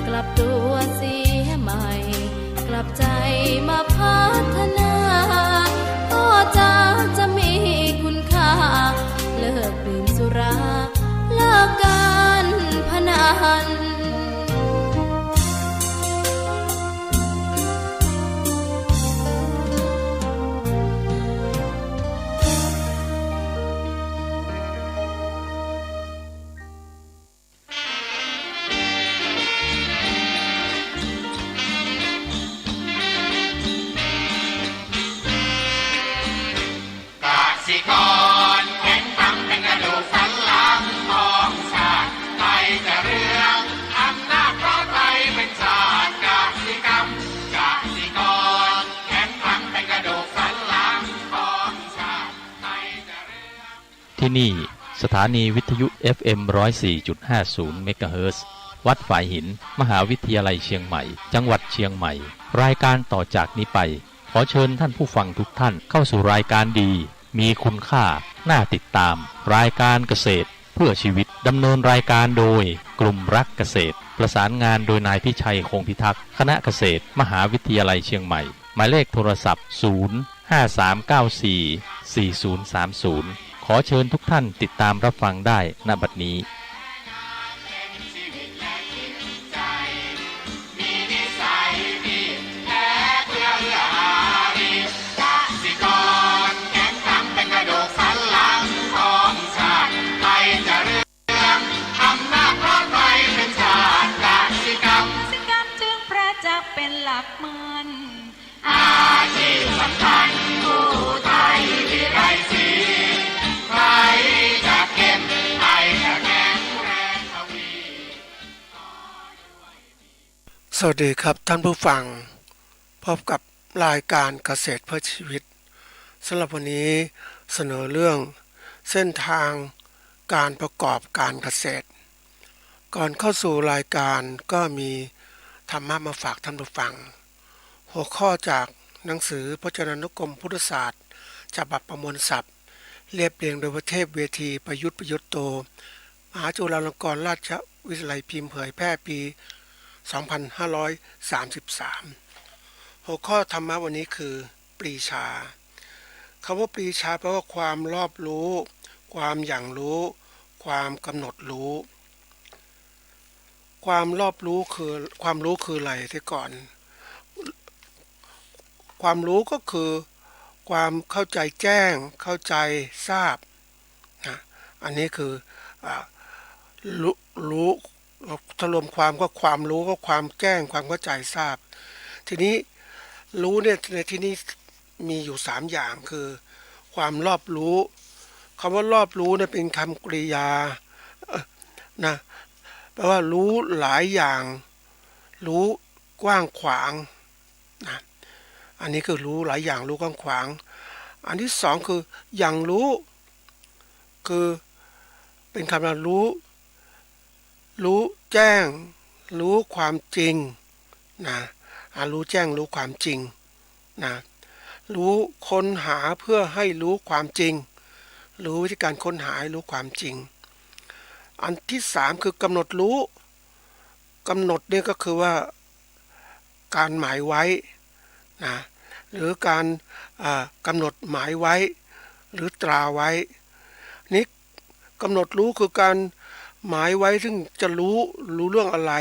กลับตัวเสียใหม่กลับใจมาพัฒนาก็จะมีคุณค่าเลิกดื่มสุราเลิกการพนันสิกรแข็งขังเป็นกระดูกสันหลังของชาติไทยจะเรื่องอำนาจเพราะไทยเป็นชาติกสิกรรมกสิกรแข็งขังเป็นกระดูกสันหลังของชาติไทยจะเรื่องที่นี่สถานีวิทยุ FM 104.50 เมกะเฮิรตซ์วัดฝายหินมหาวิทยาลัยเชียงใหม่จังหวัดเชียงใหม่รายการต่อจากนี้ไปขอเชิญท่านผู้ฟังทุกท่านเข้าสู่รายการดีมีคุณค่าน่าติดตามรายการเกษตรเพื่อชีวิตดำเนินรายการโดยกลุ่มรักเกษตรประสานงานโดยนายพิชัยคงพิทักษ์คณะเกษตรมหาวิทยาลัยเชียงใหม่หมายเลขโทรศัพท์053944030ขอเชิญทุกท่านติดตามรับฟังได้ณบัดนี้เป็นหลักมันอาชีพสำคัญผู้ไทยที่ไรสีใครจะเก็บใครจะแข็งแรงทวีสวัสดีครับท่านผู้ฟังพบกับรายการเกษตรเพื่อชีวิตสำหรับวันนี้เสนอเรื่องเส้นทางการประกอบการเกษตรก่อนเข้าสู่รายการก็มีธรรมะมาฝากท่านผู้ฟังหัวข้อจากหนังสือพจนานุกรมพุทธศาสตร์ฉบับประมวลศัพท์เรียบเรียงโดยพระเทพเวทีประยุทธ์โตมหาจุฬาลงกรณราชวิทยาลัยพิมพ์เผยแพร่ปี 2533 หัวข้อธรรมะวันนี้คือปรีชาคำว่าปรีชาแปลว่าความรอบรู้ความอย่างรู้ความกำหนดรู้ความรอบรู้คือความรู้คืออะไรที่ก่อนความรู้ก็คือความเข้าใจแจ้งเข้าใจทราบนะอันนี้คือรู้ถ้ารวมความก็ความรู้ก็ความแจ้งความเข้าใจทราบทีนี้รู้เนี่ยในที่นี้มีอยู่3อย่างคือความรอบรู้คำว่ารอบรู้เนี่ยเป็นคำกริยานะแปลว่ารู้หลายอย่างรู้กว้างขวางนะอันนี้คือรู้หลายอย่างรู้กว้างขวางอันที่สองคืออย่างรู้คือเป็นคำว่ารู้แจ้งรู้ความจริงนะรู้แจ้งรู้ความจริงนะรู้ค้นหาเพื่อให้รู้ความจริงรู้วิธีการค้นหาให้รู้ความจริงอันที่3คือกำหนดรู้กำหนดเนี่ยก็คือว่า การหมายไว้นะหรือการกำหนดหมายไว้หรือตราไว้นี่กำหนดรู้คือการหมายไว้ซึ่งจะรู้เรื่องอะไร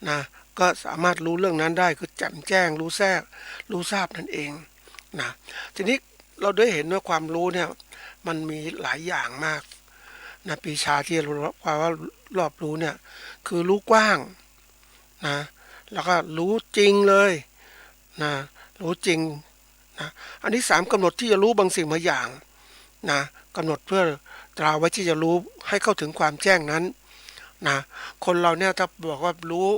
นะก็สามารถรู้เรื่องนั้นได้คือแจ่มแจ้งรู้ทราบนั่นเองนะทีนี้เราได้เห็นว่าความรู้เนี่ยมันมีหลายอย่างมากนะปีชาที่เราว่ารอบรู้เนี่ยคือรู้กว้างนะแล้วก็รู้จริงเลยนะรู้จริงนะอันที่สามกำหนดที่จะรู้บางสิ่งบางอย่างนะกำหนดเพื่อตราไว้ที่จะรู้ให้เข้าถึงความแจ้งนั้นนะคนเราเนี่ยถ้าบอกว่ารู้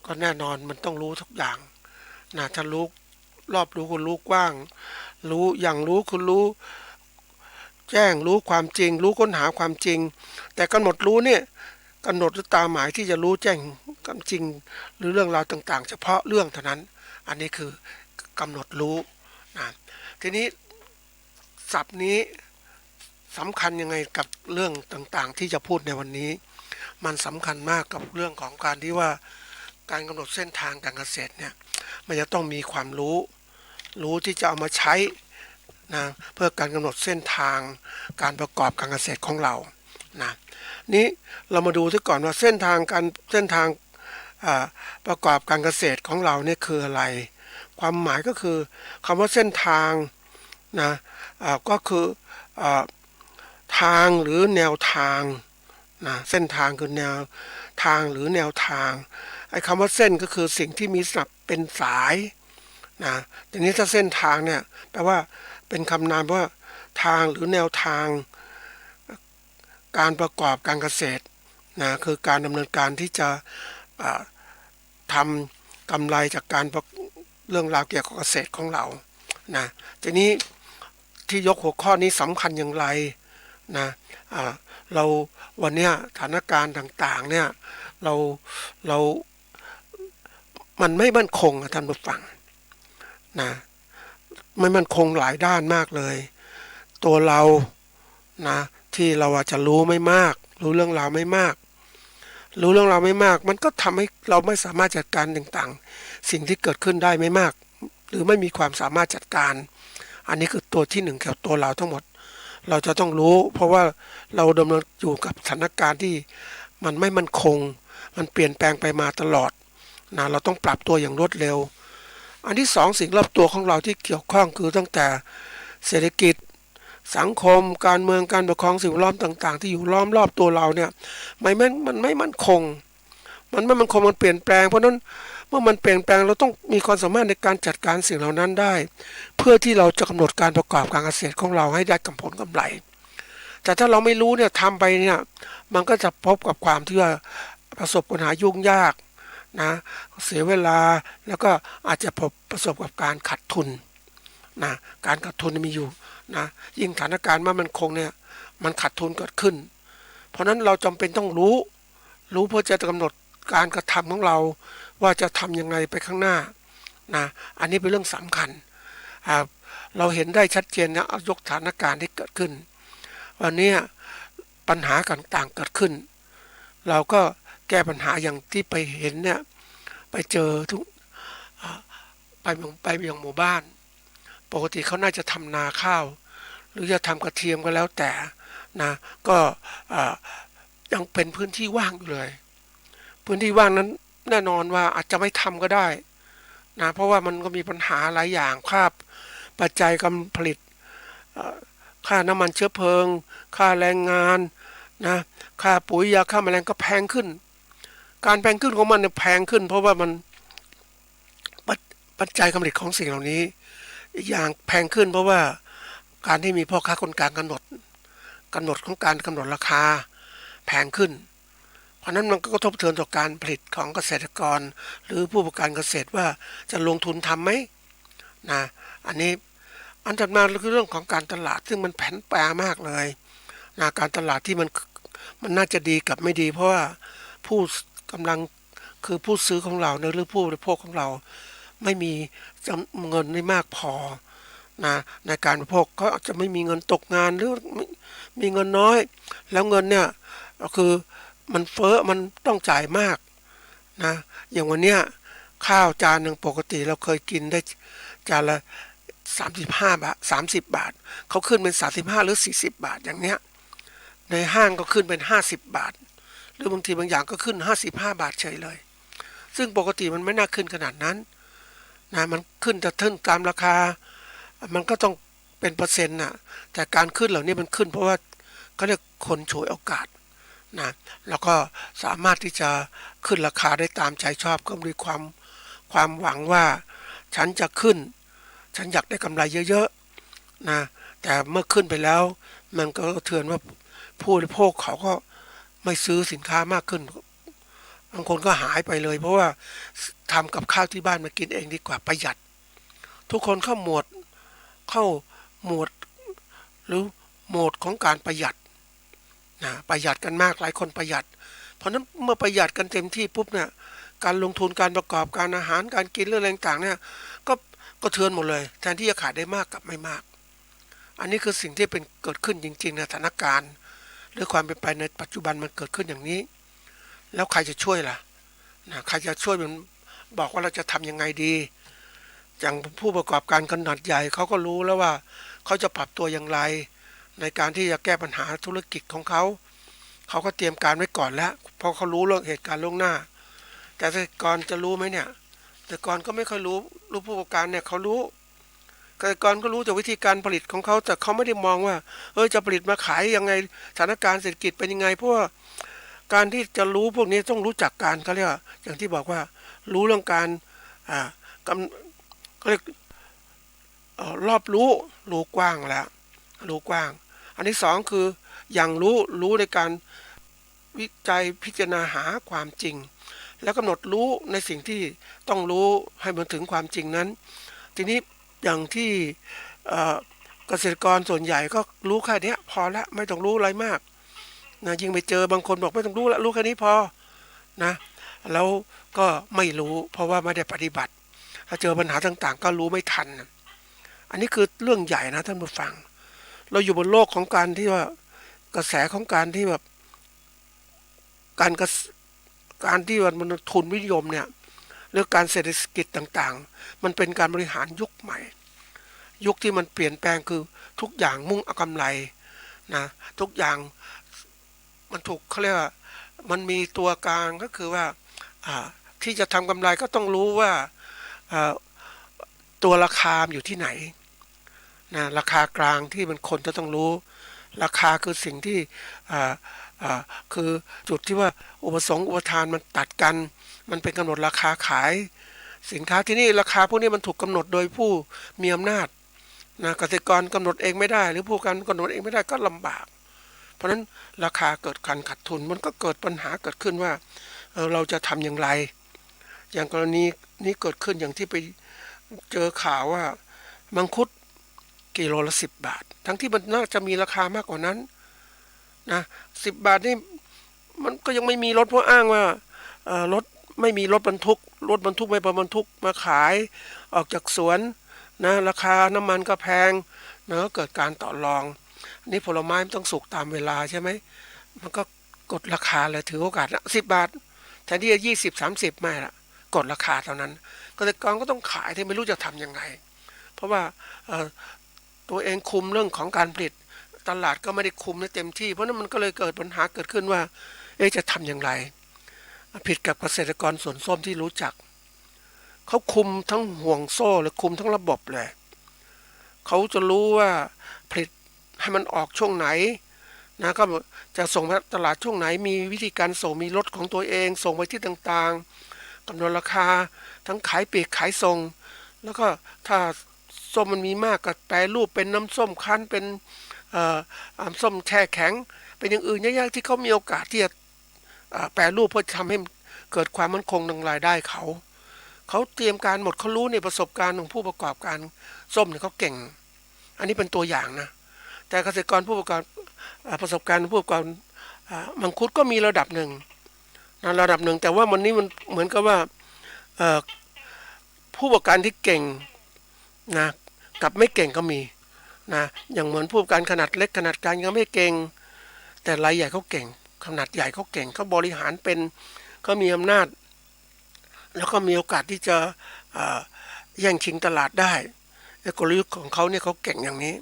ก็แน่นอนมันต้องรู้ทุกอย่างนะถ้ารู้รอบรู้คือรู้กว้างรู้อย่างรู้คือรู้แจ้งรู้ความจริงรู้ค้นหาความจริงแต่กำหนดรู้เนี่ยกำหนดตามหมายที่จะรู้แจ้งความจริงหรือเรื่องราวต่างๆเฉพาะเรื่องเท่านั้นอันนี้คือกำหนดรู้นะทีนี้ศัพท์นี้สำคัญยังไงกับเรื่องต่างๆที่จะพูดในวันนี้มันสำคัญมากกับเรื่องของการที่ว่าการกำหนดเส้นทางการเกษตรเนี่ยมันจะต้องมีความรู้ที่จะเอามาใช้นะเพื่อการกำหนดเส้นทางการประกอบการเกษตรของเรานะนี้เรามาดูซะก่อนว่าเส้นทางประกอบการเกษตรของเราเนี่ยคืออะไรความหมายก็คือคำว่าเส้นทางนะก็คือทางหรือแนวทางนะเส้นทางคือแนวทางหรือแนวทางไอ้คำว่าเส้นก็คือสิ่งที่มีศัพท์เป็นสายนะทีนี้ถ้าเส้นทางเนี่ยแปลว่าเป็นคำนามว่าทางหรือแนวทางการประกอบการเกษตรนะคือการดำเนินการที่จะทำกำไรจากการเรื่องราวเกี่ยวกับเกษตรของเรานะทีนี้ที่ยกหัวข้อนี้สำคัญอย่างไรนะเราวันนี้สถานการณ์ต่างๆเนี่ยเรามันไม่มั่นคงท่านผู้ฟังนะไม่มั่นคงหลายด้านมากเลยตัวเรานะที่เราอาจจะรู้ไม่มากรู้เรื่องราวไม่มากมันก็ทำให้เราไม่สามารถจัดการต่างๆสิ่งที่เกิดขึ้นได้ไม่มากหรือไม่มีความสามารถจัดการอันนี้คือตัวที่หนึ่งเกี่ยวกับตัวเราทั้งหมดเราจะต้องรู้เพราะว่าเราดำเนินอยู่กับสถานการณ์ที่มันไม่มั่นคงมันเปลี่ยนแปลงไปมาตลอดนะเราต้องปรับตัวอย่างรวดเร็วอันที่สองสิ่งรอบตัวของเราที่เกี่ยวข้องคือตั้งแต่เศรษฐกิจสังคมการเมืองการปกครองสิ่งแวดล้อมต่างๆที่อยู่ล้อมรอบตัวเราเนี่ยมันไม่มั่นคงมันเปลี่ยนแปลงเพราะนั้นเมื่อมันเปลี่ยนแปลงเราต้องมีความสามารถในการจัดการสิ่งเหล่านั้นได้เพื่อที่เราจะกำหนดการประกอบการเกษตรของเราให้ได้ผลกำไรแต่ถ้าเราไม่รู้เนี่ยทำไปเนี่ยมันก็จะพบกับความที่ว่าประสบปัญหายุ่งยากนะเสียเวลาแล้วก็อาจจะประสบกับการขาดทุนนะการขาดทุนมีอยู่นะยิ่งสถานการณ์มันคงเนี่ยมันขาดทุนเกิดขึ้นเพราะนั้นเราจำเป็นต้องรู้เพื่อจะกำหนดการกระทำของเราว่าจะทำยังไงไปข้างหน้านะอันนี้เป็นเรื่องสำคัญเราเห็นได้ชัดเจนนะยกสถานการณ์ที่เกิดขึ้นวันนี้ปัญหาต่างๆเกิดขึ้นเราก็แก้ปัญหาอย่างที่ไปเห็นเนี่ยไปเจอทุกไปอย่างหมู่บ้านปกติเขาน่าจะทำนาข้าวหรือจะทำกระเทียมก็แล้วแต่นะก็ยังเป็นพื้นที่ว่างอยู่เลยพื้นที่ว่างนั้นแน่นอนว่าอาจจะไม่ทำก็ได้นะเพราะว่ามันก็มีปัญหาหลายอย่างค่าปัจจัยการผลิตค่าน้ำมันเชื้อเพลิงค่าแรงงานนะค่าปุ๋ยยาฆ่าแมลงก็แพงขึ้นการแพงขึ้นของมันเนี่ยแพงขึ้นเพราะว่ามันปัจจัยการผลิตของสิ่งเหล่านี้อีกอย่างแพงขึ้นเพราะว่าการที่มีพ่อค้าคนกลางกำหนดของการกำหนดราคาแพงขึ้นเพราะนั้นมันก็กระทบกระเทือนต่อการผลิตของเกษตรกรหรือผู้ประกอบการเกษตรว่าจะลงทุนทำไหมนะอันนี้อันถัดมาคือเรื่องของการตลาดซึ่งมันแผนแปรมากเลยนะการตลาดที่มันน่าจะดีกับไม่ดีเพราะว่าผู้กำลังคือผู้ซื้อของเราหรือผู้บริโภคของเราไม่มีเงินได้มากพอนะในการบริโภคก็อาจจะไม่มีเงินตกงานหรือมีเงินน้อยแล้วเงินเนี่ยก็คือมันเฟ้อมันต้องจ่ายมากนะอย่างวันเนี้ย ข้าวจานหนึ่งปกติเราเคยกินได้จานละ35 บาท30 บาทเขาขึ้นเป็น35หรือ40 บาทอย่างเนี้ยในห้างก็ขึ้นเป็น50 บาทหรือบางทีบางอย่างก็ขึ้น55 บาทเฉยเลยซึ่งปกติมันไม่น่าขึ้นขนาดนั้นนะมันขึ้นจะทึ่งตามราคามันก็ต้องเป็นเปอร์เซ็นต์นะแต่การขึ้นเหล่านี้มันขึ้นเพราะว่าเขาเรียกคนฉวยโอกาสนะแล้วก็สามารถที่จะขึ้นราคาได้ตามใจชอบก็มีความหวังว่าฉันจะขึ้นฉันอยากได้กำไรเยอะๆนะแต่เมื่อขึ้นไปแล้วมันก็เทือนว่าผู้บริโภคเขาก็ไม่ซื้อสินค้ามากขึ้นบางคนก็หายไปเลยเพราะว่าทำกับข้าวที่บ้านมากินเองดีกว่าประหยัดทุกคนเข้าโหมดหรือโหมดของการประหยัดนะประหยัดกันมากหลายคนประหยัดเพราะนั้นเมื่อประหยัดกันเต็มที่ปุ๊บเนี่ยการลงทุนการประกอบการอาหารการกินเรื่องต่างๆเนี่ยก็เทือนหมดเลยแทนที่จะขายได้มากกับไม่มากอันนี้คือสิ่งที่เป็นเกิดขึ้นจริงๆในสถานการณ์หรือความเป็นไปในปัจจุบันมันเกิดขึ้นอย่างนี้แล้วใครจะช่วยล่ะนะใครจะช่วยมันบอกว่าเราจะทำยังไงดีอย่างผู้ประกอบการขนาดใหญ่เขาก็รู้แล้วว่าเขาจะปรับตัวอย่างไรในการที่จะแก้ปัญหาธุรกิจของเขาก็เตรียมการไว้ก่อนแล้วเพราะเขารู้เรื่องเหตุการณ์ล่วงหน้าแต่เกษตรกรจะรู้ไหมเนี่ยเกษตรกรก็ไม่ค่อยรู้ผู้ประกอบการเนี่ยเขารู้เกษตรกรก็รู้จากวิธีการผลิตของเขาแต่เขาไม่ได้มองว่าจะผลิตมาขายยังไงสถานการณ์เศรษฐกิจเป็นยังไงเพราะว่าการที่จะรู้พวกนี้ต้องรู้จักการเขาเรียกอย่างที่บอกว่ารู้เรื่องการเขาเรียกรอบรู้กว้างแล้วรู้กว้างอันที่สองคืออย่างรู้ในการวิจัยพิจารณาหาความจริงแล้วกำหนดรู้ในสิ่งที่ต้องรู้ให้มันถึงความจริงนั้นทีนี้อย่างที่เกษตรกรส่วนใหญ่ก็รู้แค่นี้พอละไม่ต้องรู้อะไรมากนะยิ่งไปเจอบางคนบอกไม่ต้องรู้ละรู้แค่นี้พอนะแล้วก็ไม่รู้เพราะว่าไม่ได้ปฏิบัติถ้าเจอปัญหาต่างๆก็รู้ไม่ทันอันนี้คือเรื่องใหญ่นะท่านผู้ฟังเราอยู่บนโลกของการที่ว่ากระแสของการที่แบบการที่มันทุนนิยมเนี่ยเรื่องการเศรษฐกิจต่างๆมันเป็นการบริหารยุคใหม่ยุคที่มันเปลี่ยนแปลงคือทุกอย่างมุ่งเอากำไรนะทุกอย่างมันถูกเขาเรียกว่ามันมีตัวกลางก็คือว่าที่จะทำกำไรก็ต้องรู้ว่าตัวราคาอยู่ที่ไหนนะราคากลางที่มันคนจะต้องรู้ราคาคือสิ่งที่คือจุดที่ว่าอุปสงค์อุปทานมันตัดกันมันเป็นกำหนดราคาขายสินค้าที่นี่ราคาพวกนี้มันถูกกำหนดโดยผู้มีอำนาจนะเกษตรกรกำหนดเองไม่ได้หรือผู้การกำหนดเองไม่ได้ก็ลำบากเพราะฉะนั้นราคาเกิดการขาดทุนมันก็เกิดปัญหาเกิดขึ้นว่าเราจะทำอย่างไรอย่างกรณีนี้เกิดขึ้นอย่างที่ไปเจอข่าวว่ามังคุดกิโลละ10 บาททั้งที่มันน่าจะมีราคามากกว่านั้นนะ10 บาทนี่มันก็ยังไม่มีรถเพราะอ้างว่ารถไม่มีรถบรรทุกไม่บรรทุกมาขายออกจากสวนนะราคาน้ำมันก็แพงนะเกิดการต่อรองนี่ผลไม้มันต้องสุกตามเวลาใช่ไหมมันก็กดราคาเลยถือโอกาส10 บาทแทนที่จะ20-30ไม่ละกดราคาเท่านั้นเกษตรกรก็ต้องขายที่ไม่รู้จะทำยังไงเพราะว่าตัวเองคุมเรื่องของการผลิตตลาดก็ไม่ได้คุมได้เต็มที่เพราะนั้นมันก็เลยเกิดปัญหาเกิดขึ้นว่าจะทำอย่างไรผิดกับเกษตรกรสวนส้มที่รู้จักเขาคุมทั้งห่วงโซ่หรือคุมทั้งระบบเลยเขาจะรู้ว่าผลิตให้มันออกช่วงไหนนะก็จะส่งไปตลาดช่วงไหนมีวิธีการส่งมีรถของตัวเองส่งไปที่ต่างๆกำหนดราคาทั้งขายปลีกขายส่งแล้วก็ถ้าส้มมันมีมากก็แปรรูปเป็นน้ำส้มคั้นเป็นส้มแช่แข็งเป็นอย่างอื่นเยอะๆที่เขามีโอกาสที่จะแปรรูปเพื่อทำให้เกิดความมั่นคงทางรายได้เขาเตรียมการหมดเขารู้ในประสบการณ์ของผู้ประกอบการส้มเนี่ยเขาเก่งอันนี้เป็นตัวอย่างนะแต่เกษตรกรผู้ประกอบประสบการณ์ผู้ประกอบมังคุดก็มีระดับหนึ่งแต่ว่าวันนี้มันเหมือนกับว่าผู้ประกอบการที่เก่งนะกับไม่เก่งก็มีนะอย่างเหมือนผู้ประกอบการขนาดเล็กขนาดกลางยังไม่เก่งแต่รายใหญ่เขาเก่งขนาดใหญ่เขาเก่งเขาบริหารเป็นเขามีอำนาจ แล้วก็มีโอกาสที่จะแย่งชิงตลาดได้กลยุทธ์ของเขาเนี่ยเขาเก่งอย่างนี้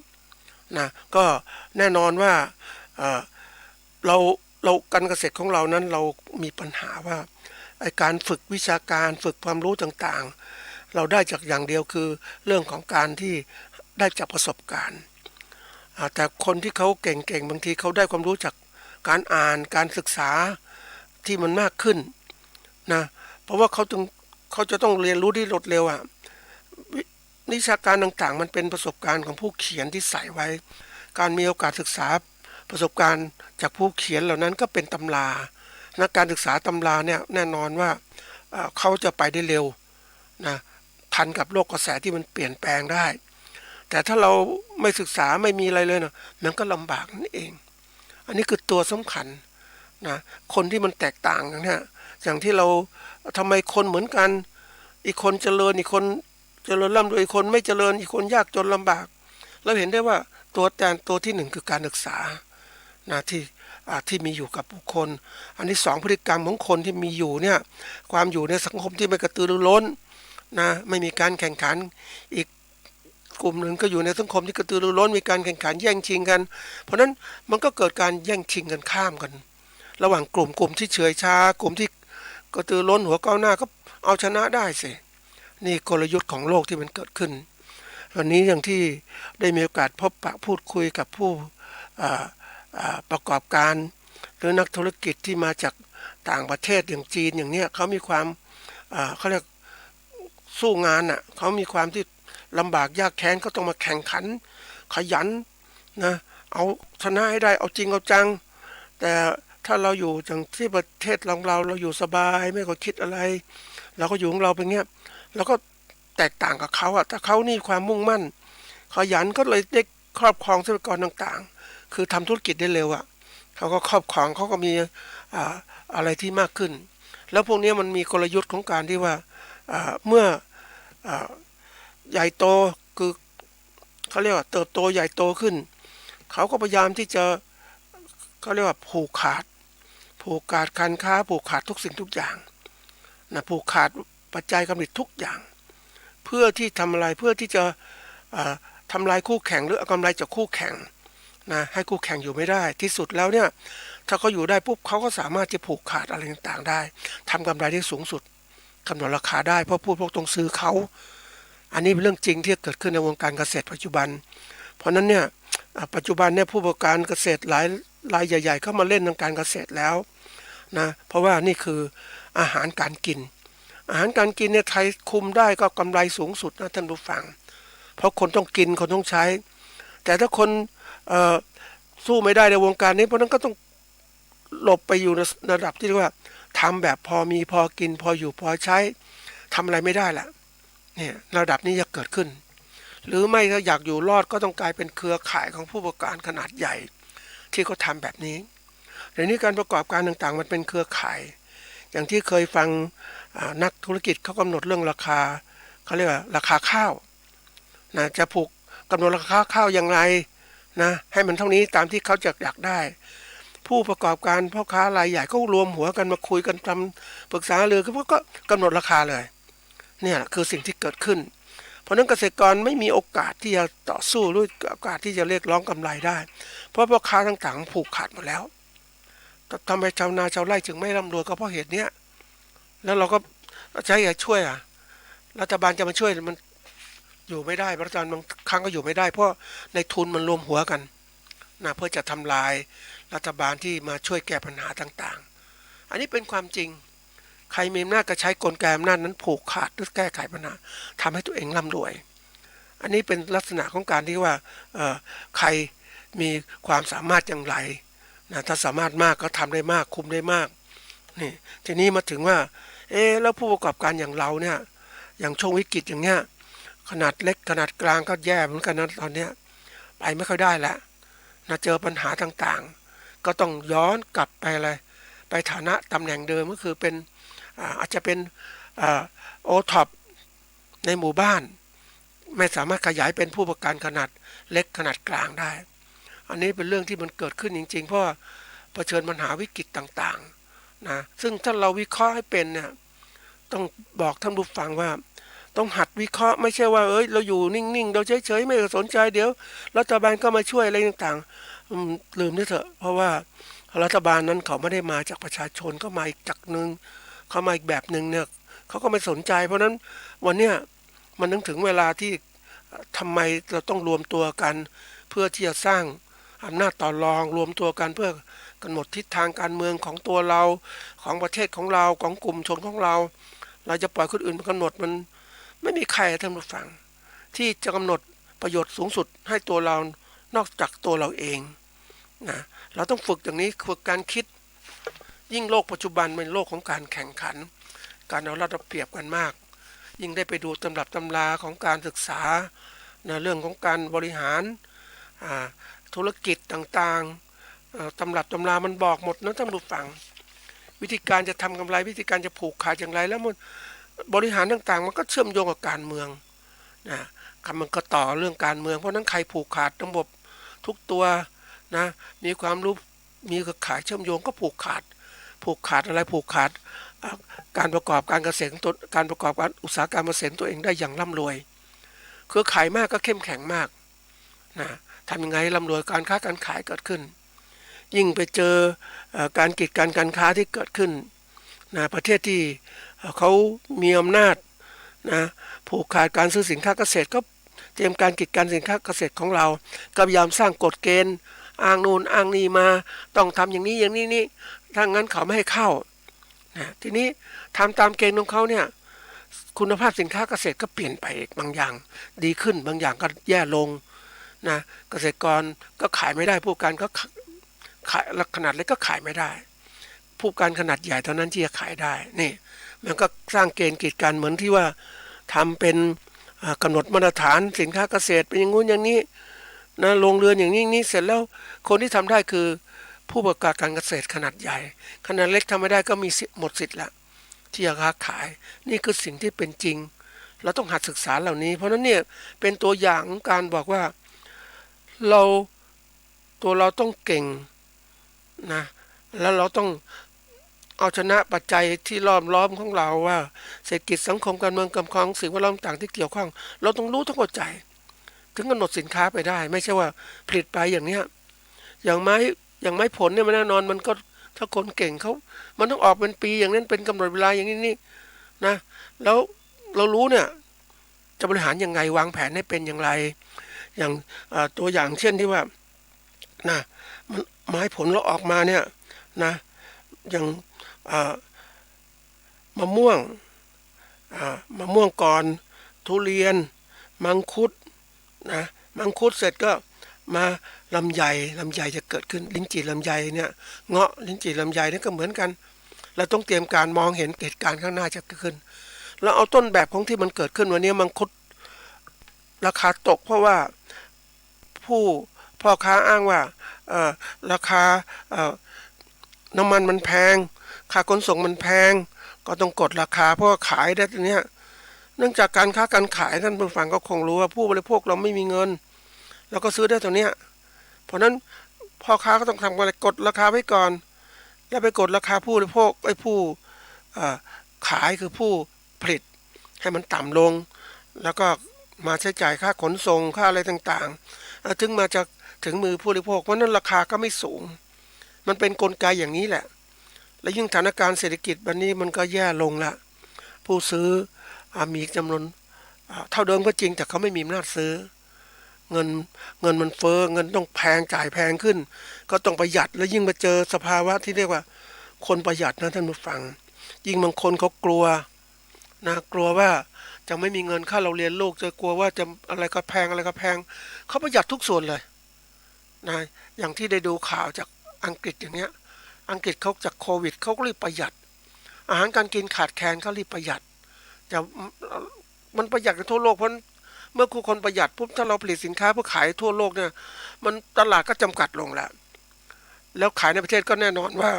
นะก็แน่นอนว่าเราการเกษตรของเรานั้นเรามีปัญหาว่าไอ้การฝึกวิชาการฝึกความรู้ต่างๆเราได้จากอย่างเดียวคือเรื่องของการที่ได้จากประสบการณ์แต่คนที่เขาเก่งๆบางทีเขาได้ความรู้จากการอ่านการศึกษาที่มันมากขึ้นนะเพราะว่าเขาจะต้องเรียนรู้ที่รวดเร็ววิชาการต่างๆมันเป็นประสบการณ์ของผู้เขียนที่ใส่ไว้การมีโอกาสศึกษาประสบการณ์จากผู้เขียนเหล่านั้นก็เป็นตำรานักการศึกษาตำราเนี่ยแน่นอนว่าเขาจะไปได้เร็วนะทันกับโลกกระแสที่มันเปลี่ยนแปลงได้แต่ถ้าเราไม่ศึกษาไม่มีอะไรเลยนะมันก็ลำบากนั่นเองอันนี้คือตัวสำคัญนะคนที่มันแตกต่างกันเนี่ยอย่างที่เราทำไมคนเหมือนกันอีกคนเจริญอีกคนเจริญร่ำรวยอีกคนไม่เจริญอีกคนยากจนลำบากเราเห็นได้ว่าตัวที่หนึ่งคือการศึกษานะที่มีอยู่กับบุคคลอันที่สองพฤติกรรมของคนที่มีอยู่เนี่ยความอยู่ในสังคมที่ไม่กระตือรือร้นนะไม่มีการแข่งขันอีกกลุ่มหนึ่งก็อยู่ในสังคมที่กระตือรือร้นมีการแข่งขันแย่งชิงกันเพราะนั้นมันก็เกิดการแย่งชิงกันข้ามกันระหว่างกลุ่มที่เฉยชากลุ่มที่กระตือร้นหัวก้าวหน้าก็เอาชนะได้สินี่กลยุทธ์ของโลกที่มันเกิดขึ้นวันนี้อย่างที่ได้มีโอกาสพบปะพูดคุยกับผู้ประกอบการหรือนักธุรกิจที่มาจากต่างประเทศอย่างจีนอย่างเนี้ยเขามีความเขาเรียกสู้งานเขามีความที่ลำบากยากแค้นก็ต้องมาแข่งขันขยันนะเอาชนะให้ได้เอาจริงเอาจังแต่ถ้าเราอยู่อย่างที่ประเทศเราอยู่สบายไม่ก็คิดอะไรเราก็อยู่ของเราเป็นเงี้ยแล้วก็แตกต่างกับเขาถ้าเขานี่ความมุ่งมั่นขยันก็เลยได้ครอบครองทรัพยากรต่างๆคือทำธุรกิจได้เร็วเขาก็ครอบครองเขาก็มีอะไรที่มากขึ้นแล้วพวกนี้มันมีกลยุทธ์ของการที่ว่าเมื่อใหญ่โตคือเขาเรียกว่าเติบโตใหญ่โตขึ้นเขาก็พยายามที่จะเขาเรียกว่าผูกขาดการค้าผูกขาดทุกสิ่งทุกอย่างนะผูกขาดปัจจัยกำลังทุกอย่างเพื่อที่ทำอะไรเพื่อที่จะทำลายคู่แข่งหรือเอากำไรจากคู่แข่งนะให้คู่แข่งอยู่ไม่ได้ที่สุดแล้วเนี่ยถ้าเขาอยู่ได้ปุ๊บเขาก็สามารถจะผูกขาดอะไรต่างๆได้ทำกำไรได้สูงสุดกำหนดราคาได้เพราะผู้พวกต้องซื้อเขาอันนี้เป็นเรื่องจริงที่เกิดขึ้นในวงการเกษตรปัจจุบันเพราะนั้นเนี่ยปัจจุบันเนี่ยผู้ประกอบการเกษตรหลายรายใหญ่ๆเข้ามาเล่นทางการเกษตรแล้วนะเพราะว่านี่คืออาหารการกินเนี่ยไทยคุมได้ก็กำไรสูงสุดนะท่านผู้ฟังเพราะคนต้องกินคนต้องใช้แต่ถ้าคนสู้ไม่ได้ในวงการนี้เพราะนั้นก็ต้องหลบไปอยู่ในระดับที่เรียกว่าทำแบบพอมีพอกินพออยู่พอใช้ทำอะไรไม่ได้ละเนี่ยระดับนี้จะเกิดขึ้นหรือไม่ถ้าอยากอยู่รอดก็ต้องกลายเป็นเครือข่ายของผู้ประกอบการขนาดใหญ่ที่เขาทำแบบนี้เดี๋ยวนี้การประกอบการต่างๆมันเป็นเครือข่ายอย่างที่เคยฟังนักธุรกิจเขากำหนดเรื่องราคาเขาเรียกว่าราคาข้าวนะจะผูกกำหนดราคาข้าวอย่างไรนะให้มันเท่านี้ตามที่เขาอยากได้ผู้ประกอบการพ่อค้ารายใหญ่ก็รวมหัวกันมาคุยกันทำปรึกษาเลยก็กำหนดราคาเลยเนี่ยคือสิ่งที่เกิดขึ้นเพราะนั้นเกษตรกรไม่มีโอกาสที่จะต่อสู้หรือโอกาสที่จะเรียกร้องกำไรได้เพราะพ่อค้าต่างๆผูกขาดหมดแล้วทำไมชาวนาชาวไร่จึงไม่ร่ำรวยก็เพราะเหตุเนี้ยแล้วเราก็ใช้ช่วยรัฐบาลจะมาช่วยมันอยู่ไม่ได้รัฐบาลบางครั้งก็อยู่ไม่ได้เพราะในทุนมันรวมหัวกันนะเพื่อจะทำลายรัฐบาลที่มาช่วยแก้ปัญหาต่างๆอันนี้เป็นความจริงใครมีอำนาจก็ใช้กลไกอำนาจนั้นผูกขาดหรือแก้ไขปัญหาทำให้ตัวเองร่ำรวยอันนี้เป็นลักษณะของการที่ว่าใครมีความสามารถอย่างไรนะถ้าสามารถมากก็ทำได้มากคุมได้มากนี่ทีนี้มาถึงว่าแล้วผู้ประกอบการอย่างเราเนี่ยอย่างช่วงวิกฤตอย่างเงี้ยขนาดเล็กขนาดกลางก็แย่เหมือนกันนะตอนเนี้ยไปไม่ค่อยได้แล้วนะเจอปัญหาต่างๆก็ต้องย้อนกลับไปเลยไปฐานะตำแหน่งเดิมก็คือเป็นอาจจะเป็นโอท็อปในหมู่บ้านไม่สามารถขยายเป็นผู้ประกอบการขนาดเล็กขนาดกลางได้อันนี้เป็นเรื่องที่มันเกิดขึ้นจริงๆเพราะเผชิญปัญหาวิกฤตต่างๆนะซึ่งถ้าเราวิเคราะห์ให้เป็นเนี่ย ต้องบอกท่านผู้ฟังว่าต้องหัดวิเคราะห์ไม่ใช่ว่าเราอยู่นิ่งๆเราเฉยๆไม่สนใจเดี๋ยวรัฐบาลก็มาช่วยอะไรต่างๆลืมนี่เถอะเพราะว่ารัฐบาลนั้นเขาไม่ได้มาจากประชาชนก็มาอีกจากนึงเขามาอีกแบบนึงเนี่ยเขาก็ไม่สนใจเพราะนั้นวันเนี้ยมันถึงเวลาที่ทำไมเราต้องรวมตัวกันเพื่อที่จะสร้างอำนาจต่อรองรวมตัวกันเพื่อกำหนดทิศทางการเมืองของตัวเราของประเทศของเราของกลุ่มชนของเราจะปล่อยคนอื่นมากำหนดมันไม่มีใครท่านผู้ฟังที่จะกำหนดประโยชน์สูงสุดให้ตัวเรานอกจากตัวเราเองนะเราต้องฝึกอย่างนี้ฝึกการคิดยิ่งโลกปัจจุบันเป็นโลกของการแข่งขันการเอารัดเอาเปรียบกันมากยิ่งได้ไปดูตำรับตำราของการศึกษานะเรื่องของการบริหารธุรกิจต่างๆตำรับตำรามันบอกหมดนะท่านผู้ฟังวิธีการจะทำกำไรวิธีการจะผูกขาดอย่างไรแล้วมันบริหารต่างๆมันก็เชื่อมโยงกับการเมืองนะมันก็ต่อเรื่องการเมืองเพราะนั้นใครผูกขาดระบบทุกตัวนะมีความรู้มีเครือข่ายเชื่อมโยงก็ผูกขาดอะไรผูกขาดการประกอบการเกษตรของตัวการประกอบการอุตสาหกรรมเกษตรตัวเองได้อย่างร่ำรวยเครือข่ายมากก็เข้มแข็งมากนะทำยังไงร่ำรวยการค้าการขายเกิดขึ้นยิ่งไปเจอการกีดกันการค้าที่เกิดขึ้นนะประเทศที่เขามีอำนาจนะผูกขาดการซื้อสินค้าเกษตรก็เตรียมการกีดกันสินค้าเกษตรของเราก็พยายามสร้างกฎเกณฑ์อ้างนู่นอ้างนี่มาต้องทำอย่างนี้อย่างนี้นี่ถ้างั้นเขาไม่ให้เข้านะทีนี้ทำตามเกณฑ์ของเขาเนี่ยคุณภาพสินค้าเกษตรก็เปลี่ยนไปบางอย่างดีขึ้นบางอย่างก็แย่ลงนะเกษตรกรก็ขายไม่ได้ผู้การก็ขายขนาดเล็กก็ขายไม่ได้ผู้การขนาดใหญ่เท่านั้นที่จะขายได้นี่มันก็สร้างเกณฑ์กีดกันเหมือนที่ว่าทำเป็นกำหนดมาตรฐานสินค้าเกษตรเป็นอย่างงู้นอย่างนี้นะโรงเรือนอย่างนี้เสร็จแล้วคนที่ทำได้คือผู้ประกอบการเกษตรขนาดใหญ่ขนาดเล็กทำไม่ได้ก็มีหมดสิทธิ์ละที่จะค้าขายนี่คือสิ่งที่เป็นจริงเราต้องหัดศึกษาเหล่านี้เพราะนั้นเนี่ยเป็นตัวอย่างของการบอกว่าตัวเราต้องเก่งนะแล้วเราต้องเอาชนะปัจจัยที่ล้อมของเราว่าเศรษฐกิจสังคมการเมืองกำคองสิ่งแวดล้อมต่างที่เกี่ยวข้องเราต้องรู้ต้องเข้าใจถึงกำหนดสินค้าไปได้ไม่ใช่ว่าผลิตไปอย่างเนี้ยอย่างไม้ผลเนี่ยมันแน่นอนมันก็ถ้าคนเก่งเขามันต้องออกเป็นปีอย่างนั้นเป็นกำหนดเวลาอย่างนี้นี่นะแล้วเรารู้เนี่ยจะบริหารยังไงวางแผนให้เป็นอย่างไรอย่างตัวอย่างเช่นที่ว่านะไม้ผลเราออกมาเนี่ยนะอย่างมะม่วงก่อนทุเรียนมังคุดนะมังคุดเสร็จก็มาลำไยจะเกิดขึ้นลิ้นจี่ลำไยเนี่ยเงาะลิ้นจี่ลำไยนี่ก็เหมือนกันเราต้องเตรียมการมองเห็นเหตุการณ์ข้างหน้าจะเกิดขึ้นแล้วเอาต้นแบบของที่มันเกิดขึ้นวันนี้มังคุดราคาตกเพราะว่าพ่อค้าอ้างว่าราคาน้ำมันมันแพงค่าขนส่งมันแพงก็ต้องกดราคาเพราะขายได้ตัวเนี้ยเนื่องจากการค้าการขายท่านผู้ฟังก็คงรู้ว่าผู้บริโภคเราไม่มีเงินแล้วก็ซื้อได้ตัวเนี้ยเพราะนั้นพ่อค้าก็ต้องทำอะไรกดราคาไว้ก่อนแล้วไปกดราคาผู้บริโภคผู้ขายคือผู้ผลิตให้มันต่ำลงแล้วก็มาใช้จ่ายค่าขนส่งค่าอะไรต่างๆถึงมาจากถึงมือผู้บริโภคเพราะนั้นราคาก็ไม่สูงมันเป็นกลไกอย่างนี้แหละและยิ่งสถานการณ์เศรษฐกิจวันนี้มันก็แย่ลงละผู้ซื้อมีจำนวนเท่าเดิมก็จริงแต่เขาไม่มีอำนาจซื้อเงินมันเฟ้อเงินต้องแพงจ่ายแพงขึ้นก็ต้องประหยัดแล้วยิ่งมาเจอสภาวะที่เรียกว่าคนประหยัดนะท่านผู้ฟังยิ่งบางคนเขากลัวนะกลัวว่าจะไม่มีเงินค่าเราเรียนลูกจะกลัวว่าจะอะไรก็แพงเขาประหยัดทุกส่วนเลยนะอย่างที่ได้ดูข่าวจากอังกฤษอย่างเนี้ยอังกฤษเขาจากโควิดเขาก็รีบประหยัดอาหารการกินขาดแคลนเขารีบประหยัดจะมันประหยัดกันทั่วโลกเพราะเมื่อคนประหยัดปุ๊บถ้าเราผลิตสินค้าเพื่อขายทั่วโลกเนี่ยมันตลาดก็จำกัดลงแล้วขายในประเทศก็แน่นอนว่า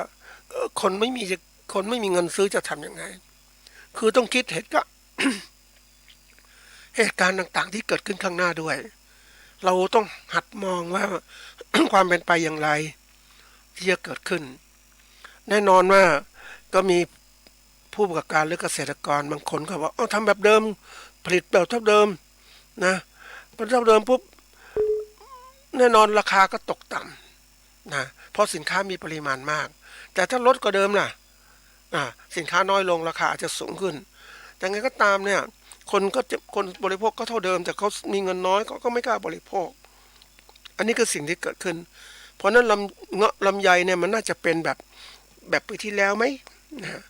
คนไม่มีเงินซื้อจะทำยังไงคือต้องคิดเหตุการณ์ต่างๆที่เกิดขึ้นข้างหน้าด้วยเราต้องหัดมองว่า ความเป็นไปอย่างไรที่จะเกิดขึ้นแน่นอนว่าก็มี ผู้ประกอบการหรือเกษตรกรบางคนก็บอกเอาทำแบบเดิมผลิตแบบเท่าเดิมนะพอเท่าเดิมปุ๊บแน่นอนราคาก็ตกต่ำนะเพราะสินค้ามีปริมาณมากแต่ถ้าลดกว่าเดิมล่ะสินค้าน้อยลงราคาอาจจะสูงขึ้นแต่ไงก็ตามเนี่ยคนบริโภคก็เท่าเดิมแต่เขามีเงินน้อยก็ไม่กล้าบริโภคอันนี้คือสิ่งที่เกิดขึ้นเพราะนั้นลำไยเนี่ยมันน่าจะเป็นแบบปีที่แล้วไหมนะ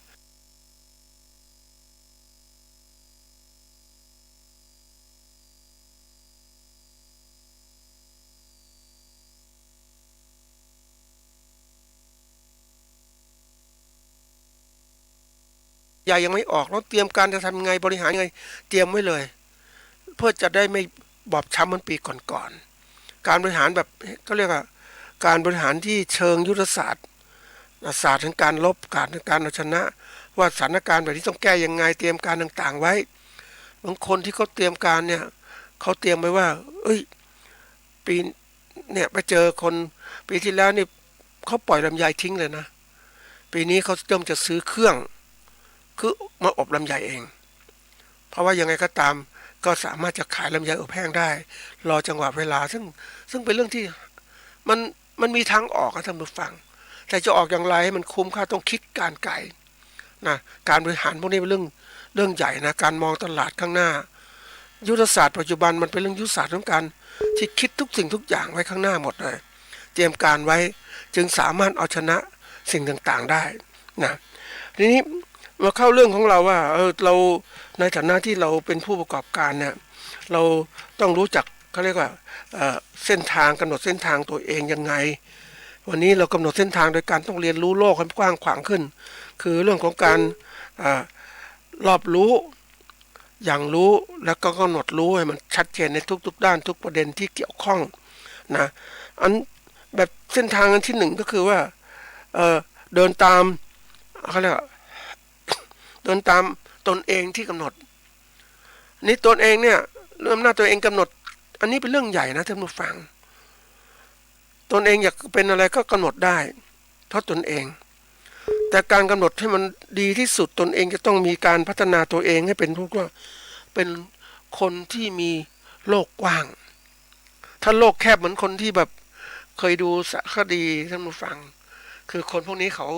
ยายังไม่ออกแล้วเตรียมการจะทำไงบริหารยังไงเตรียมไว้เลยเพื่อจะได้ไม่บอบช้ำเหมือนปีก่อนๆการบริหารแบบก็เรียกว่าการบริหารที่เชิงยุทธศาสตร์ศาสตร์ของการลบการเอาชนะว่าสถานการณ์แบบนี้ต้องแก้ยังไงเตรียมการต่างๆไว้บางคนที่เขาเตรียมการเนี่ยเขาเตรียมไว้ว่าปีเนี่ยไปเจอคนปีที่แล้วนี่เขาปล่อยลำไยทิ้งเลยนะปีนี้เขาเริ่มจะซื้อเครื่องคือมาอบลำไยเองเพราะว่ายังไงก็ตามก็สามารถจะขายลำไยอบแห้งได้รอจังหวะเวลาซึ่งเป็นเรื่องที่มันมีทางออกนะท่านผู้ฟังแต่จะออกอย่างไรให้มันคุ้มค่าต้องคิดการไกลนะการบริหารพวกนี้เป็นเรื่องใหญ่นะการมองตลาดข้างหน้ายุทธศาสตร์ปัจจุบันมันเป็นเรื่องยุทธศาสตร์ของการที่คิดทุกสิ่งทุกอย่างไว้ข้างหน้าหมดเลยเตรียมการไว้จึงสามารถเอาชนะสิ่งต่างๆได้นะทีนี้มาเข้าเรื่องของเราว่าเราในฐานะที่เราเป็นผู้ประกอบการเนี่ยเราต้องรู้จักเขาเรียกว่าเส้นทางกำหนดเส้นทางตัวเองยังไงวันนี้เรากำหนดเส้นทางโดยการต้องเรียนรู้โลกให้กว้างขวางขึ้นคือเรื่องของการรอบรู้อย่างรู้แล้วก็กำหนดรู้ให้มันชัดเจนในทุกๆด้านทุกประเด็นที่เกี่ยวข้องนะอันแบบเส้นทางอันที่หนึ่งก็คือว่าเดินตามเขาเรียกเดินตามตนเองที่กำหนดนี่ตนเองเนี่ยเริ่มหน้าตัวเองกำหนดอันนี้เป็นเรื่องใหญ่นะท่านผู้ฟังตนเองอยากเป็นอะไรก็กำหนดได้เท่าตนเองแต่การกำหนดให้มันดีที่สุดตนเองจะต้องมีการพัฒนาตัวเองให้เป็นผู้ว่าเป็นคนที่มีโลกกว้างถ้าโลกแคบเหมือนคนที่แบบเคยดูสารคดีท่านผู้ฟังคือคนพวกนี้เขา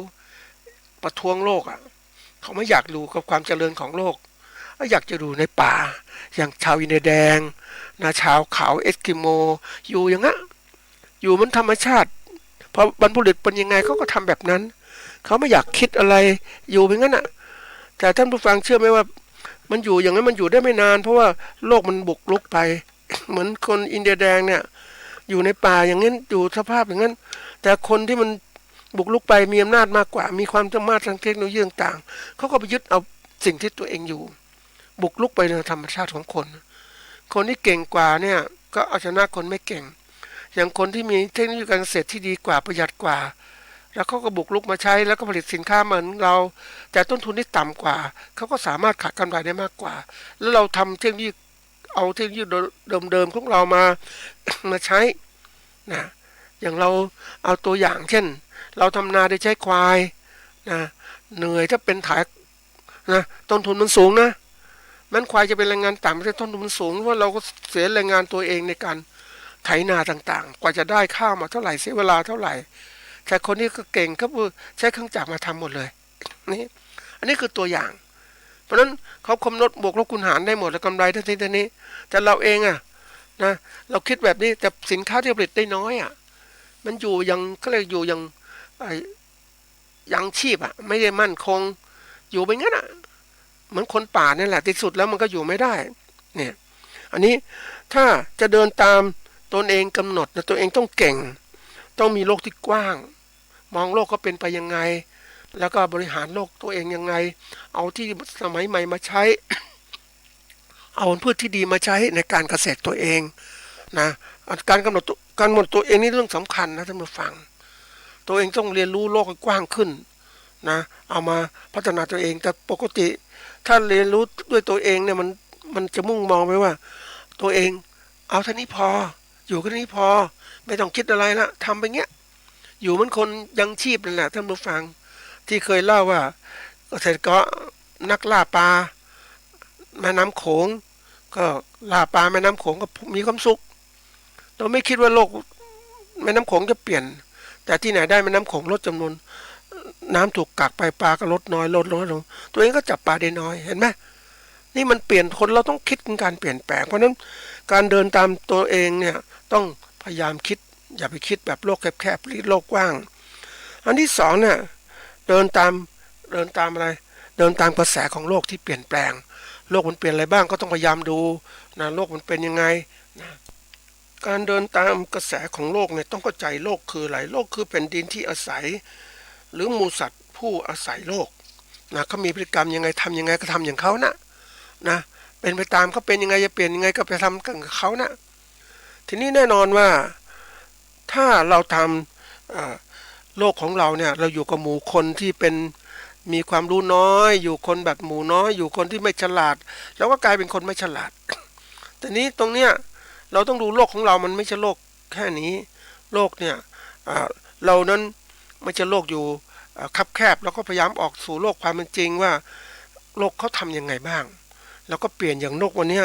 ประท้วงโลกเขาไม่อยากดูกับความเจริญของโลกอยากจะดูในป่าอย่างชาวอินเดียแดงนะชาวเขาเอสกิโมอยู่อย่างนั้นอยู่มันธรรมชาติพอบรรพบุรุษเป็นยังไงเขาก็ทำแบบนั้นเขาไม่อยากคิดอะไรอยู่เป็นงั้นแต่ท่านผู้ฟังเชื่อไหมว่ามันอยู่อย่างนั้นมันอยู่ได้ไม่นานเพราะว่าโลกมันบุกรุกไปเหมือนคนอินเดียแดงเนี่ยอยู่ในป่าอย่างนั้นอยู่สภาพอย่างนั้นแต่คนที่มันบุกรุกไปมีอำนาจมากกว่ามีความสามารถทางเทคโนโลยีต่างๆเขาก็ไปยึดเอาสิ่งที่ตัวเองอยู่บุกรุกไปในธรรมชาติของคนที่เก่งกว่าเนี่ยก็เอาชนะคนไม่เก่งอย่างคนที่มีเทคโนโลยีการเกษตรที่ดีกว่าประหยัดกว่าแล้วเขาก็บุกรุกมาใช้แล้วก็ผลิตสินค้าเหมือนเราแต่ต้นทุนที่ต่ำกว่าเขาก็สามารถขายกำไรได้มากกว่าแล้วเราทำเทคโนโลยีเอาเทคโนโลยีเดิมๆของเรามาใช้นะอย่างเราเอาตัวอย่างเช่นเราทำนาโดยใช้ควายนะเหนื่อยถ้าเป็นถ่ายนะต้นทุนมันสูงนะมันควายจะเป็นแรงงานต่ำแต่ต้นทุนมันสูงเพราะเราก็เสียแรงงานตัวเองในการไถนาต่างๆกว่าจะได้ข้าวมาเท่าไหร่เสียเวลาเท่าไหร่แต่คนนี้ก็เก่งก็ใช้เครื่องจักรมาทำหมดเลยนี่อันนี้คือตัวอย่างเพราะฉะนั้นเขาคำนวณบวกลบคูณหารได้หมดแล้วกำไรเท่านี้แต่เราเองนะเราคิดแบบนี้แต่สินค้าที่ผลิตได้น้อยมันอยู่ยังก็เลยอยู่ยังชีพไม่ได้มั่นคงอยู่ไปงั้นเหมือนคนป่านี่แหละที่สุดแล้วมันก็อยู่ไม่ได้เนี่ยอันนี้ถ้าจะเดินตามตนเองกำหนดตัวเองต้องเก่งต้องมีโลกที่กว้างมองโลกก็เป็นไปยังไงแล้วก็บริหารโลกตัวเองยังไงเอาที่สมัยใหม่มาใช้ เอาพืชที่ดีมาใช้ในการเกษตรตัวเองนะการกำหนดตัวเองนี่เรื่องสำคัญนะท่านผู้ฟังตัวเองต้องเรียนรู้โลกให้กว้างขึ้นนะเอามาพัฒนาตัวเองแต่ปกติถ้าเรียนรู้ด้วยตัวเองเนี่ยมันจะมุ่งมองไปว่าตัวเองเอาเท่านี้พออยู่แค่นี้พอไม่ต้องคิดอะไรละทำไปเงี้ยอยู่เหมือนคนยังชีพนั่นแหละท่านผู้ฟังที่เคยเล่าว่าเกษตรกร นักล่าปลาแม่น้ำโขงก็ล่าปลาแม่น้ำโขงก็มีความสุขเราไม่คิดว่าโลกแม่น้ำโขงจะเปลี่ยนแต่ที่ไหนได้แม่น้ำโขงลดจำนวนน้ำถูกกักไปปลาก็ลดน้อยลดลงตัวเองก็จับปลาได้น้อยเห็นไหมนี่มันเปลี่ยนคนเราต้องคิดถึงการเปลี่ยนแปลงเพราะนั้นการเดินตามตัวเองเนี่ยต้องพยายามคิดอย่าไปคิดแบบโลกแคบๆโลกกว้างอันที่สองเนี่ยเดินตามอะไรเดินตามกระแสของโลกที่เปลี่ยนแปลงโลกมันเปลี่ยนอะไรบ้างก็ต้องพยายามดูนะโลกมันเป็นยังไงนะการเดินตามกระแสของโลกเนี่ยต้องเข้าใจโลกคืออะไรโลกคือแผ่นดินที่อาศัยหรือหมู่สัตว์ผู้อาศัยโลกนะเขามีพฤติกรรมยังไงทำยังไงก็ทำอย่างเขานะเป็นไปตามเขาเป็นยังไงจะเปลี่ยนยังไงก็ไปทำกับเขานะทีนี้แน่นอนว่าถ้าเราทำโลกของเราเนี่ยเราอยู่กับหมู่คนที่เป็นมีความรู้น้อยอยู่คนแบบหมู่น้อยอยู่คนที่ไม่ฉลาดแล้วก็กลายเป็นคนไม่ฉลาด แต่นี้ตรงเนี้ยเราต้องดูโลกของเรามันไม่ใช่โลกแค่นี้โลกเนี่ยเรานั้นไม่ใช่โลกอยู่คับแคบแล้วก็พยายามออกสู่โลกความเป็นจริงว่าโลกเขาทำยังไงบ้างแล้วก็เปลี่ยนอย่างโลกวันนี้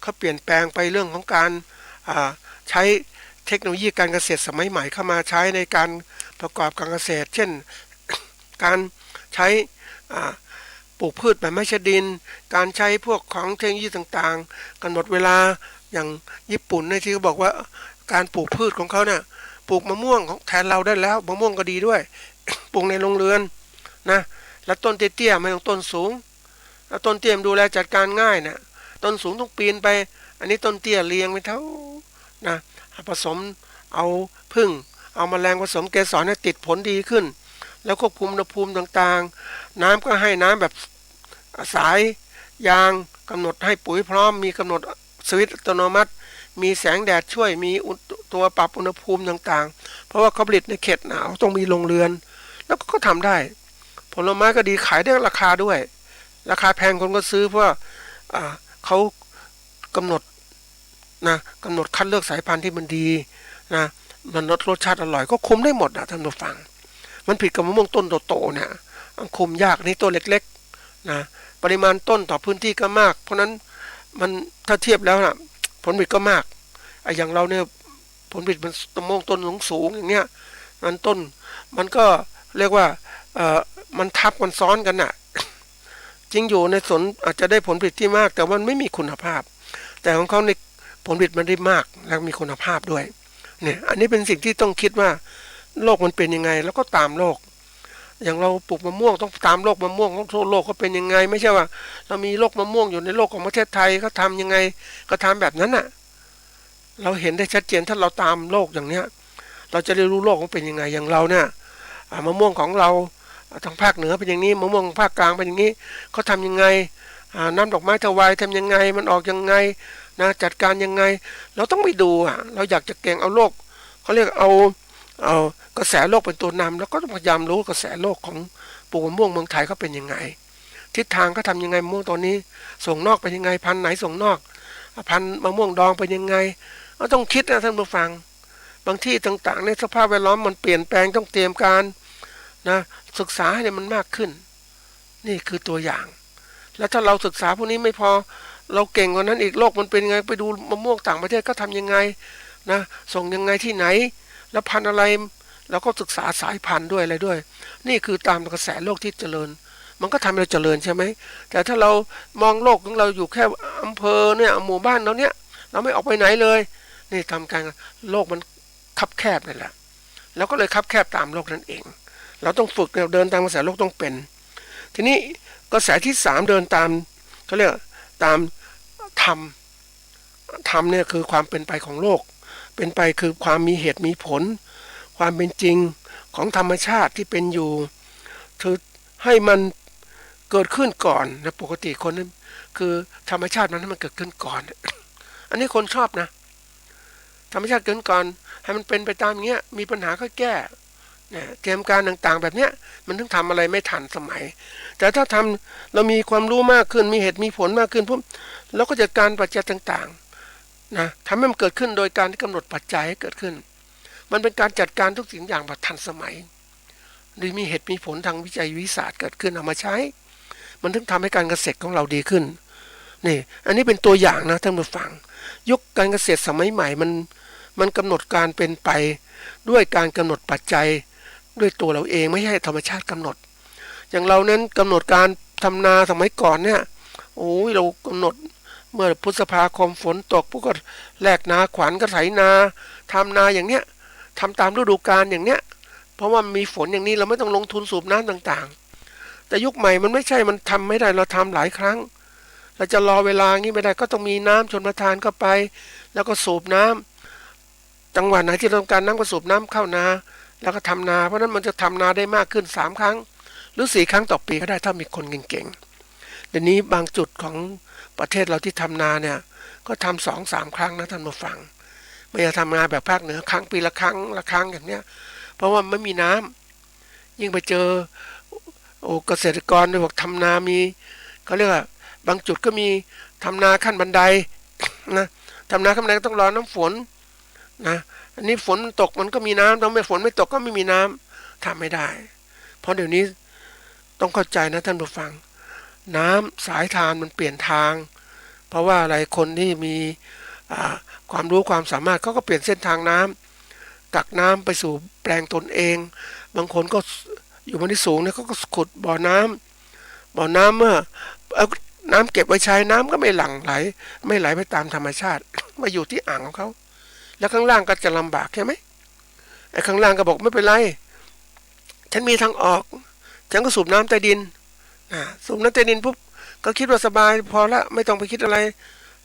เขาเปลี่ยนแปลงไปเรื่องของการใช้เทคโนโลยีการเกษตรสมัยใหม่เข้ามาใช้ในการประกอบการเกษตรเช่นการใช้ปลูกพืชแบบไม่ใช่ดินการใช้พวกของเทคโนโลยีต่างๆกำหนดเวลาอย่างญี่ปุ่นในที่เขาบอกว่าการปลูกพืชของเขาเนี่ยปลูกมะม่วงของแทนเราได้แล้วมะม่วงก็ดีด้วย ปลูกในโรงเรือนนะแล้วต้นเตี้ยๆไม่ต้องต้นสูงแล้วต้นเตี้ยดูแลจัดการง่ายนะต้นสูงต้องปีนไปอันนี้ต้นเตี้ยเรียงไปเท่านะผสมเอาพึ่งเอาแมลงผสมเกสรให้ติดผลดีขึ้นแล้วควบคุมอุณหภูมิต่างๆน้ำก็ให้น้ำแบบสายยางกำหนดให้ปุ๋ยพร้อมมีกำหนดสวิตช์อัตโนมัติมีแสงแดดช่วยมีตัวปรับอุณหภูมิต่างๆเพราะว่าเขาผลิตในเขตหนาวต้องมีโรงเรือนแล้วก็ทำได้ผลไม้ก็ดีขายได้ราคาด้วยราคาแพงคนก็ซื้อเพราะเขากำหนดคัดเลือกสายพันธุ์ที่มันดีนะมันรสชาติอร่อยก็คุมได้หมดนะท่านผู้ฟังมันผิดกับมะม่วงต้นโตๆเนี่ยคุมยากนี่ต้นเล็กๆนะปริมาณต้นต่อพื้นที่ก็มากเพราะนั้นมันถ้าเทียบแล้วนะผลผลิตก็มากอย่างเราเนี่ยผลผลิตมันมะม่วงต้นสูงอย่างเงี้ยมันต้นมันก็เรียกว่ามันทับมันซ้อนกันน่ะจริงอยู่ในสวนอาจจะได้ผลผลิตที่มากแต่มันไม่มีคุณภาพแต่ของเขาในผลผลิตมันได้มากและมีคุณภาพด้วยเนี่ยอันนี้เป็นสิ่งที่ต้องคิดว่าโลกมันเป็นยังไงแล้วก็ตามโลกอย่างเราปลูกมะม่วงต้องตามโลกมะม่วงของทั่วโลกก็เป็นยังไงไม่ใช่ว่าเรามีโลกมะม่วงอยู่ในโลกของประเทศไทยก็ทำยังไงก็ทำแบบนั้นน่ะเราเห็นได้ชัดเจนถ้าเราตามโลกอย่างเนี้ยเราจะได้รู้โลกมันเป็นยังไงอย่างเราเนี่ยมะม่วงของเราทางภาคเหนือเป็นอย่างนี้มะม่วงภาคกลางเป็นอย่างนี้เขาทำยังไงน้ำดอกไม้ถวายทำยังไงมันออกยังไงนะจัดการยังไงเราต้องไปดูเราอยากจะเก่งเอาโลกเขาเรียกเอากระแสโลกเป็นตัวนำแล้วก็ต้องพยายามรู้กระแสโลกของปลูกมะม่วงเมืองไทยเขาเป็นยังไงทิศทางเขาทำยังไงมะม่วงตัวนี้ส่งนอกเป็นยังไงพันธุ์ไหนส่งนอกพันธุ์มะม่วงดองเป็นยังไงเราต้องคิดนะท่านผู้ฟังบางที่ต่างๆในสภาพแวดล้อมมันเปลี่ยนแปลงต้องเตรียมการนะศึกษาให้มันมากขึ้นนี่คือตัวอย่างแล้วถ้าเราศึกษาพวกนี้ไม่พอเราเก่งกว่านั้นอีกโลกมันเป็นยังไงไปดูมะม่วงต่างประเทศก็ทำยังไงนะส่งยังไงที่ไหนแล้วพันธุ์อะไรแล้วก็ศึกษาสายพันธุ์ด้วยอะไรด้วยนี่คือตามกระแสโลกที่เจริญมันก็ทำให้เราเจริญใช่ไหมแต่ถ้าเรามองโลกของเราอยู่แค่อำเภอเนี่ยหมู่บ้านเราเนี่ยเราไม่ออกไปไหนเลยนี่ทำการโลกมันคับแคบนั่นแหละแล้วก็เลยคับแคบตามโลกนั่นเองเราต้องฝึกเดินตามกระแสโลกต้องเป็นทีนี้กระแสที่3เดินตามเขาเรียกตามธรรมเนี่ยคือความเป็นไปของโลกเป็นไปคือความมีเหตุมีผลความเป็นจริงของธรรมชาติที่เป็นอยู่คือให้มันเกิดขึ้นก่อนนะปกติคนนั้นคือธรรมชาติมันให้มันเกิดขึ้นก่อน อันนี้คนชอบนะธรรมชาติเกิดก่อนให้มันเป็นไปตามเงี้ยมีปัญหาก็แก้เนี่ยเตรียมการต่างๆแบบเนี้ยมันถึงทำอะไรไม่ทันสมัยแต่ถ้าทำเรามีความรู้มากขึ้นมีเหตุมีผลมากขึ้นปุ๊บเราก็จัดการปัจจัยต่างๆนะทำให้มันเกิดขึ้นโดยการที่กำหนดปัจจัยให้เกิดขึ้นมันเป็นการจัดการทุกสิ่งอย่างแบบทันสมัยโดยมีเหตุมีผลทางวิจัยวิทยาศาสตร์เกิดขึ้นเอามาใช้ มันถึงทำให้การเกษตรของเราดีขึ้นนี่อันนี้เป็นตัวอย่างนะท่านผู้ฟังยุคการเกษตรสมัยใหม่มันกำหนดการเป็นไปด้วยการกำหนดปัจจัยด้วยตัวเราเองไม่ใช่ธรรมชาติกำหนดอย่างเรานั้นกำหนดการทำนาสมัยก่อนเนี่ยโอ้ยเรากำหนดเมื่อพฤษภาคมฝนตกพวกก็แลกนาขวานก็ไถนาทำนาอย่างเนี้ยทำตามฤดูกาลอย่างเนี้ยเพราะว่ามีฝนอย่างนี้เราไม่ต้องลงทุนสูบน้ำต่างๆแต่ยุคใหม่มันไม่ใช่มันทำไม่ได้เราทำหลายครั้งเราจะรอเวลางี้ไม่ได้ก็ต้องมีน้ำชนประทานเข้าไปแล้วก็สูบน้ำจังหวัดไหนที่ต้องการน้ำก็สูบน้ำเข้านาแล้วก็ทำนาเพราะนั้นมันจะทำนาได้มากขึ้น3 ครั้งหรือ4 ครั้งต่อปีก็ได้ถ้ามีคนเก่งๆเดี๋ยวนี้บางจุดของประเทศเราที่ทำนาเนี่ยก็ทำ2-3 ครั้งนะท่านผู้ฟังไม่จะทำนาแบบภาคเหนือครั้งปีละครั้งอย่างเนี้ยเพราะว่าไม่มีน้ำยิ่งไปเจอเกษตรกรเนี่ยบอกทำนามีเขาเรียกว่าบางจุดก็มีทำนาขั้นบันไดนะทำนาขั้นบันไดต้องรอน้ำฝนนะอันนี้ฝนตกมันก็มีน้ำถ้าไม่ฝนไม่ตกก็ไม่มีน้ำทำไม่ได้เพราะเดี๋ยวนี้ต้องเข้าใจนะท่านผู้ฟังน้ำสายทานมันเปลี่ยนทางเพราะว่าอะไรคนที่มีความรู้ความสามารถเขาก็เปลี่ยนเส้นทางน้ำกักน้ำไปสู่แปลงตนเองบางคนก็อยู่บนที่สูงเนี่ยเขาก็ขุดบ่อน้ำเมื่อเอาน้ำเก็บไว้ใช้น้ำก็ไม่ไหลไปตามธรรมชาติมาอยู่ที่อ่างของเขาแล้วข้างล่างก็จะลำบากใช่ไหมไอ้ข้างล่างก็บอกไม่เป็นไรฉันมีทางออกฉันก็สูบน้ำใต้ดินสูบน้ำใต้ดินปุ๊บก็คิดว่าสบายพอละไม่ต้องไปคิดอะไร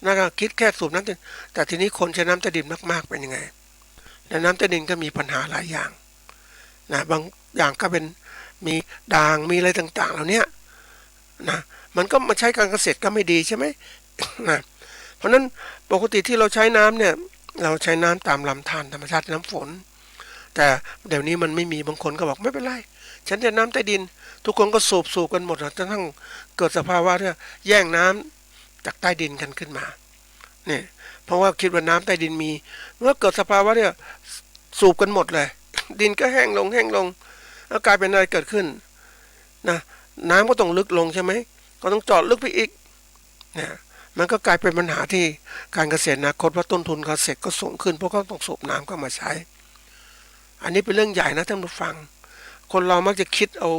นะครับคิดแค่สูบน้ำใต้ดินแต่ทีนี้คนใช้น้ำใต้ดินมากๆเป็นยังไงและน้ำใต้ดินก็มีปัญหาหลายอย่างนะบางอย่างก็เป็นมีด่างมีอะไรต่างๆเหล่านี้นะมันก็มาใช้การเกษตรก็ไม่ดีใช่ไหมนะเพราะนั้นปกติที่เราใช้น้ำเนี่ยเราใช้น้ำตามลำธารธรรมชาติน้ำฝนแต่เดี๋ยวนี้มันไม่มีบางคนก็บอกไม่เป็นไรฉันจะน้ำใต้ดินทุกคนก็สูบกันหมดจนทั้งเกิดสภาวะที่แย่งน้ำจากใต้ดินกันขึ้นมาเนี่ยเพราะว่าคิดว่าน้ำใต้ดินมีเมื่อเกิดสภาวะเนี่ยสูบกันหมดเลยดินก็แห้งลงแล้วกลายเป็นอะไรเกิดขึ้นนะน้ำก็ต้องลึกลงใช่ไหมก็ต้องเจาะลึกไปอีกเนี่ยมันก็กลายเป็นปัญหาที่การเกษตรอนาคตว่าต้นทุนเกษตรก็สูงขึ้นเพราะเขาต้องสูบน้ำเข้ามาใช้อันนี้เป็นเรื่องใหญ่นะท่านผู้ฟังคนเรามักจะคิดเอา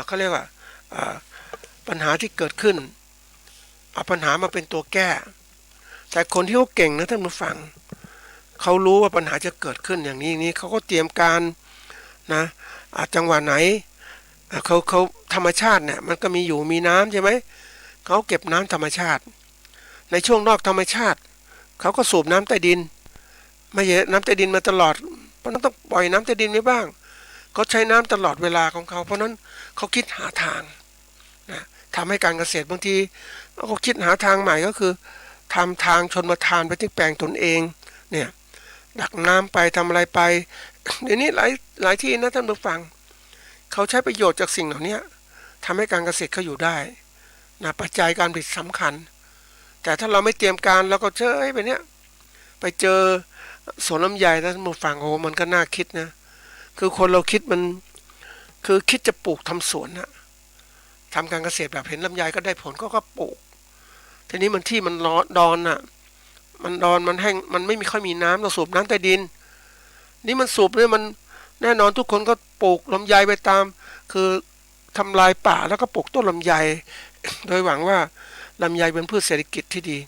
เขาเรียกว่าปัญหาที่เกิดขึ้นเอาปัญหามาเป็นตัวแก้แต่คนที่เขาเก่งนะท่านผู้ฟังเขารู้ว่าปัญหาจะเกิดขึ้นอย่างนี้เขาก็เตรียมการนะจังหวะไหนเขาธรรมชาติเนี่ยมันก็มีน้ำใช่ไหมเขาเก็บน้ำธรรมชาติในช่วงนอกธรรมชาติเขาก็สูบน้ำใต้ดินไม่ใช่น้ำใต้ดินมาตลอดเพราะนั้นต้องปล่อยน้ำใต้ดินไว้บ้างเขาใช้น้ำตลอดเวลาของเขาเพราะนั้นเขาคิดหาทางนะทำให้การเกษตรบางทีเขาคิดหาทางใหม่ก็คือทำทางชนประทานไปที่แปลงตนเองเนี่ยดักน้ำไปทำอะไรไปเดี๋ยวนี้หลายที่นะท่านผู้ฟังเขาใช้ประโยชน์จากสิ่งเหล่านี้ทำให้การเกษตรเขาอยู่ได้นะปัจจัยการผลิตสำคัญแต่ถ้าเราไม่เตรียมการเราก็เจอไปเนี้ยไปเจอสวนลำไยนะท่านผู้ฟังโอ้มันก็น่าคิดนะคือคนเราคิดมันคือคิดจะปลูกทำสวนนะทำการเกษตรแบบเห็นลำไยก็ได้ผลก็ปลูกทีนี้มันที่มันดอนน่ะมันแห้งมันไม่มีค่อยมีน้ำเราสูบน้ำใต้ดินนี่มันสูบเนี่ยมันแน่นอนทุกคนก็ปลูกลำไยไปตามคือทำลายป่าแล้วก็ปลูกต้นลำไย โดยหวังว่าลำไยเป็นพืชเศรษฐกิจที่ดี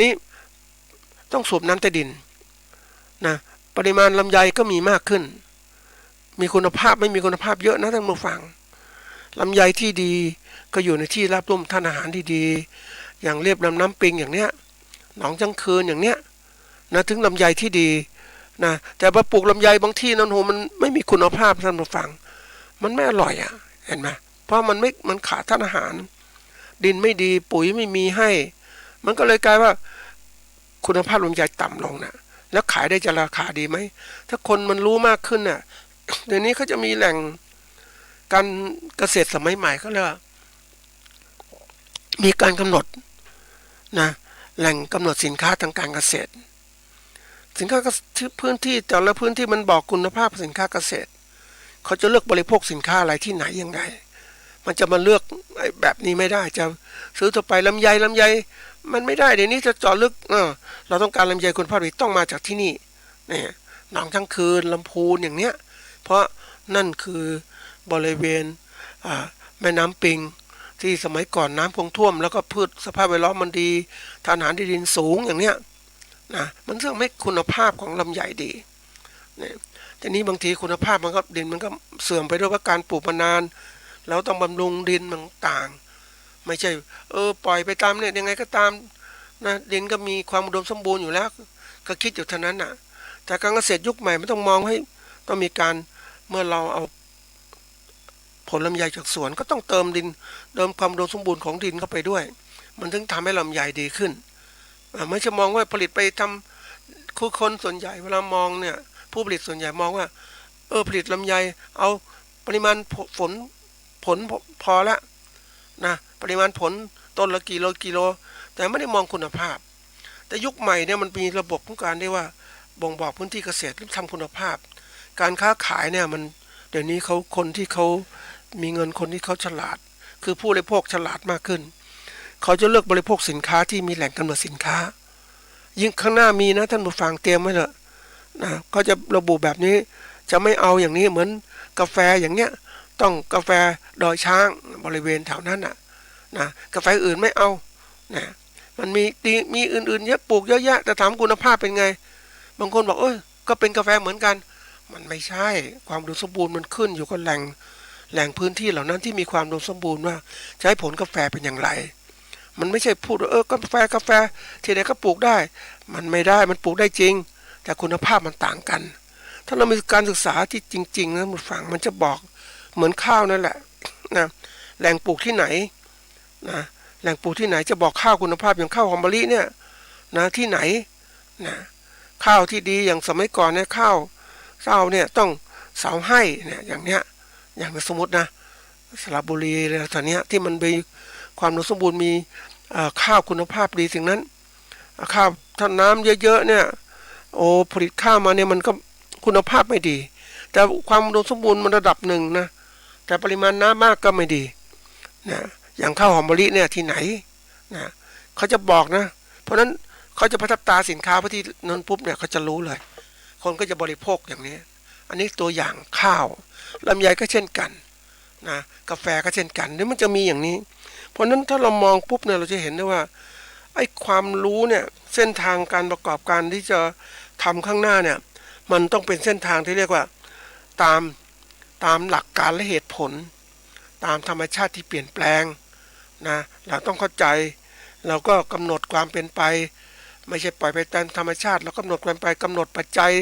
นี่ต้องสูบน้ำใต้ดินนะปริมาณลำไยก็มีมากขึ้นมีคุณภาพไม่มีคุณภาพเยอะนะท่านผู้ฟังลำไยที่ดีก็อยู่ในที่ราบลุ่มท่านอาหารที่ดีอย่างเรียบลำน้ำปิงอย่างเนี้ยหนองจังคืนอย่างเนี้ยนะถึงลำไยที่ดีนะแต่พอปลูกลำไยบางที่นั้นโหมันไม่มีคุณภาพท่านผู้ฟังมันไม่อร่อยอ่ะเห็นไหมเพราะมันขาดธาตุอาหารดินไม่ดีปุ๋ยไม่มีให้มันก็เลยกลายว่าคุณภาพลำไยต่ำลงนะแล้วขายได้จะราคาดีไหมถ้าคนมันรู้มากขึ้นน่ะเดี๋ยวนี้เขาจะมีแหล่งการเกษตรสมัยใหม่เขาเรียกว่ามีการกำหนดนะแหล่งกำหนดสินค้าทางการเกษตรสินค้าพื้นที่แต่ละพื้นที่มันบอกคุณภาพสินค้าเกษตรเขาจะเลือกบริโภคสินค้าอะไรที่ไหนยังไง มันจะมาเลือกแบบนี้ไม่ได้จะซื้อทั่วไปลำไยมันไม่ได้เดี๋ยวนี้จะเจาะลึกเราต้องการลำไยคุณภาพดีต้องมาจากที่นี่เนี่ยหนองทั้งคืนลำพูนอย่างเนี้ยเพราะนั่นคือบริเวณแม่น้ำปิงที่สมัยก่อนน้ำคงท่วมแล้วก็พืชสภาพแวดล้อมมันดีทานอาหารที่ดินสูงอย่างเนี้ยนะมันซึ่งไม่คุณภาพของลำไยดีเนี่ยทีนี้บางทีคุณภาพมันก็ดินมันก็เสื่อมไปด้วยว่าการปลูกมานานแล้วต้องบำรุงดินต่างๆไม่ใช่ปล่อยไปตามเนี่ยยังไงก็ตามนะดินก็มีความอุดมสมบูรณ์อยู่แล้วก็คิดอยู่เท่านั้นน่ะแต่การเกษตรยุคใหม่ไม่ต้องมองให้ต้องมีการเมื่อเราเอาผลลำไยจากสวนก็ต้องเติมดินเติมความอุดมสมบูรณ์ของดินเข้าไปด้วยมันถึงทำให้ลำไยดีขึ้นไม่ใช่มองว่าผลิตไปทำคือคนส่วนใหญ่เวลามองเนี่ยผู้ผลิตส่วนใหญ่มองว่าผลิตลำไยเอาปริมาณผลพอแล้วนะปริมาณผลต้นละกิโลแต่ไม่ได้มองคุณภาพแต่ยุคใหม่เนี่ยมันมีระบบของการได้ว่าบ่งบอกพื้นที่เกษตรหรือทำคุณภาพการค้าขายเนี่ยมันเดี๋ยวนี้คนที่เขามีเงินคนที่เขาฉลาดคือผู้บริโภคฉลาดมากขึ้นเขาจะเลือกบริโภคสินค้าที่มีแหล่งกำเนิดสินค้ายิ่งข้างหน้ามีนะท่านผู้ฟังเตรียมไว้เลยนะเขาจะระบุแบบนี้จะไม่เอาอย่างนี้เหมือนกาแฟอย่างเงี้ยต้องกาแฟดอยช้างบริเวณแถวนั้นนะกาแฟอื่นไม่เอานะมันมีอื่นๆเยอะปลูกเยอะแยะแต่ถามคุณภาพเป็นไงบางคนบอกก็เป็นกาแฟเหมือนกันมันไม่ใช่ความอุดมสมบูรณ์มันขึ้นอยู่กับแหล่งพื้นที่เหล่านั้นที่มีความอุดมสมบูรณ์ว่าใช้ผลกาแฟเป็นอย่างไรมันไม่ใช่พูดว่ากาแฟที่ไหนก็ปลูกได้มันไม่ได้มันปลูกได้จริงแต่คุณภาพมันต่างกันถ้าเรามีการศึกษาที่จริงๆนะมันฟังมันจะบอกเหมือนข้าวนั่นแหละนะแหล่งปลูกที่ไหนนะแหล่งปลูกที่ไหนจะบอกข้าวคุณภาพอย่างข้าวหอมมะลิเนี่ยนะที่ไหนนะข้าวที่ดีอย่างสมัยก่อนเนี่ยข้าวเศร้าเนี่ยต้องเสาให้เนี่ยอย่างสมมตินะสระบุรีอะไรตอนนี้ที่มันมีความอุดมสมบูรณ์มีข้าวคุณภาพดีสิ่งนั้นข้าวถ้าน้ำเยอะๆเนี่ยผลิตข้าวมาเนี่ยมันก็คุณภาพไม่ดีแต่ความอุดมสมบูรณ์มันระดับหนึ่งนะแต่ปริมาณน้ำมากก็ไม่ดีนะอย่างข้าวหอมมะลิเนี่ยที่ไหนนะเขาจะบอกนะเพราะนั้นเขาจะประทับตาสินค้าพอที่นั้นปุ๊บเนี่ยเขาจะรู้เลยคนก็จะบริโภคอย่างนี้อันนี้ตัวอย่างข้าวลำไยก็เช่นกันนะกาแฟก็เช่นกันนี่มันจะมีอย่างนี้เพราะนั้นถ้าเรามองปุ๊บเนี่ยเราจะเห็นได้ว่าไอ้ความรู้เนี่ยเส้นทางการประกอบการที่จะทำข้างหน้าเนี่ยมันต้องเป็นเส้นทางที่เรียกว่าตามหลักการและเหตุผลตามธรรมชาติที่เปลี่ยนแปลงนะเราต้องเข้าใจเราก็กำหนดความเป็นไปไม่ใช่ปล่อยไปตามธรรมชาติเรากำหนดความไปกำหนดปัจจัย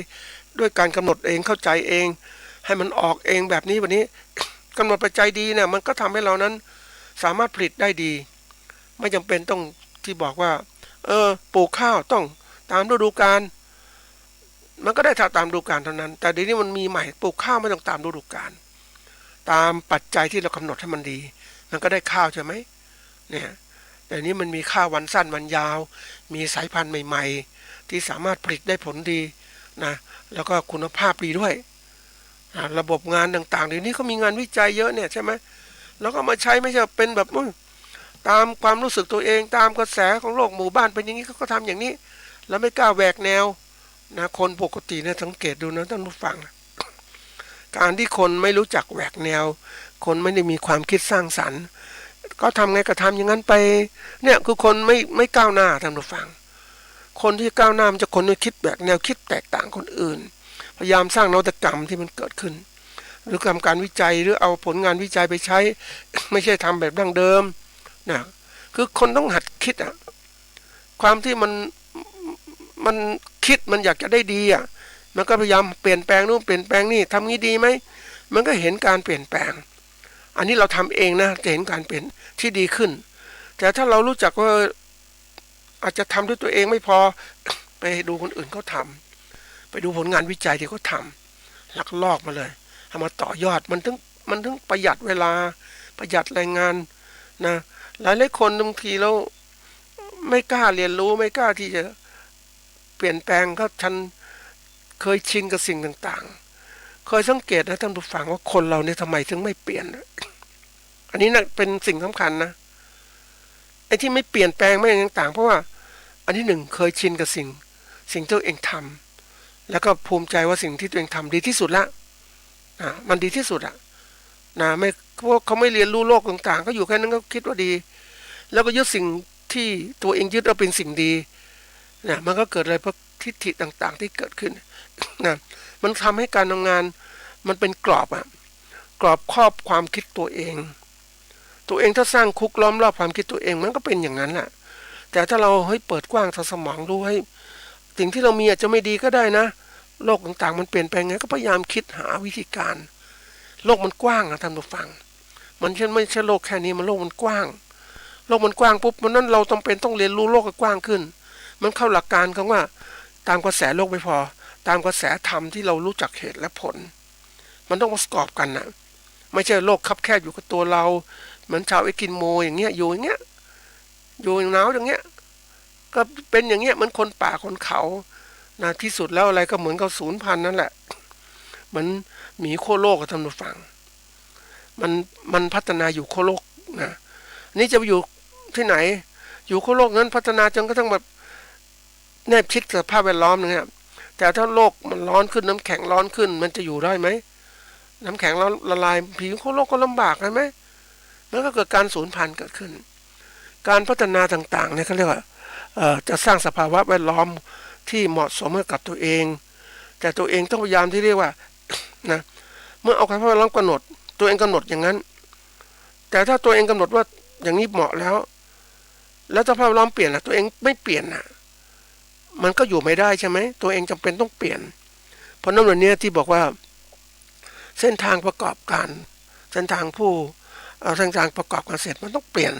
ด้วยการกำหนดเองเข้าใจเองให้มันออกเองแบบนี้วันนี้กำหนดปัจจัยดีเนี่ยมันก็ทำให้เรานั้นสามารถผลิตได้ดีไม่จำเป็นต้องที่บอกว่าปลูกข้าวต้องตามฤดูกาลมันก็ได้ตามฤดูกาลเท่านั้นแต่เดี๋ยวนี้มันมีใหม่ปลูกข้าวไม่ต้องตามฤดูกาลตามปัจจัยที่เรากำหนดให้มันดีมันก็ได้ข้าวใช่ไหมเนี่ยแต่นี้มันมีข้าววันสั้นวันยาวมีสายพันธุ์ใหม่ๆที่สามารถผลิตได้ผลดีนะแล้วก็คุณภาพดีด้วยระบบงานต่างๆเดี๋ยวนี้เขามีงานวิจัยเยอะเนี่ยใช่ไหมแล้วก็มาใช้ไม่ใช่เป็นแบบตามความรู้สึกตัวเองตามกระแสของโลกหมู่บ้านเป็นอย่างนี้เขาก็ทำอย่างนี้แล้วไม่กล้าแหวกแนวนะคนปกติเนี่ยสังเกตดูนะท่านผู้ฟังการที่คนไม่รู้จักแหวกแนวคนไม่ได้มีความคิดสร้างสรรค์ก็ทำไงก็ทำอย่างนั้นไปเนี่ยคือคนไม่ก้าวหน้าท่านผู้ฟังคนที่ก้าวหน้ามันจะคนที่คิดแหวกแนวคิดแตกต่างคนอื่นพยายามสร้างนวัตกรรมที่มันเกิดขึ้นหรือทำการวิจัยหรือเอาผลงานวิจัยไปใช้ไม่ใช่ทำแบบดั้งเดิมนะคือคนต้องหัดคิดความที่มันคิดมันอยากจะได้ดีมันก็พยายามเปลี่ยนแปลงนู่นเปลี่ยนแปลงนี่ทำงี้ดีไหมมันก็เห็นการเปลี่ยนแปลงอันนี้เราทำเองนะจะเห็นการเปลี่ยนที่ดีขึ้นแต่ถ้าเรารู้จักว่าอาจจะทำด้วยตัวเองไม่พอไปดูคนอื่นเขาทำไปดูผลงานวิจัยที่เขาทำลักลอกมาเลยเอามาต่อยอดมันถึงประหยัดเวลาประหยัดแรงงานนะหลายคนบางทีเราไม่กล้าเรียนรู้ไม่กล้าที่จะเปลี่ยนแปลงก็ฉันเคยชินกับสิ่งต่างๆเคยสังเกตนะท่านผู้ฟังว่าคนเราเนี่ยทำไมถึงไม่เปลี่ยน อันนี้นะเป็นสิ่งสำคัญนะไอ้ที่ไม่เปลี่ยนแปลงไม่ต่างๆเพราะว่าอันที่หนึ่งเคยชินกับสิ่งที่ตัวเองทำแล้วก็ภูมิใจว่าสิ่งที่ตัวเองทำดีที่สุดละมันดีที่สุดไม่พวกเขาไม่เรียนรู้โลกต่างๆก็อยู่แค่นั้นก็คิดว่าดีแล้วก็ยึดสิ่งที่ตัวเองยึดเอาเป็นสิ่งดีมันก็เกิดอะไรเพราะทิฏฐิต่างๆที่เกิดขึ้นมันทำให้การทำงานมันเป็นกรอบกรอบครอบความคิดตัวเองถ้าสร้างคุกล้อมรอบความคิดตัวเองมันก็เป็นอย่างนั้นแหละแต่ถ้าเราเปิดกว้างทางสมองรู้ให้สิ่งที่เรามีอาจจะไม่ดีก็ได้นะโลกต่างๆมันเปลี่ยนแปลงไงก็พยายามคิดหาวิธีการโลกมันกว้างท่านผู้ฟังมันไม่ใช่โลกแค่นี้มันโลกมันกว้างปุ๊บนั้นเราจำเป็นต้องเรียนรู้โลกให้กว้างขึ้นมันเข้าหลักการคำว่าตามกระแสโลกไม่พอตามกระแสธรรมที่เรารู้จักเหตุและผลมันต้องประกอบกันนะไม่ใช่โลกคับแคบอยู่กับตัวเราเหมือนชาวเอกินโมอย่างเงี้ยอยู่อย่างเงี้ยอยู่หนาวอย่างเงี้ยก็เป็นอย่างเงี้ยเหมือนคนป่าคนเขาที่สุดแล้วอะไรก็เหมือนกับสูญพันธุ์นั่นแหละเหมือนหมีโคโลกกับท่านผู้ฟังมันพัฒนาอยู่โคโลกนี่จะไปอยู่ที่ไหนอยู่โคโลกนั้นพัฒนาจนกระทั่งแบบแนบชิดกับสภาพแวดล้อมเนี่ยแต่ถ้าโลกมันร้อนขึ้นน้ำแข็งร้อนขึ้นมันจะอยู่ได้ไหมน้ำแข็งละลายผิวโคโลกก็ลำบากใช่ไหมแล้วก็เกิดการสูญพันธุ์เกิดขึ้นการพัฒนาต่างๆเนี่ยเขาเรียกว่าจะสร้างสภาวะแวดล้อมที่เหมาะสมกับตัวเองแต่ตัวเองต้องพยายามที่เรียกว่าเมื่อเอาสภาพแวดล้อมกำหนดตัวเองกำหนดอย่างนั้นแต่ถ้าตัวเองกำหนดว่าอย่างนี้เหมาะแล้วสภาพแวดล้อมเปลี่ยนล่ะตัวเองไม่เปลี่ยนมันก็อยู่ไม่ได้ใช่ไหมตัวเองจำเป็นต้องเปลี่ยนเพราะนั้นวันนี้ที่บอกว่าเส้นทางประกอบการเส้นทางประกอบการเสร็จมันต้องเปลี่ยน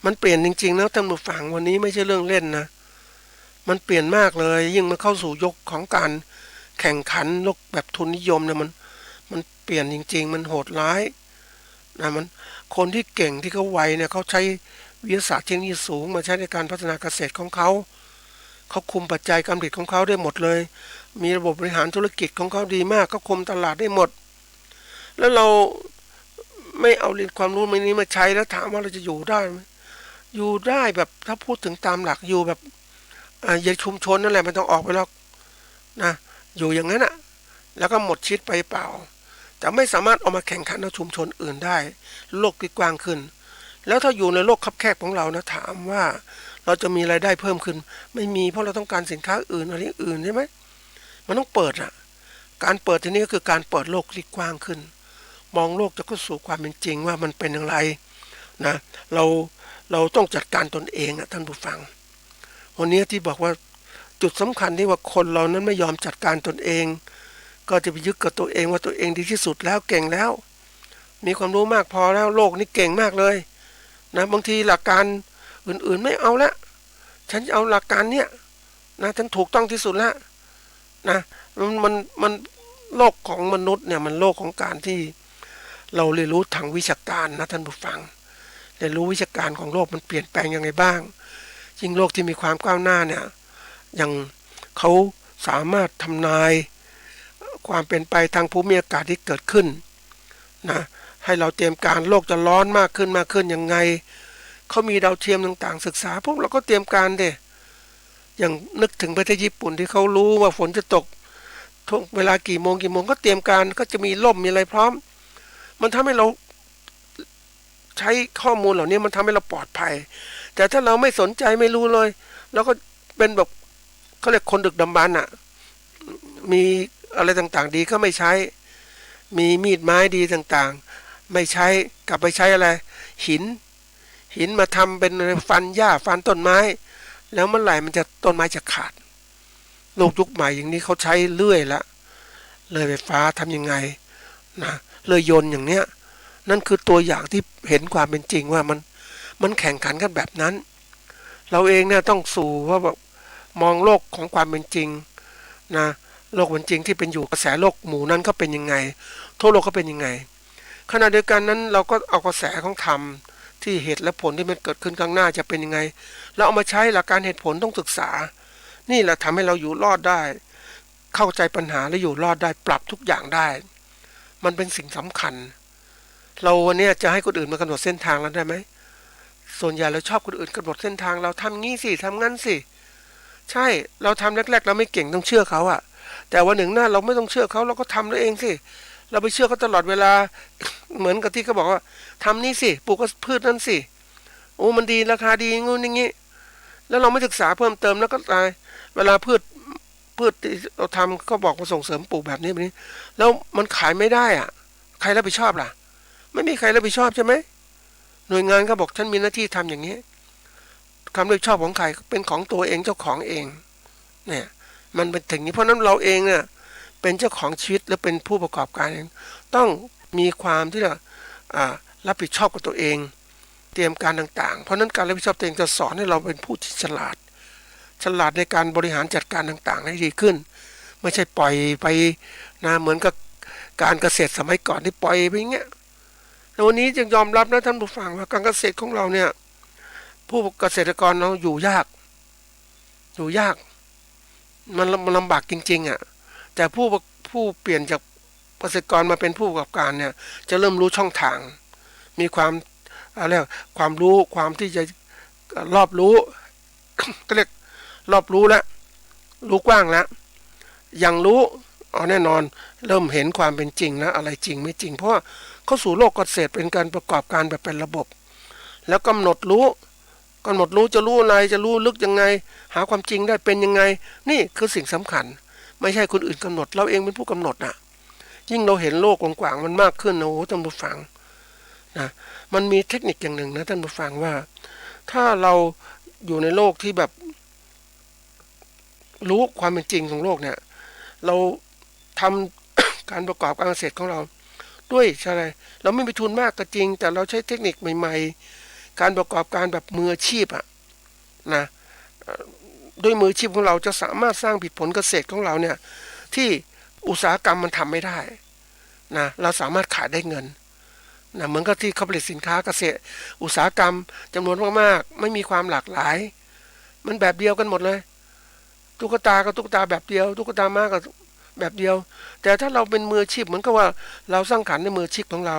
มันเปลี่ยนจริงๆนะท่านผู้ฟังวันนี้ไม่ใช่เรื่องเล่นนะมันเปลี่ยนมากเลยยิ่งมันเข้าสู่ยุคของการแข่งขันโลกแบบทุนนิยมเนี่ยมันเปลี่ยนจริงๆมันโหดร้ายมันคนที่เก่งที่เขาไวเนี่ยเขาใช้วิทยาศาสตร์เทคโนโลยีสูงมาใช้ในการพัฒนาเกษตรของเขาคุมปัจจัยการผลิตของเขาได้หมดเลยมีระบบบริหารธุรกิจของเขาดีมากเขาคุมตลาดได้หมดแล้วเราไม่เอาเรียนความรู้นี้มาใช้แล้วถามว่าเราจะอยู่ได้ไหมอยู่ได้แบบถ้าพูดถึงตามหลักอยู่แบบอย่าชุมชนนั่นแหละมันต้องออกไปแล้วอยู่อย่างนั้นแล้วก็หมดชีวิตไปเปล่าจะไม่สามารถเอามาแข่งขันในชุมชนอื่นได้โลกที่กว้างขึ้นแล้วถ้าอยู่ในโลกคับแคบของเรานะถามว่าเราจะมีรายได้เพิ่มขึ้นไม่มีเพราะเราต้องการสินค้าอื่นอะไรอื่นใช่ไหมมันต้องเปิดการเปิดทีนี้ก็คือการเปิดโลกที่กว้างขึ้นมองโลกจะเข้าสู่ความเป็นจริงว่ามันเป็นอย่างไรเราต้องจัดการตนเองท่านผู้ฟังวันนี้ที่บอกว่าจุดสำคัญที่ว่าคนเรานั้นไม่ยอมจัดการตนเองก็จะไปยึดกับตัวเองว่าตัวเองดีที่สุดแล้วเก่งแล้วมีความรู้มากพอแล้วโลกนี้เก่งมากเลยบางทีหลักการอื่นๆไม่เอาละฉันเอาหลักการเนี้ยฉันถูกต้องที่สุดแล้วมันโลกของมนุษย์เนี่ยมันโลกของการที่เราเรียนรู้ทางวิชาการท่านผู้ฟังเรียนรู้วิชาการของโลกมันเปลี่ยนแปลงยังไงบ้างยิ่งโลกที่มีความก้าวหน้าเนี่ยอย่างเขาสามารถทำนายความเป็นไปทางภูมิอากาศที่เกิดขึ้นให้เราเตรียมการโลกจะร้อนมากขึ้นยังไงเขามีดาวเทียมต่างๆศึกษาพวกเราก็เตรียมการอย่างนึกถึงประเทศญี่ปุ่นที่เขารู้ว่าฝนจะตกทุกเวลากี่โมงก็เตรียมการก็จะมีร่มมีอะไรพร้อมมันทำให้เราใช้ข้อมูลเหล่านี้มันทำให้เราปลอดภัยแต่ถ้าเราไม่สนใจไม่รู้เลยเราก็เป็นแบบเขาเรียกคนดึกดำบรรพ์มีอะไรต่างๆดีก็ไม่ใช้มีมีดไม้ดีต่างๆไม่ใช้กลับไปใช้อะไรหินมาทำเป็นฟันหญ้าฟันต้นไม้แล้วเมื่อไหร่มันจะต้นไม้จะขาดโลกยุคใหม่อย่างนี้เขาใช้เลื่อยละเลยไฟฟ้าทำยังไงเลยยนต์อย่างเนี้ยนั่นคือตัวอย่างที่เห็นความเป็นจริงว่ามันแข่งขันกันแบบนั้นเราเองเนี่ยต้องสู่ว่าแบบมองโลกของความเป็นจริงโลกเป็นจริงที่เป็นอยู่กระแสโลกหมู่นั้นก็เป็นยังไงทั่วโลกก็เป็นยังไงขณะเดียวกันนั้นเราก็เอากระแสของธรรมที่เหตุและผลที่มันเกิดขึ้นข้างหน้าจะเป็นยังไงเราเอามาใช้หลักการเหตุผลต้องศึกษานี่แหละทำให้เราอยู่รอดได้เข้าใจปัญหาและอยู่รอดได้ปรับทุกอย่างได้มันเป็นสิ่งสำคัญ เราวันนี้จะให้คนอื่นมากำหนดเส้นทางเราได้ไหมส่วนใหญ่เราชอบคนอื่นกำหนดเส้นทางเราทำงี้สิทำงั้นสิใช่เราทำแรกๆเราไม่เก่งต้องเชื่อเขาอะแต่วันหนึ่งหน้าเราไม่ต้องเชื่อเขาเราก็ทำเราเองสิเราไปเชื่อเขาตลอดเวลา เหมือนกับที่เขาบอกว่าทำนี่สิปลูกพืชนั่นสิโอ้มันดีราคาดีงูอย่างงี้แล้วเราไม่ศึกษาเพิ่มเติมแล้วก็ตายเวลาพืชที่เราทำก็บอกว่าส่งเสริมปลูกแบบนี้แล้วมันขายไม่ได้อ่ะใครรับผิดชอบล่ะไม่มีใครรับผิดชอบใช่ไหมหน่วยงานก็บอกฉันมีหน้าที่ทำอย่างนี้ความรับผิดชอบของใครเป็นของตัวเองเจ้าของเองเนี่ยมันเป็นถึงนี้เพราะนั้นเราเองเนี่ยเป็นเจ้าของชีวิตและเป็นผู้ประกอบการเองต้องมีความที่จะรับผิดชอบกับตัวเองเตรียมการต่างๆเพราะนั้นการรับผิดชอบตัวเองจะสอนให้เราเป็นผู้ที่ฉลาดในการบริหารจัดการต่างๆให้ดีขึ้นไม่ใช่ปล่อยไปนะเหมือนกับการเกษตรสมัยก่อนที่ปล่อยไปอย่างเงี้ยแต่วันนี้จึงยอมรับนะท่านผู้ฟังว่าการเกษตรของเราเนี่ยผู้เกษตรกรเราอยู่ยากมันลำบากจริงๆอ่ะแต่ผู้เปลี่ยนจากเกษตรกรมาเป็นผู้ประกอบการเนี่ยจะเริ่มรู้ช่องทางมีความอะไรความรู้ความที่จะรอบรู้ ก็เรียกรอบรู้แล้วรู้กว้างแล้วยังรู้แน่นอนเริ่มเห็นความเป็นจริงแล้วอะไรจริงไม่จริงเพราะว่าเข้าสู่โลกเกษตรเป็นการประกอบการแบบเป็นระบบแล้วกำหนดรู้จะรู้อะไรจะรู้ลึกยังไงหาความจริงได้เป็นยังไงนี่คือสิ่งสำคัญไม่ใช่คนอื่นกำหนดเราเองเป็นผู้กำหนดนะยิ่งเราเห็นโลกกว้างๆมันมากขึ้นนะโอ้ท่านผู้ฟังนะมันมีเทคนิคอย่างหนึ่งนะท่านผู้ฟังว่าถ้าเราอยู่ในโลกที่แบบรู้ความเป็นจริงของโลกเนี่ยเราทำ การประกอบการเกษตรของเราด้วยอะไรเราไม่มีทุนมากก็จริงแต่เราใช้เทคนิคใหม่ๆการประกอบการแบบมืออาชีพอะนะด้วยมืออาชีพของเราจะสามารถสร้างผลเกษตรของเราเนี่ยที่อุตสาหกรรมมันทำไม่ได้นะเราสามารถขายได้เงินนะเหมือนกับที่เขาผลิตสินค้าเกษตรอุตสาหกรรมจำนวนมากๆไม่มีความหลากหลายมันแบบเดียวกันหมดเลยตุ๊กตาก็ตุ๊กตาแบบเดียวตุ๊กตาม้าก็แบบเดียวแต่ถ้าเราเป็นมืออาชีพเหมือนกับว่าเราสร้างขันในมืออาชีพของเรา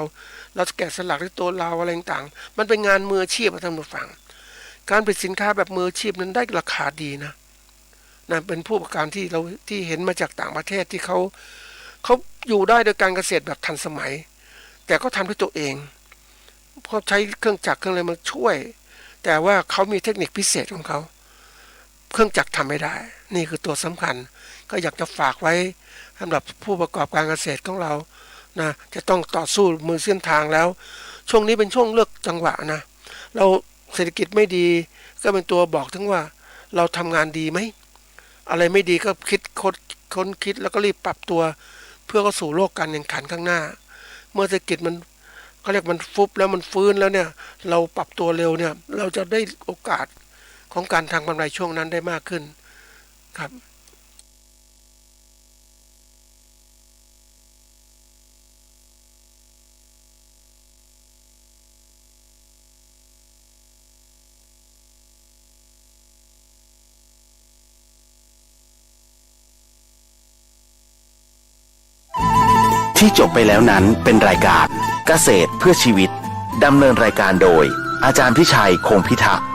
แกะสลักด้วยตัวเราอะไรต่างๆมันเป็นงานมืออาชีพท่านผู้ฟังการผลิตสินค้าแบบมืออาชีพนั้นได้ราคาดีนะเป็นผู้ประกอบการที่เห็นมาจากต่างประเทศที่เขาอยู่ได้โดยการเกษตรแบบทันสมัยแต่ก็ทำด้วยตัวเองเพราะใช้เครื่องจักรเครื่องอะไรมาช่วยแต่ว่าเขามีเทคนิคพิเศษของเขาเครื่องจักรทำไม่ได้นี่คือตัวสำคัญก็อยากจะฝากไว้สำหรับผู้ประกอบการเกษตรของเรานะจะต้องต่อสู้มือเส้นทางแล้วช่วงนี้เป็นช่วงเลือกจังหวะนะเราเศรษฐกิจไม่ดีก็เป็นตัวบอกถึงว่าเราทำงานดีไหมอะไรไม่ดีก็ค้นคิดแล้วก็รีบปรับตัวเพื่อเข้าสู่โลกการแข่งขันข้างหน้าเมื่อเศรษฐกิจมันเขาเรียกมันฟุบแล้วมันฟื้นแล้วเนี่ยเราปรับตัวเร็วเนี่ยเราจะได้โอกาสของการทำกำไรช่วงนั้นได้มากขึ้นครับที่จบไปแล้วนั้นเป็นรายการเกษตรเพื่อชีวิตดำเนินรายการโดยอาจารย์พิชัยคงพิทักษ์